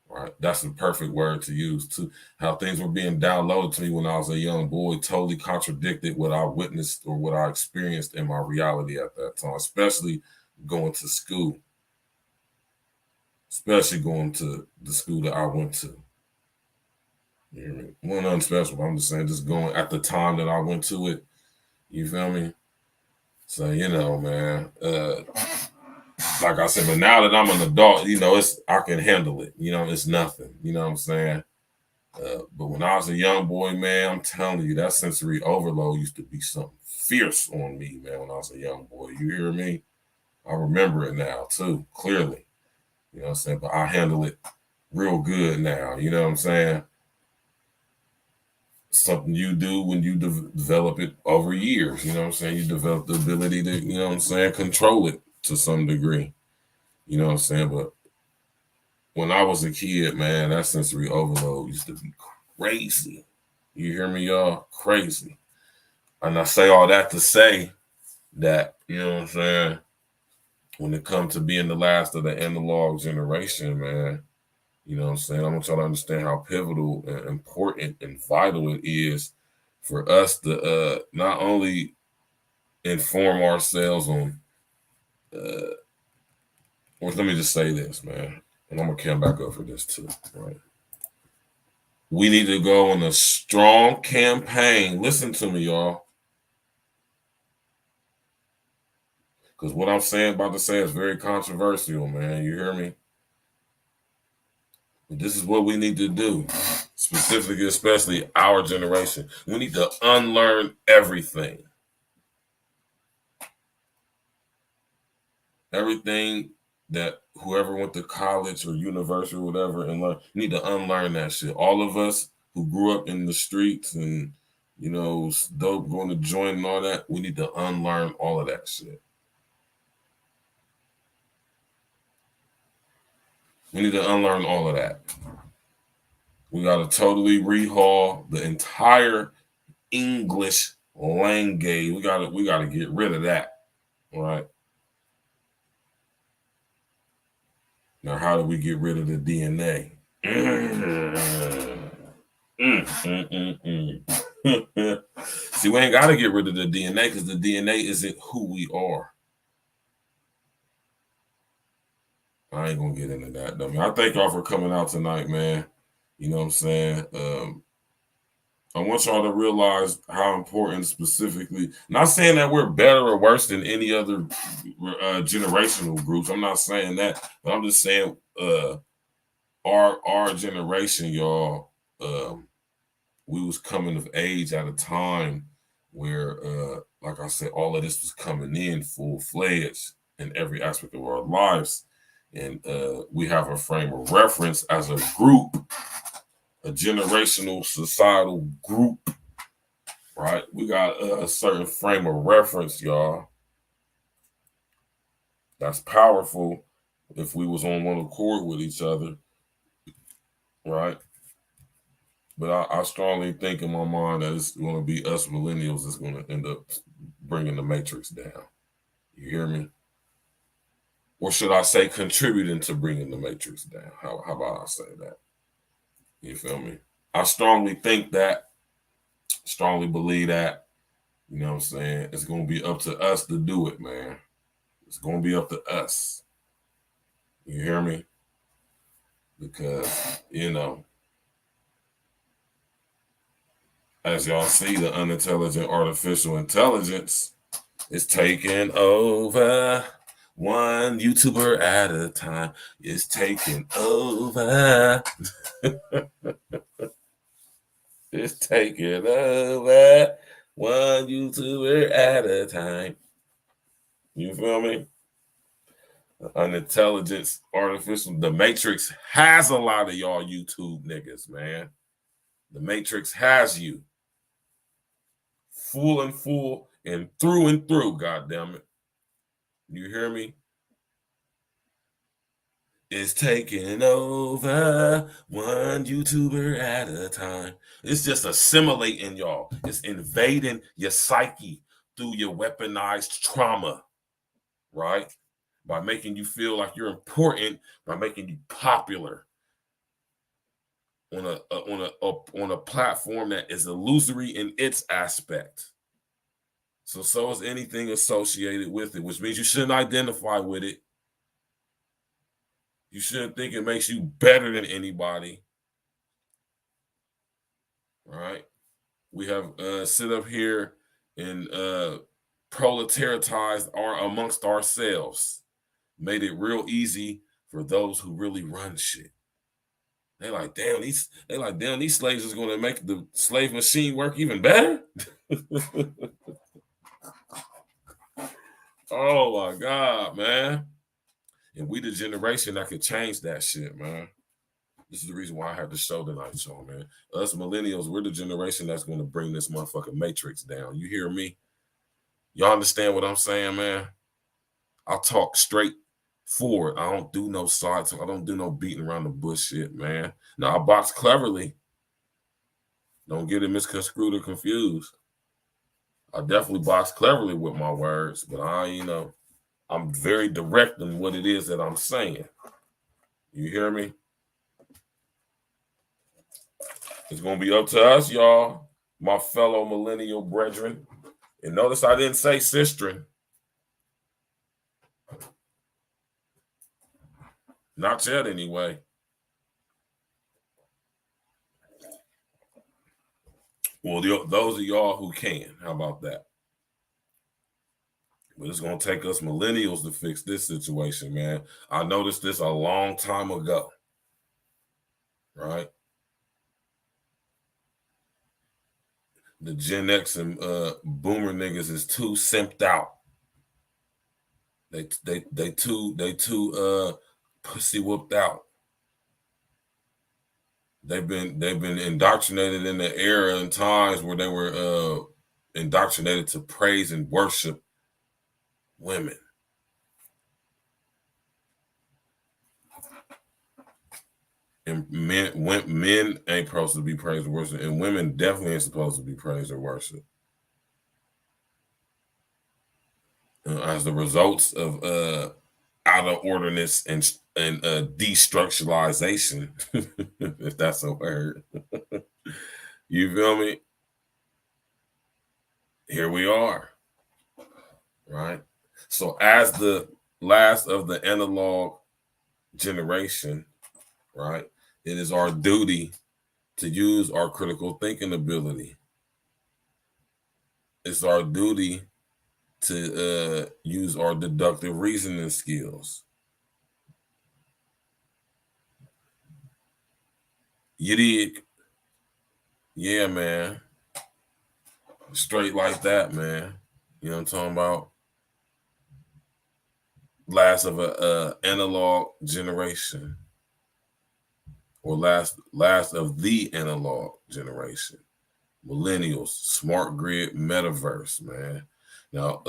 E: right? That's the perfect word to use too. How things were being downloaded to me when I was a young boy totally contradicted what I witnessed or what I experienced in my reality at that time, especially going to school, especially going to the school that I went to. You hear me? One nothing special, but I'm just saying, just going at the time that I went to it. You feel me? So, you know, man, like I said, but now that I'm an adult, you know, I can handle it. You know, it's nothing. You know what I'm saying? But when I was a young boy, man, I'm telling you, that sensory overload used to be something fierce on me, man, when I was a young boy. You hear me? I remember it now, too, clearly. You know what I'm saying? But I handle it real good now. You know what I'm saying? Something you do when you develop it over years. You know what I'm saying? You develop the ability to, you know what I'm saying, control it to some degree. You know what I'm saying? But when I was a kid, man, that sensory overload used to be crazy. You hear me, y'all? Crazy. And I say all that to say that, you know what I'm saying, when it comes to being the last of the analog generation, man, you know what I'm saying, I want y'all to understand how pivotal and important and vital it is for us to not only inform ourselves on, or let me just say this, man, and I'm going to come back up for this too, right? we need to go on a strong campaign. Listen to me, y'all. Because what I'm about to say is very controversial, man. You hear me? But this is what we need to do, specifically, especially our generation. We need to unlearn everything. Everything that whoever went to college or university or whatever and learn, need to unlearn that shit. All of us who grew up in the streets and, you know, dope going to join and all that, we need to unlearn all of that shit. We need to unlearn all of that. We got to totally rehaul the entire English language. We got to get rid of that, all right? Now, how do we get rid of the DNA? See, we ain't got to get rid of the DNA because the DNA isn't who we are. I ain't going to get into that, though, man. I thank y'all for coming out tonight, man. You know what I'm saying? I want y'all to realize how important specifically, not saying that we're better or worse than any other generational groups. I'm not saying that, but I'm just saying our generation, y'all, we was coming of age at a time where, like I said, all of this was coming in full-fledged in every aspect of our lives. And we have a frame of reference as a group, a generational societal group, right? We got a certain frame of reference, y'all. That's powerful if we was on one accord with each other, right? But I strongly think in my mind that it's going to be us millennials that's going to end up bringing the matrix down. You hear me? Or should I say contributing to bringing the matrix down? How about I say that? You feel me? I strongly think that, strongly believe that, you know what I'm saying? It's going to be up to us to do it, man. It's going to be up to us. You hear me? Because, you know, as y'all see, the unintelligent artificial intelligence is taking over. One YouTuber at a time is taking over. It's taking over. One YouTuber at a time. You feel me? Unintelligence, artificial. The Matrix has a lot of y'all YouTube niggas, man. The Matrix has you. Full and through, goddammit. You hear me? It's taking over one YouTuber at a time. It's just assimilating y'all. It's invading your psyche through your weaponized trauma, right? By making you feel like you're important, by making you popular on a platform that is illusory in its aspect. So is anything associated with it, which means you shouldn't identify with it. You shouldn't think it makes you better than anybody. Right? We have sit up here and proletaritized amongst ourselves. Made it real easy for those who really run shit. They like, damn, these slaves is gonna make the slave machine work even better. Oh my God, man. And we the generation that could change that shit, man. This is the reason why I have the show tonight, y'all, man. Us millennials, we're the generation that's going to bring this motherfucking matrix down. You hear me? Y'all understand what I'm saying, man? I talk straight forward. I don't do no side talk. I don't do no beating around the bush shit, man. Now, I box cleverly. Don't get it misconstrued or confused. I definitely box cleverly with my words, but I'm very direct in what it is that I'm saying. You hear me? It's going to be up to us, y'all, my fellow millennial brethren. And notice I didn't say sistren. Not yet, anyway. Well, those of y'all who can, how about that? But it's going to take us millennials to fix this situation, man. I noticed this a long time ago, right? The Gen X and boomer niggas is too simped out. They too pussy whooped out. They've been indoctrinated in the era and times where they were indoctrinated to praise and worship women. And men ain't supposed to be praised or worshiped, and women definitely ain't supposed to be praised or worshiped. As the results of out of orderness and destructuralization, if that's a word. You feel me? Here we are, right? So as the last of the analog generation, right, it is our duty to use our critical thinking ability. It's our duty to use our deductive reasoning skills. You dig? Yeah, man. Straight like that, man. You know what I'm talking about? Last of a analog generation, or last of the analog generation. Millennials, smart grid, metaverse, man. Now,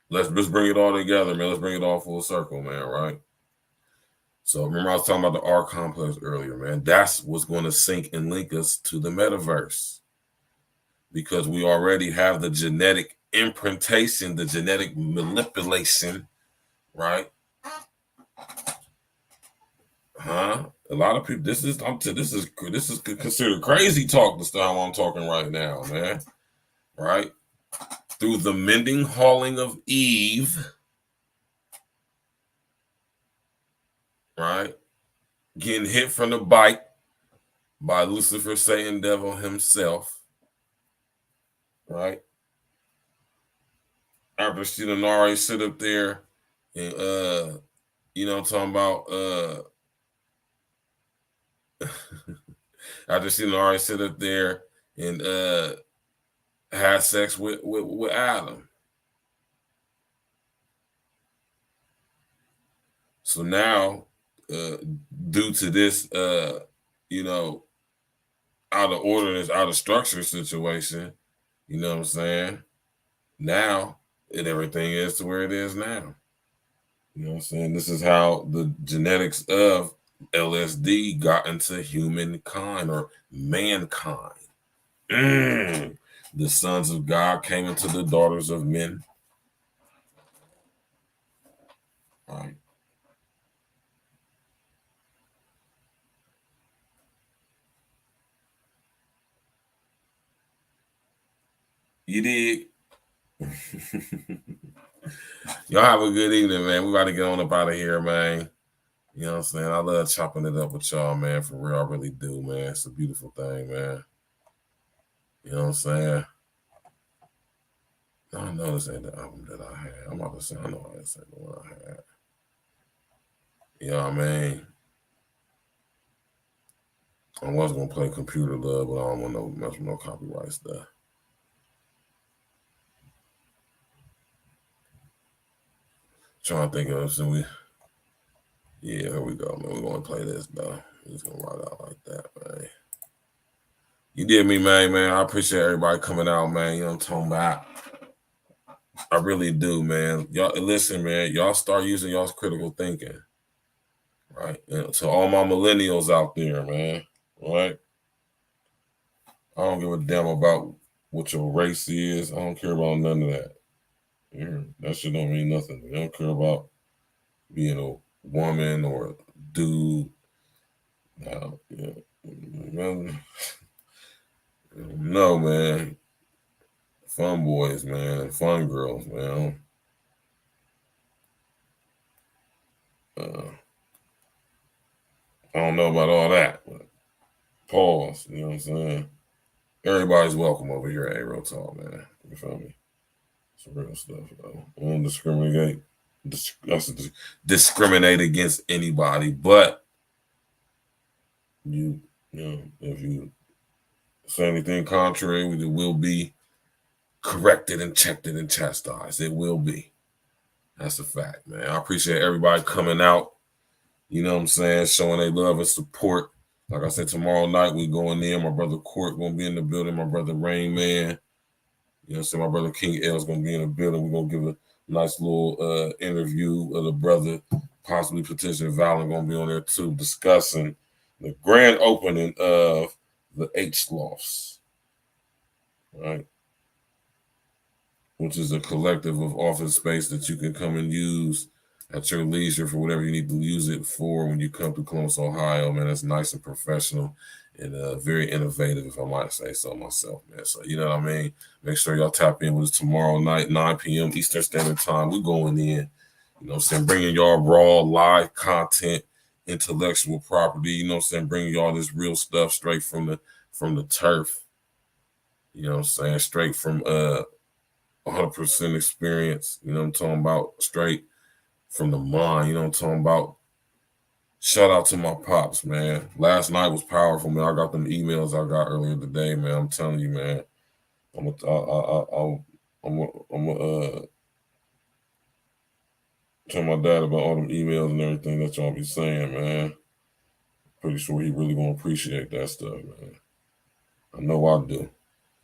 E: let's bring it all together, man. Let's bring it all full circle, man. Right? So remember I was talking about the R complex earlier, man. That's what's going to sync and link us to the metaverse, because we already have the genetic imprintation, the genetic manipulation, right? A lot of people. This is considered crazy talk. The style I'm talking right now, man. Right? Through the mending hauling of Eve, right? Getting hit from the bike by Lucifer, Satan, devil himself, right? After she done already sit up there and you know what I'm talking about, after she done already sit up there and had sex with Adam. So now, due to this you know, out of order, this out of structure situation, you know what I'm saying? Now everything is to where it is now. You know what I'm saying? This is how the genetics of LSD got into humankind or mankind. The sons of God came into the daughters of men. All right. You dig? Y'all have a good evening, man. We about to get on up out of here, man. You know what I'm saying? I love chopping it up with y'all, man. For real, I really do, man. It's a beautiful thing, man. You know what I'm saying? I know this ain't the album that I had. I'm about to say, I know this ain't the one I had. You know what I mean? I was gonna play Computer Love, but I don't want no copyright stuff. Trying to think of something. Yeah, here we go, man. We're gonna play this though. We're just gonna ride out like that, man. You did me, man. I appreciate everybody coming out, man. You know what I'm talking about? I really do, man. Y'all listen, man. Y'all start using y'all's critical thinking. Right. And to all my millennials out there, man. Right. I don't give a damn about what your race is. I don't care about none of that. Yeah, that shit don't mean nothing. I don't care about being a woman or a dude. No, yeah. No, man. Fun boys, man. Fun girls, man. I don't know about all that, but pause. You know what I'm saying? everybody's welcome over here at A-Real Talk, man. You feel me? Some real stuff, though. I don't discriminate against anybody, but you know, if you say anything contrary, it will be corrected and checked and chastised. It will be. That's a fact, man. I appreciate everybody coming out. You know what I'm saying? Showing their love and support. Like I said, tomorrow night we going in. My brother Court gonna be in the building. My brother Rain Man. You know what I'm saying? My brother King L is gonna be in the building. We're gonna give a nice little interview of the brother, possibly potentially Valen gonna be on there too, discussing the grand opening of the H Lofts, right? Which is a collective of office space that you can come and use at your leisure for whatever you need to use it for when you come to Columbus, Ohio, man. That's nice and professional and very innovative, if I might say so myself, man. So, you know what I mean? Make sure y'all tap in with us tomorrow night, 9 p.m. Eastern Standard Time. We're going in, you know what I'm saying, bringing y'all raw, live content, intellectual property, you know what I'm saying, bringing y'all this real stuff straight from the turf, you know what I'm saying, straight from 100% experience, you know what I'm talking about, straight from the mind, you know what I'm talking about. Shout out to my pops, man. Last night was powerful, man. I got them emails I got earlier today, man. I'm telling you, man. I'm gonna tell my dad about all them emails and everything that y'all be saying, man. Pretty sure he really gonna appreciate that stuff, man. I know I do.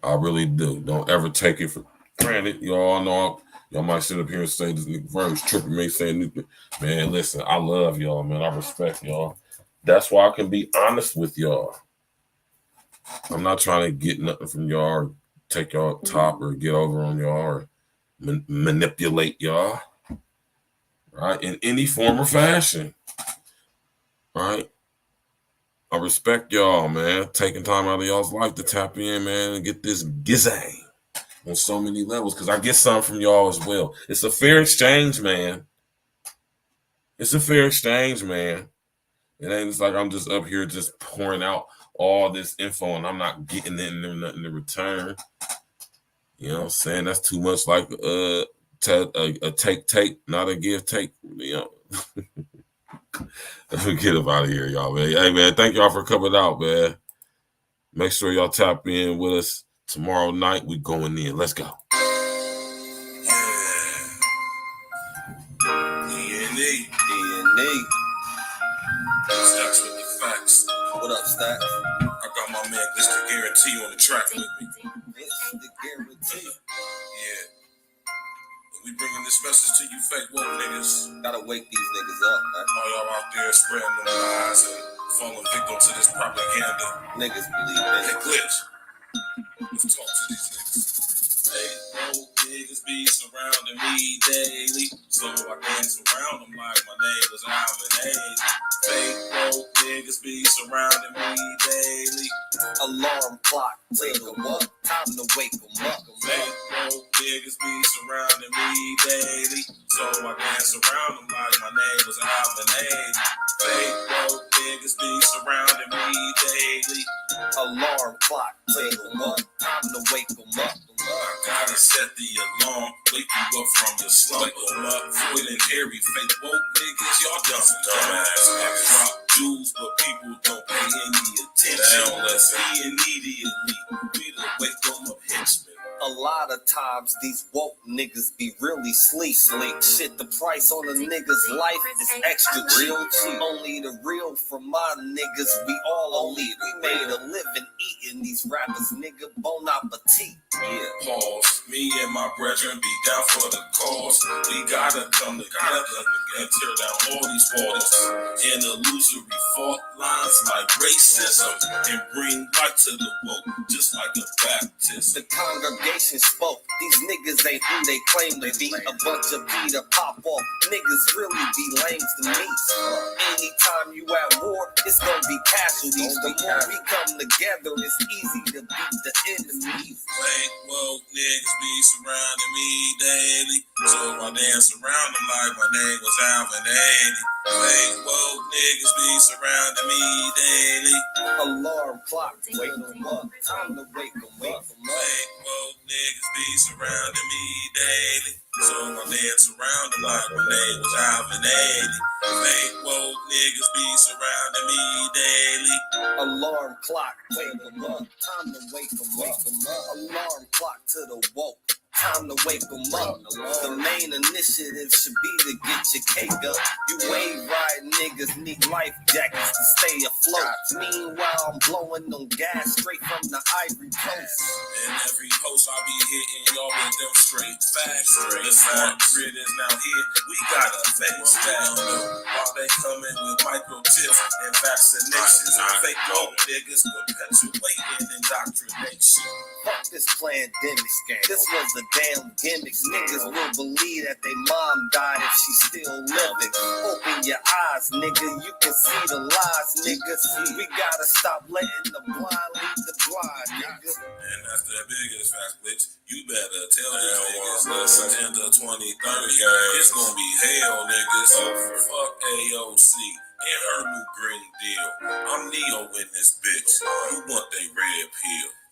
E: I really do. Don't ever take it for granted. Y'all know y'all might sit up here and say this nigga Virgil's tripping me saying nuclear. Man, listen, I love y'all, man. I respect y'all. That's why I can be honest with y'all. I'm not trying to get nothing from y'all or take y'all top or get over on y'all or manipulate y'all, right? In any form or fashion, right? I respect y'all, man. Taking time out of y'all's life to tap in, man, and get this gizang on so many levels, because I get some from y'all as well. It's a fair exchange, man. It's a fair exchange, man. It ain't just like I'm just up here just pouring out all this info and I'm not getting nothing in return. You know what I'm saying? That's too much like a take, not a give take. You know. Get up out of here, y'all, man. Hey, man, thank y'all for coming out, man. Make sure y'all tap in with us tomorrow night. We going in. Let's go.
B: D&E. Stacks with the facts. What up, Stacks? I got my man Mr. Guarantee on the track with me. Mr. Guarantee. Yeah. We bringing this message to you fake woke niggas. Gotta wake these niggas up, man. All y'all out there spreading them lies and falling victim to this propaganda. Niggas believe in it. Glitch. Let's talk to these niggas. Fake woke niggas be surrounding me daily, so I can't surround them like my name was Alvin Ailey. Fake woke niggas be surrounding me daily. Alarm clock, wake 'em up, time to wake 'em up. Fake woke niggas be surrounding me daily, so I can't surround them like my name was Alvin Ailey. Fake woke niggas be surrounding me daily. Alarm clock, wake 'em up, time to wake 'em up. I gotta set the alarm, wake you up from your slumber. Fluid and hairy, fake woke niggas, y'all dumbass niggas. Drop jewels, but people don't pay any attention. Let's see immediately, we the wake them up henchmen. A lot of times these woke niggas be really sleep. Shit, the price on a nigga's life is extra real cheap. Only the real from my niggas, we all elite. We made a living eating these rappers, nigga, bon appetit. Yeah. Pause. Me and my brethren be down for the cause. We gotta come together and tear down all these walls and illusory fault lines like racism and bring light to the woke, just like a Baptist. The congregation
A: creation spoke. These niggas ain't who they claim to be. A bunch of Peter pop off. Niggas really be lames to me. Anytime you at war, it's gonna be casualties. The more we come together, it's easy to beat the enemy.
F: Fake woke niggas be surrounding me daily. So I dance around them like my name was Alvin Ailey. Fake woke niggas be surrounding me daily.
A: Alarm clock, wake them up. Time to wake them up.
F: Fake woke niggas be surrounding me daily. So my dance around them like my name was Alvin Ailey. Fake woke niggas be surrounding me daily.
A: Alarm clock, wake them up. Time to wake them up. Alarm clock to the woke. Time to wake them up. The main initiative should be to get your cake up. You wave ride niggas need life jackets to stay afloat. Meanwhile, I'm blowing on gas straight from the Ivory Coast.
F: In every post I be hitting y'all with them straight facts. The smart grid is now here. We gotta face that. While they coming with microchips and vaccinations, fake woke niggas perpetuating indoctrination.
A: Fuck this pandemic. This was a damn gimmick. Niggas will believe that they mom died if she's still living. Open your eyes, nigga. You can see the lies, nigga. We gotta stop letting the blind lead the blind, nigga.
F: And that's the biggest fact, bitch. You better tell these niggas this Agenda 2030. It's gonna be hell, niggas. Fuck AOC and her new Green Deal. I'm Neo in this bitch. Who want they red pill?